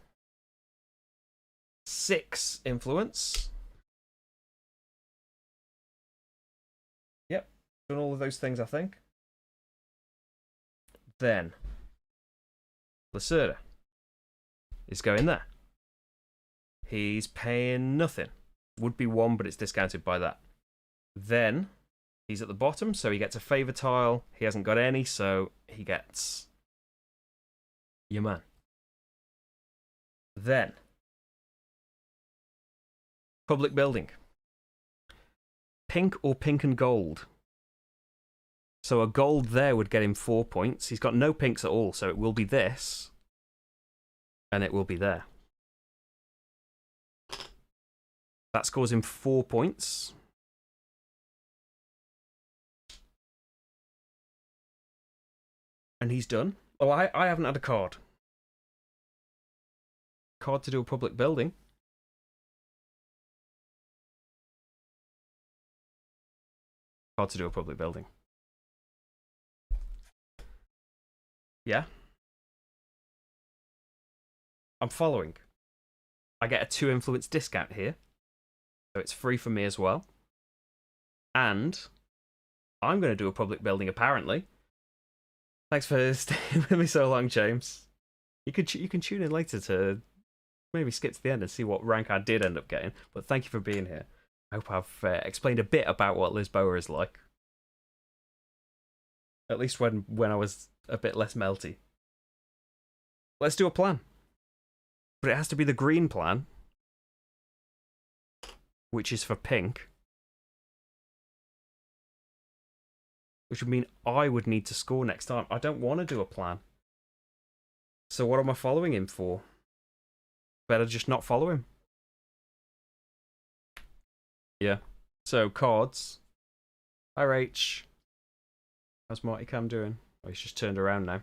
6 influence. Yep, done all of those things, I think. Then Lacerda is going there. He's paying nothing. Would be 1, but it's discounted by that. Then he's at the bottom, so he gets a favour tile. He hasn't got any, so he gets your man. Then public building. Pink or pink and gold. So a gold there would get him 4 points. He's got no pinks at all, so it will be this. And it will be there. That scores him 4 points. And he's done. Oh, I haven't had a card. Card to do a public building. Card to do a public building. Yeah. I'm following. I get a 2 influence discount here. So it's free for me as well. And I'm going to do a public building, apparently. Thanks for staying with me so long, James. You can tune in later to maybe skip to the end and see what rank I did end up getting. But thank you for being here. I hope I've explained a bit about what Lisboa is like. At least when I was a bit less melty. Let's do a plan. But it has to be the green plan, which is for pink. Which would mean I would need to score next time. I don't want to do a plan. So what am I following him for? Better just not follow him. Yeah. So, cards. Hi, Rach. How's Marty Cam doing? Oh, he's just turned around now.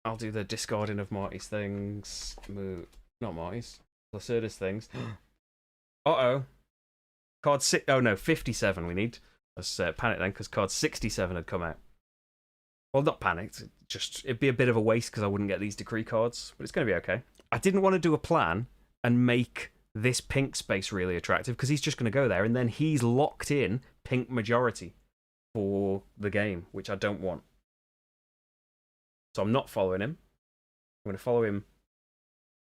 I'll do the discarding of Marty's things. Not Marty's. Lacerda's things. Uh-oh. Card 6. Oh, no. 57 we need. Let's panic then, because card 67 had come out. Well, not panicked. It'd be a bit of a waste because I wouldn't get these decree cards. But it's going to be okay. I didn't want to do a plan and make this pink space really attractive because he's just going to go there and then he's locked in pink majority for the game, which I don't want. So I'm not following him. I'm going to follow him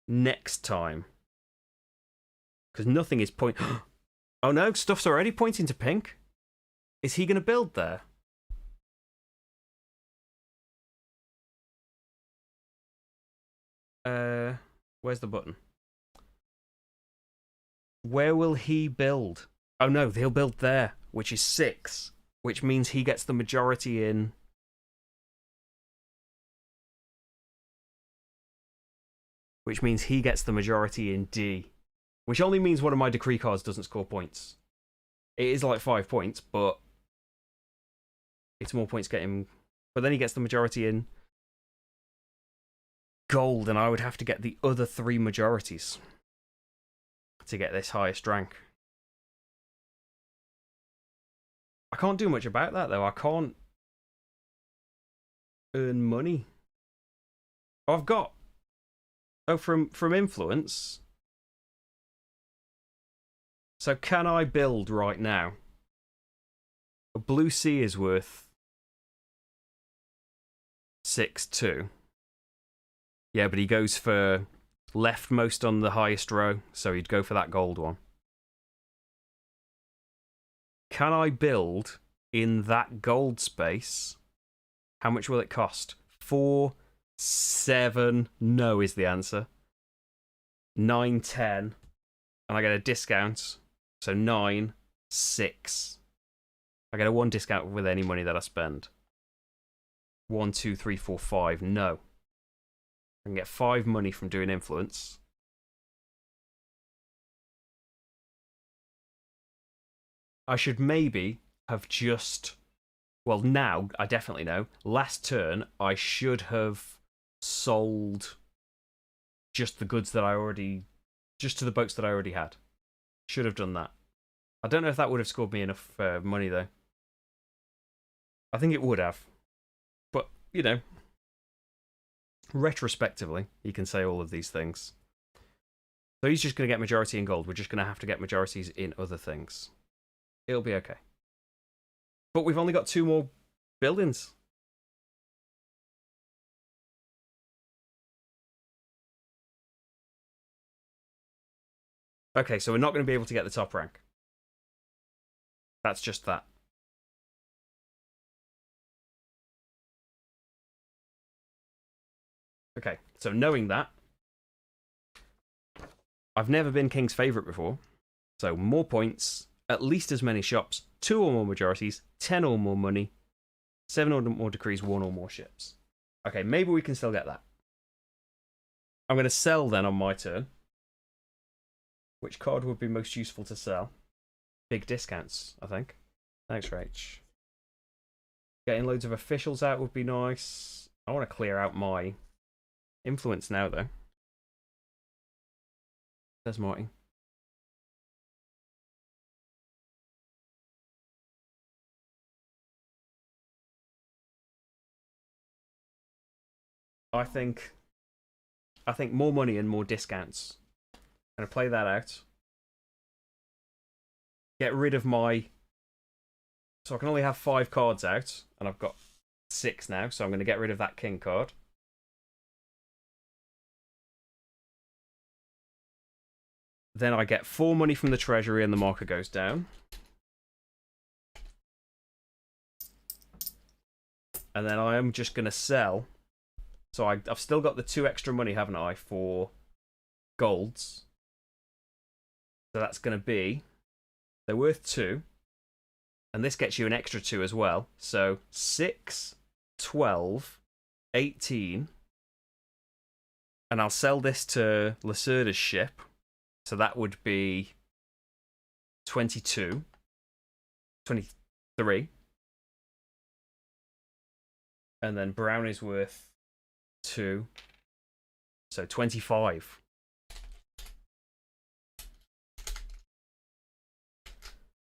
next time. Because nothing is point... Oh no, stuff's already pointing to pink. Is he going to build there? Where's the button? Where will he build? Oh no, he'll build there, which is 6. Which means he gets the majority in... Which means he gets the majority in D. Which only means one of my decree cards doesn't score points. It is like 5 points, but... It's more points getting... But then he gets the majority in... gold, and I would have to get the other 3 majorities to get this highest rank. I can't do much about that, though. I can't earn money. Oh, I've got... Oh, from influence. So can I build right now? A blue C is worth 6-2. Yeah, but he goes for leftmost on the highest row, so he'd go for that gold one. Can I build in that gold space? How much will it cost? 4, 7, no is the answer. 9, 10, and I get a discount, so 9, 6. I get a 1 discount with any money that I spend. 1, 2, 3, 4, 5, no. I can get 5 money from doing influence. I should maybe have just... Well, now, I definitely know. Last turn, I should have sold just the goods that I already... Just to the boats that I already had. Should have done that. I don't know if that would have scored me enough money, though. I think it would have. But, you know... Retrospectively, you can say all of these things. So he's just going to get majority in gold. We're just going to have to get majorities in other things. It'll be okay. But we've only got 2 more buildings. Okay, so we're not going to be able to get the top rank. That's just that. Okay, so knowing that, I've never been King's favourite before. So more points, at least as many shops, 2 or more majorities, 10 or more money, 7 or more decrees, 1 or more ships. Okay, maybe we can still get that. I'm going to sell then on my turn. Which card would be most useful to sell? Big discounts, I think. Thanks, Rach. Getting loads of officials out would be nice. I want to clear out my influence now, though. There's Marty. I think more money and more discounts. I'm going to play that out. Get rid of my... So I can only have 5 cards out, and I've got 6 now, so I'm going to get rid of that king card. Then I get 4 money from the treasury and the marker goes down. And then I am just going to sell. So I've still got the 2 extra money, haven't I, for golds. So that's going to be... They're worth 2. And this gets you an extra 2 as well. So 6, 12, 18. And I'll sell this to Lacerda's ship. So that would be 22. 23. And then brown is worth 2. So 25.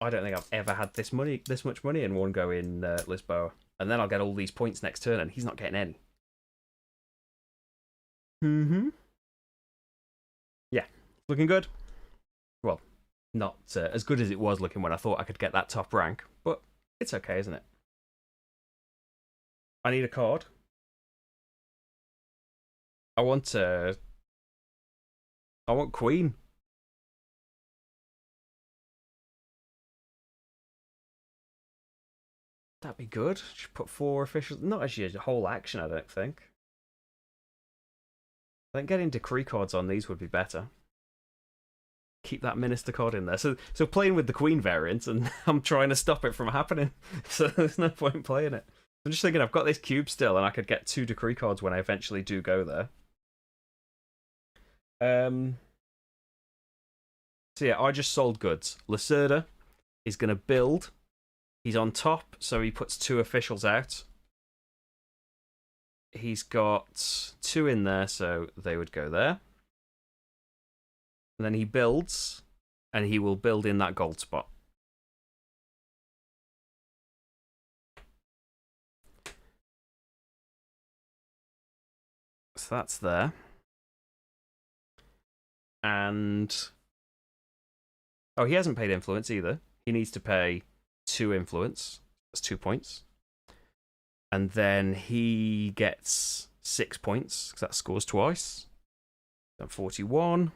I don't think I've ever had this much money in one go in Lisboa. And then I'll get all these points next turn, and he's not getting any. Yeah, looking good. Well, not as good as it was looking when I thought I could get that top rank, but it's okay, isn't it? I need a card. I want Queen. That'd be good. Just put 4 officials. Not actually a whole action, I don't think. I think getting decree cards on these would be better. Keep that minister card in there. So playing with the Queen variant, and I'm trying to stop it from happening. So there's no point in playing it. I'm just thinking I've got this cube still, and I could get 2 decree cards when I eventually do go there. So yeah, I just sold goods. Lacerda is going to build. He's on top, so he puts 2 officials out. He's got 2 in there, so they would go there. And then he builds, and he will build in that gold spot. So that's there. And... Oh, he hasn't paid influence either. He needs to pay 2 influence. That's 2 points. And then he gets 6 points, because that scores twice. Then 41.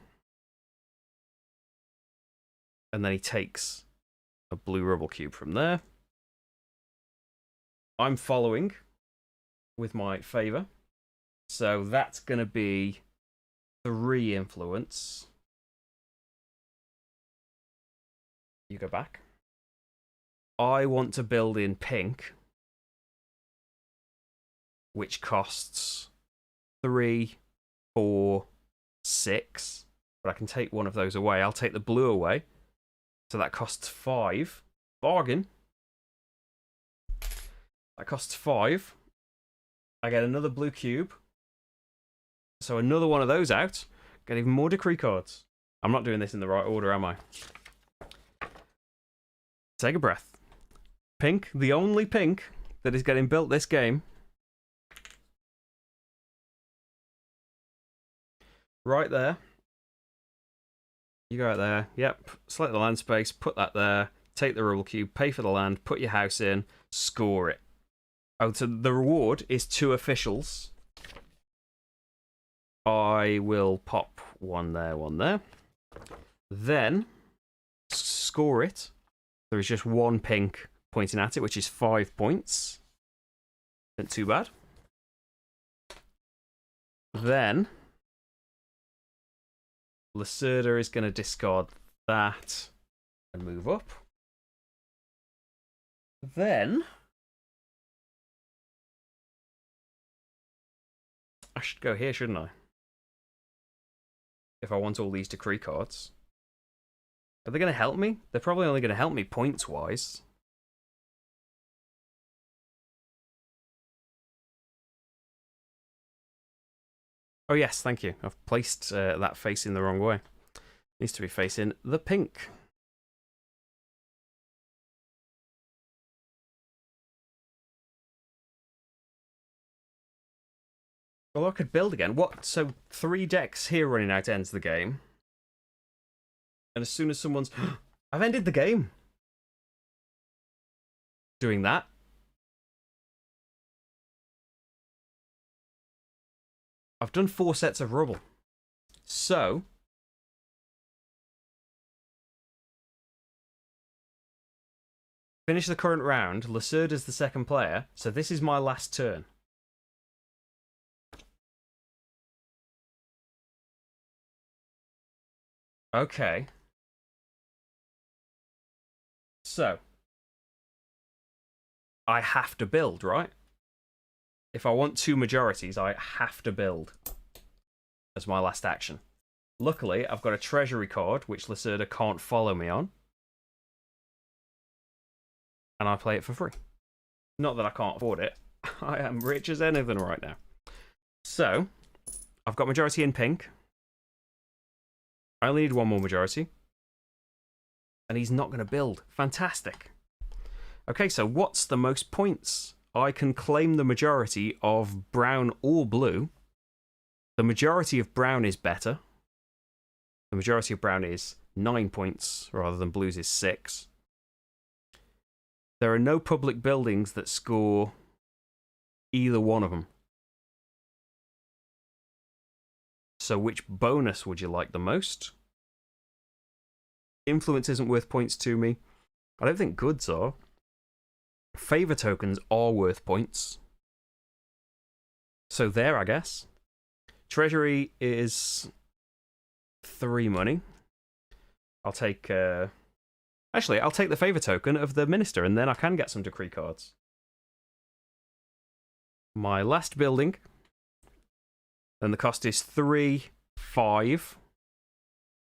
And then he takes a blue rubble cube from there. I'm following with my favour. So that's going to be 3 influence. You go back. I want to build in pink, which costs 3, 4, 6. But I can take one of those away. I'll take the blue away. So that costs 5. Bargain. That costs 5. I get another blue cube. So another one of those out. Get even more decree cards. I'm not doing this in the right order, am I? Take a breath. Pink, the only pink that is getting built this game. right there. You go out there. Yep. Select the land space. Put that there. Take the rubble cube. Pay for the land. Put your house in. Score it. Oh, so the reward is 2 officials. I will pop one there, one there. Then score it. There is just 1 pink pointing at it, which is 5 points. Not too bad. Then Lacerda is going to discard that and move up. Then I should go here, shouldn't I? If I want all these decree cards. Are they going to help me? They're probably only going to help me points-wise. Oh yes, thank you. I've placed that facing the wrong way. Needs to be facing the pink. Well, I could build again. What? So 3 decks here running out ends the game. And as soon as someone's... I've ended the game. Doing that. I've done 4 sets of rubble. So... finish the current round. Lacerda's the second player. So this is my last turn. Okay. So, I have to build, right? If I want 2 majorities, I have to build as my last action. Luckily, I've got a treasury card, which Lacerda can't follow me on. And I play it for free. Not that I can't afford it. I am rich as anything right now. So, I've got majority in pink. I only need 1 more majority. And he's not going to build. Fantastic. Okay, so what's the most points? I can claim the majority of brown or blue. The majority of brown is better. The majority of brown is 9 points, rather than blue's is 6. There are no public buildings that score either one of them. So which bonus would you like the most? Influence isn't worth points to me. I don't think goods are. Favour tokens are worth points. So there, I guess. Treasury is 3 money. I'll take... Actually, I'll take the favour token of the minister, and then I can get some decree cards. My last building. And the cost is 3, 5.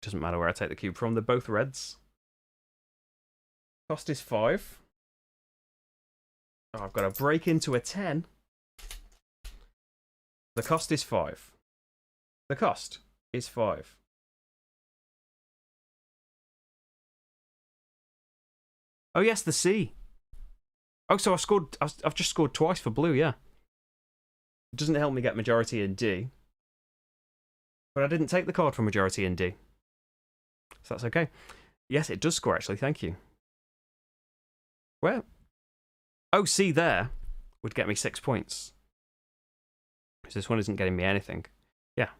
Doesn't matter where I take the cube from, they're both reds. Cost is 5. Oh, I've got to break into a 10. The cost is 5. The cost is 5. Oh yes, the C. Oh, so I've just scored twice for blue, yeah. It doesn't help me get majority in D. But I didn't take the card for majority in D. So that's okay. Yes, it does score, actually. Thank you. Where? Oh, C there would get me 6 points. Because this one isn't getting me anything. Yeah,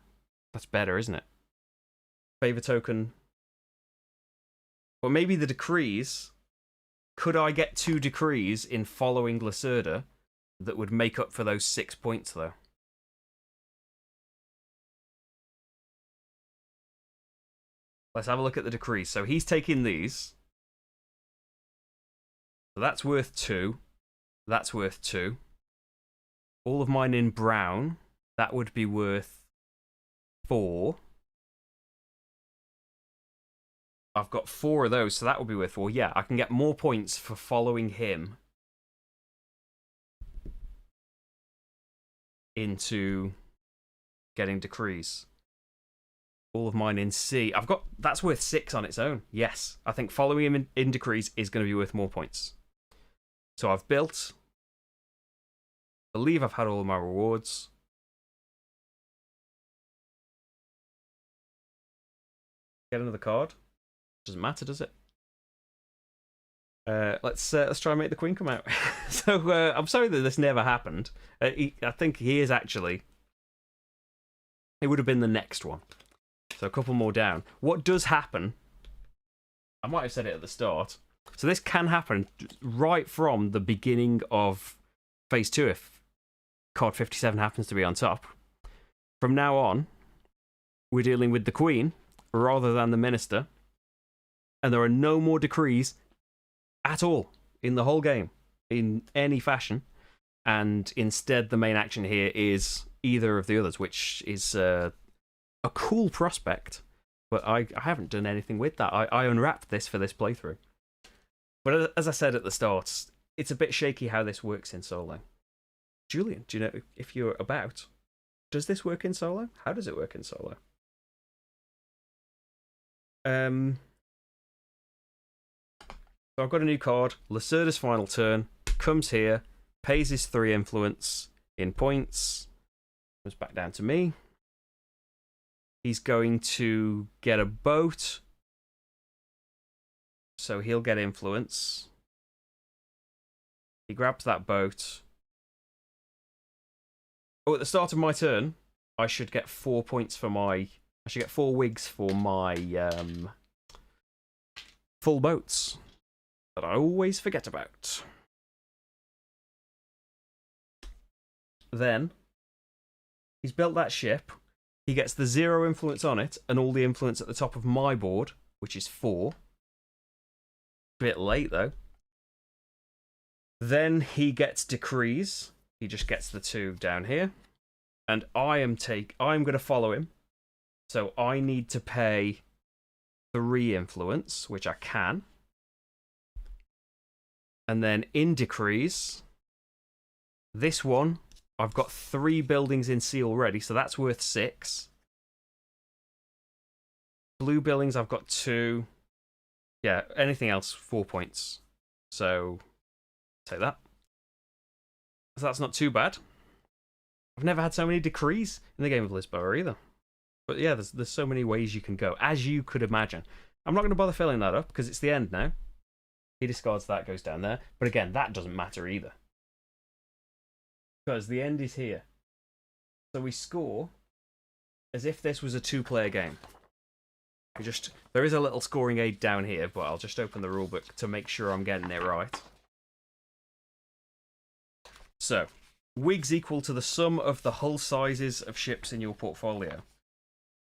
that's better, isn't it? Favour token. Well, maybe the decrees. Could I get 2 decrees in following Lacerda that would make up for those 6 points, though? Let's have a look at the decrees. So he's taking these. So that's worth 2. That's worth 2. All of mine in brown. That would be worth 4. I've got 4 of those, so that would be worth 4. Yeah, I can get more points for following him into getting decrees. All of mine in C. That's worth 6 on its own. Yes, I think following him in decrees is going to be worth more points. So I've built. I believe I've had all of my rewards. Get another card. Doesn't matter, does it? Let's try and make the Queen come out. So I'm sorry that this never happened. I think he is actually. It would have been the next one. So a couple more down. What does happen? I might have said it at the start. So this can happen right from the beginning of phase 2 if card 57 happens to be on top. From now on, we're dealing with the Queen rather than the Minister. And there are no more decrees at all in the whole game in any fashion. And instead, the main action here is either of the others, which is a cool prospect. But I haven't done anything with that. I unwrapped this for this playthrough. But as I said at the start, it's a bit shaky how this works in solo. Julian, do you know if you're about? Does this work in solo? How does it work in solo? So I've got a new card. Lacerda's final turn. Comes here. Pays his 3 influence in points. Comes back down to me. He's going to get a boat. So he'll get influence. He grabs that boat. Oh, at the start of my turn, I should get 4 points for my... I should get 4 wigs for my full boats that I always forget about. Then, he's built that ship. He gets the 0 influence on it and all the influence at the top of my board, which is 4. Bit late, though. Then he gets decrees. He just gets the 2 down here. And I'm going to follow him. So I need to pay 3 influence, which I can. And then in decrees, this one, I've got 3 buildings in sea already, so that's worth 6. Blue buildings, I've got 2. Yeah, anything else, 4 points. So, take that. So that's not too bad. I've never had so many decrees in the game of Lisboa either. But yeah, there's so many ways you can go, as you could imagine. I'm not going to bother filling that up, because it's the end now. He discards that, goes down there. But again, that doesn't matter either. Because the end is here. So we score as if this was a 2-player game. There is a little scoring aid down here, but I'll just open the rulebook to make sure I'm getting it right. So, wigs equal to the sum of the hull sizes of ships in your portfolio.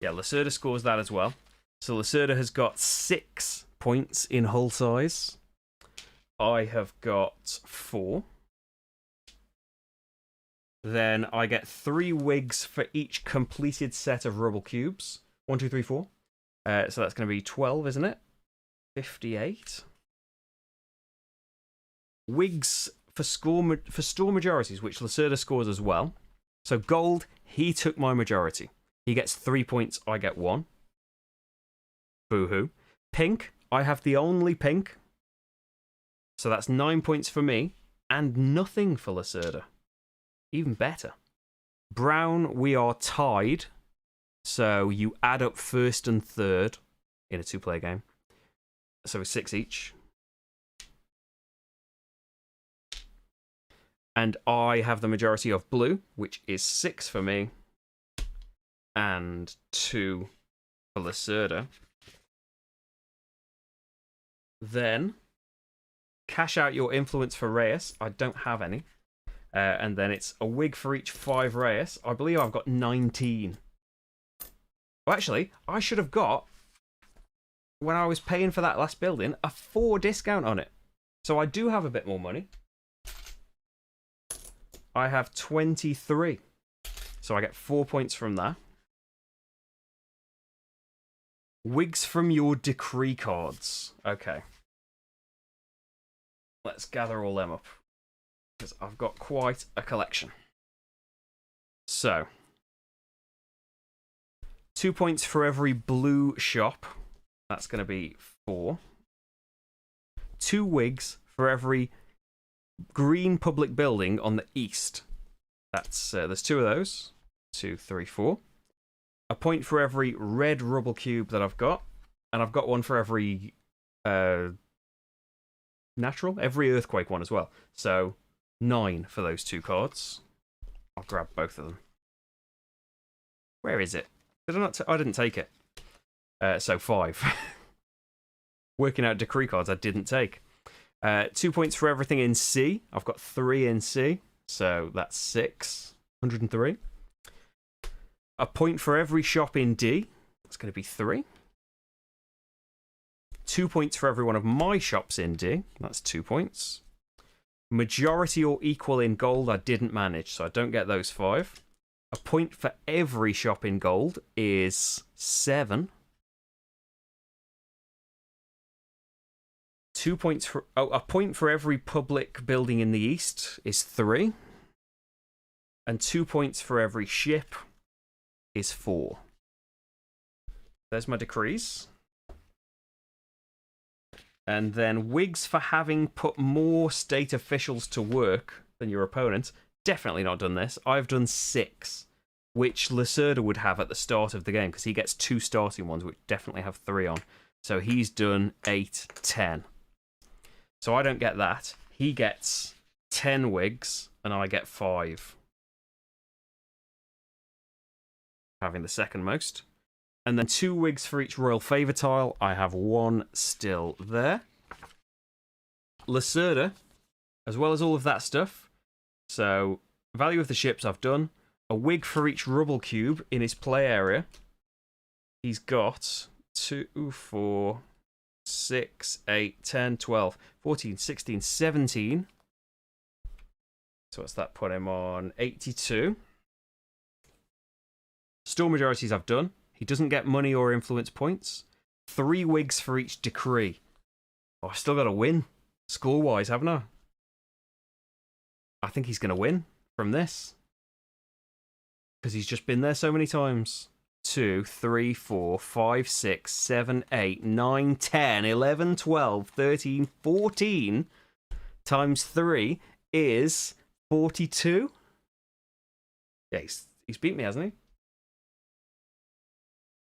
Yeah, Lacerda scores that as well. So Lacerda has got 6 points in hull size. I have got 4. Then I get 3 wigs for each completed set of rubble cubes. 1, 2, 3, 4. So that's going to be 12, isn't it? 58. Wigs for store majorities, which Lacerda scores as well. So gold, he took my majority. He gets 3 points, I get 1. Boo-hoo. Pink, I have the only pink. So that's 9 points for me, and nothing for Lacerda. Even better. Brown, we are tied. So you add up first and third in a 2-player game. So it's 6 each. And I have the majority of blue, which is 6 for me. And 2 for Lacerda. Then, cash out your influence for Reyes. I don't have any. And then it's a wig for each 5 Reyes. I believe I've got 19. Well, actually, I should have got, when I was paying for that last building, a 4 discount on it. So I do have a bit more money. I have 23. So I get 4 points from that. Wigs from your decree cards. Okay. Let's gather all them up. Because I've got quite a collection. So, 2 points for every blue shop. That's going to be 4. 2 wigs for every green public building on the east. That's there's 2 of those. 2, 3, 4. A point for every red rubble cube that I've got. And I've got one for every natural, every earthquake one as well. So 9 for those 2 cards. I'll grab both of them. Where is it? Did I not? I didn't take it. So 5. Working out decree cards I didn't take. 2 points for everything in C. I've got 3 in C. So that's 6. 103. A point for every shop in D. That's going to be 3. 2 points for every one of my shops in D. That's 2 points. Majority or equal in gold I didn't manage, so I don't get those 5. A point for every shop in gold is 7. 2 points for... Oh, a point for every public building in the east is 3. And 2 points for every ship is 4. There's my decrees. And then wigs for having put more state officials to work than your opponent. Definitely not done this. I've done 6, which Lacerda would have at the start of the game, because he gets 2 starting ones, which definitely have 3 on. So he's done 8, 10. So I don't get that. He gets 10 wigs, and I get 5. Having the second most. And then 2 wigs for each royal favour tile. I have 1 still there. Lacerda, as well as all of that stuff. So, value of the ships I've done. A wig for each rubble cube in his play area. He's got 2, 4, 6, 8, 10, 12, 14, 16, 17. So what's that put him on? 82. Store majorities I've done. He doesn't get money or influence points. 3 wigs for each decree. Oh, I've still got to win. Score-wise, haven't I? I think he's going to win from this. Because he's just been there so many times. 2, 3, 4, 5, 6, 7, 8, 9, 10, 11, 12, 13, 14 times 3 is 42. Yeah, he's beat me, hasn't he?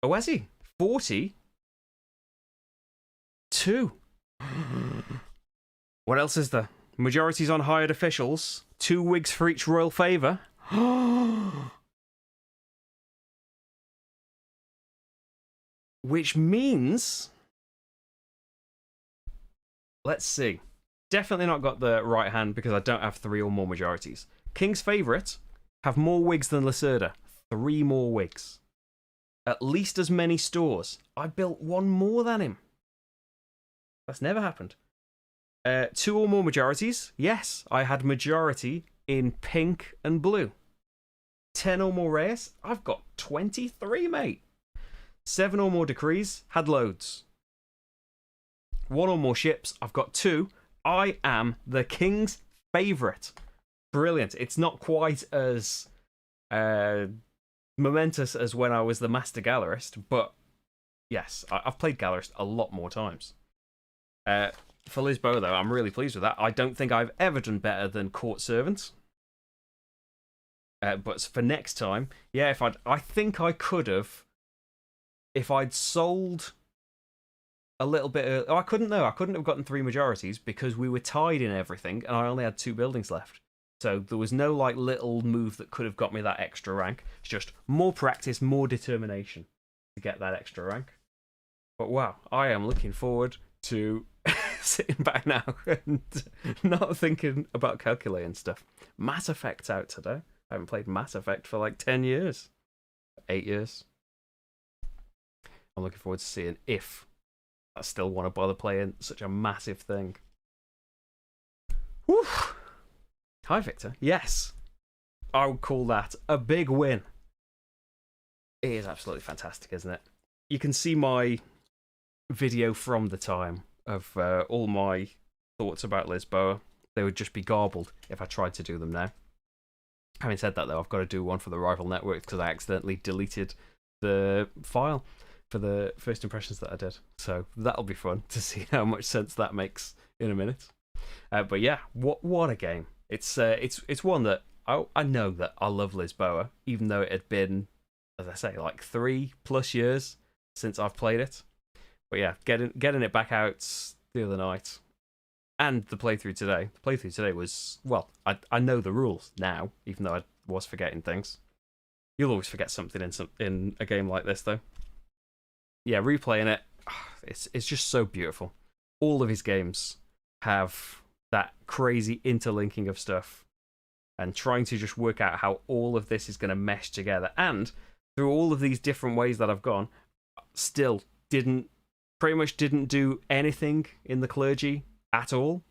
Oh, has he? 42. What else is there? Majorities on hired officials. 2 wigs for each royal favour. Which means... Let's see. Definitely not got the right hand because I don't have 3 or more majorities. King's favourite have more wigs than Lacerda. 3 more wigs. At least as many stores. I built 1 more than him. That's never happened. 2 or more majorities. Yes, I had majority in pink and blue. 10 or more rares. I've got 23, mate. 7 or more decrees. Had loads. 1 or more ships. I've got 2. I am the king's favourite. Brilliant. It's not quite as... momentous as when I was the master gallerist, but yes, I've played gallerist a lot more times. For Lisboa, though, I'm really pleased with that. I don't think I've ever done better than court servant. But for next time, yeah, I think I could have, if I'd sold a little bit early. Oh, I couldn't have gotten 3 majorities because we were tied in everything, and I only had 2 buildings left. So there was no like little move that could have got me that extra rank. It's just more practice, more determination to get that extra rank. But wow, I am looking forward to sitting back now and not thinking about calculating stuff. Mass Effect's out today. I haven't played Mass Effect for like 10 years. 8 years. I'm looking forward to seeing if I still want to bother playing such a massive thing. Whew. Hi, Victor. Yes. I would call that a big win. It is absolutely fantastic, isn't it? You can see my video from the time of all my thoughts about Lisboa. They would just be garbled if I tried to do them now. Having said that, though, I've got to do one for the rival network because I accidentally deleted the file for the first impressions that I did. So that'll be fun to see how much sense that makes in a minute. But yeah, what a game. It's one that I know that I love Lisboa, even though it had been, as I say, like 3+ years since I've played it. But yeah, getting it back out the other night, and the playthrough today. The playthrough today was, well, I know the rules now, even though I was forgetting things. You'll always forget something in a game like this, though. Yeah, replaying it, it's just so beautiful. All of his games have that crazy interlinking of stuff, and trying to just work out how all of this is going to mesh together. And through all of these different ways that I've gone, still pretty much didn't do anything in the clergy at all.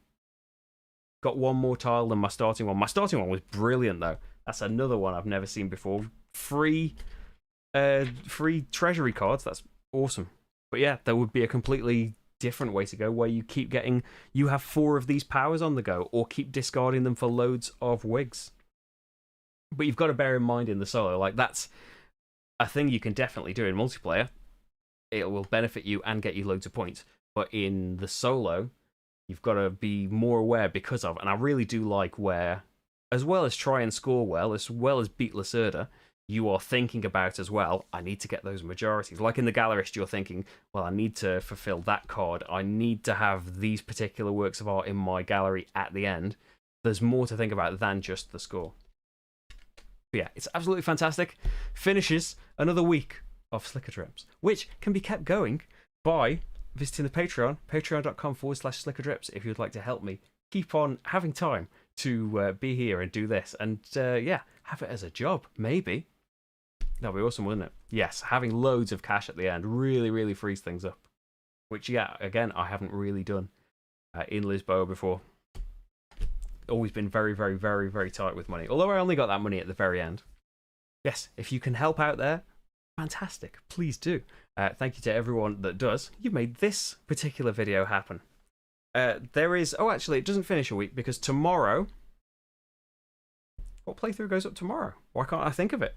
Got one more tile than my starting one. My starting one was brilliant, though. That's another one I've never seen before. Free treasury cards. That's awesome. But yeah, there would be a completely different way to go, where you have 4 of these powers on the go, or keep discarding them for loads of wigs. But you've got to bear in mind in the solo, like, that's a thing you can definitely do in multiplayer. It will benefit you and get you loads of points. But in the solo, you've got to be more aware because of, and I really do like where, as well as try and score well as beat Lacerda, you are thinking about as well, I need to get those majorities. Like in the Gallerist, you're thinking, well, I need to fulfill that card. I need to have these particular works of art in my gallery at the end. There's more to think about than just the score. But yeah, it's absolutely fantastic. Finishes another week of slickerdrips, which can be kept going by visiting the Patreon, patreon.com/slickerdrips, if you'd like to help me keep on having time to be here and do this. And yeah, have it as a job, maybe. That'd be awesome, wouldn't it? Yes, having loads of cash at the end really, really frees things up. Which, yeah, again, I haven't really done in Lisboa before. Always been very, very, very, very tight with money. Although I only got that money at the very end. Yes, if you can help out there, fantastic. Please do. Thank you to everyone that does. You've made this particular video happen. There is... Oh, actually, it doesn't finish a week, because tomorrow... What playthrough goes up tomorrow? Why can't I think of it?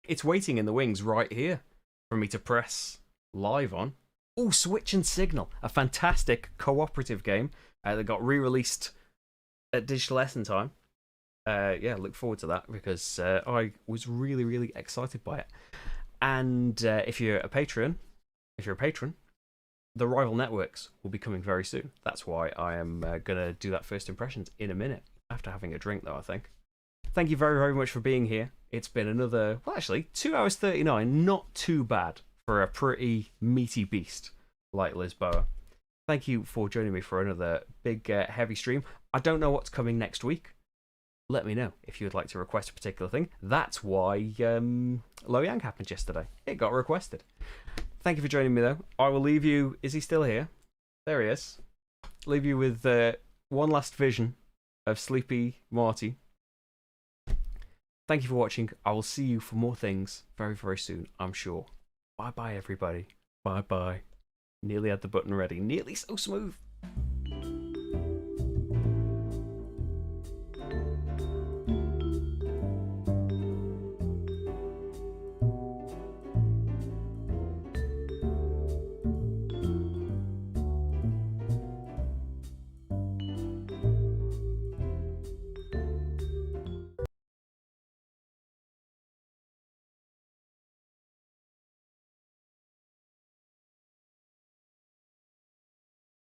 It's waiting in the wings right here for me to press live on. Oh, Switch and Signal, a fantastic cooperative game that got re-released at Digital Lesson Time. Yeah, look forward to that, because I was really, really excited by it. And if you're a patron, the Rival Networks will be coming very soon. That's why I am going to do that first impressions in a minute, after having a drink, though, I think. Thank you very, very much for being here. It's been another, well, actually, 2 hours 39. Not too bad for a pretty meaty beast like Lisboa. Thank you for joining me for another big, heavy stream. I don't know what's coming next week. Let me know if you would like to request a particular thing. That's why Low Yang happened yesterday. It got requested. Thank you for joining me, though. I will leave you... Is he still here? There he is. Leave you with one last vision of sleepy Marty. Thank you for watching. I will see you for more things very, very soon, I'm sure. Bye-bye, everybody. Bye-bye. Nearly had the button ready. Nearly so smooth.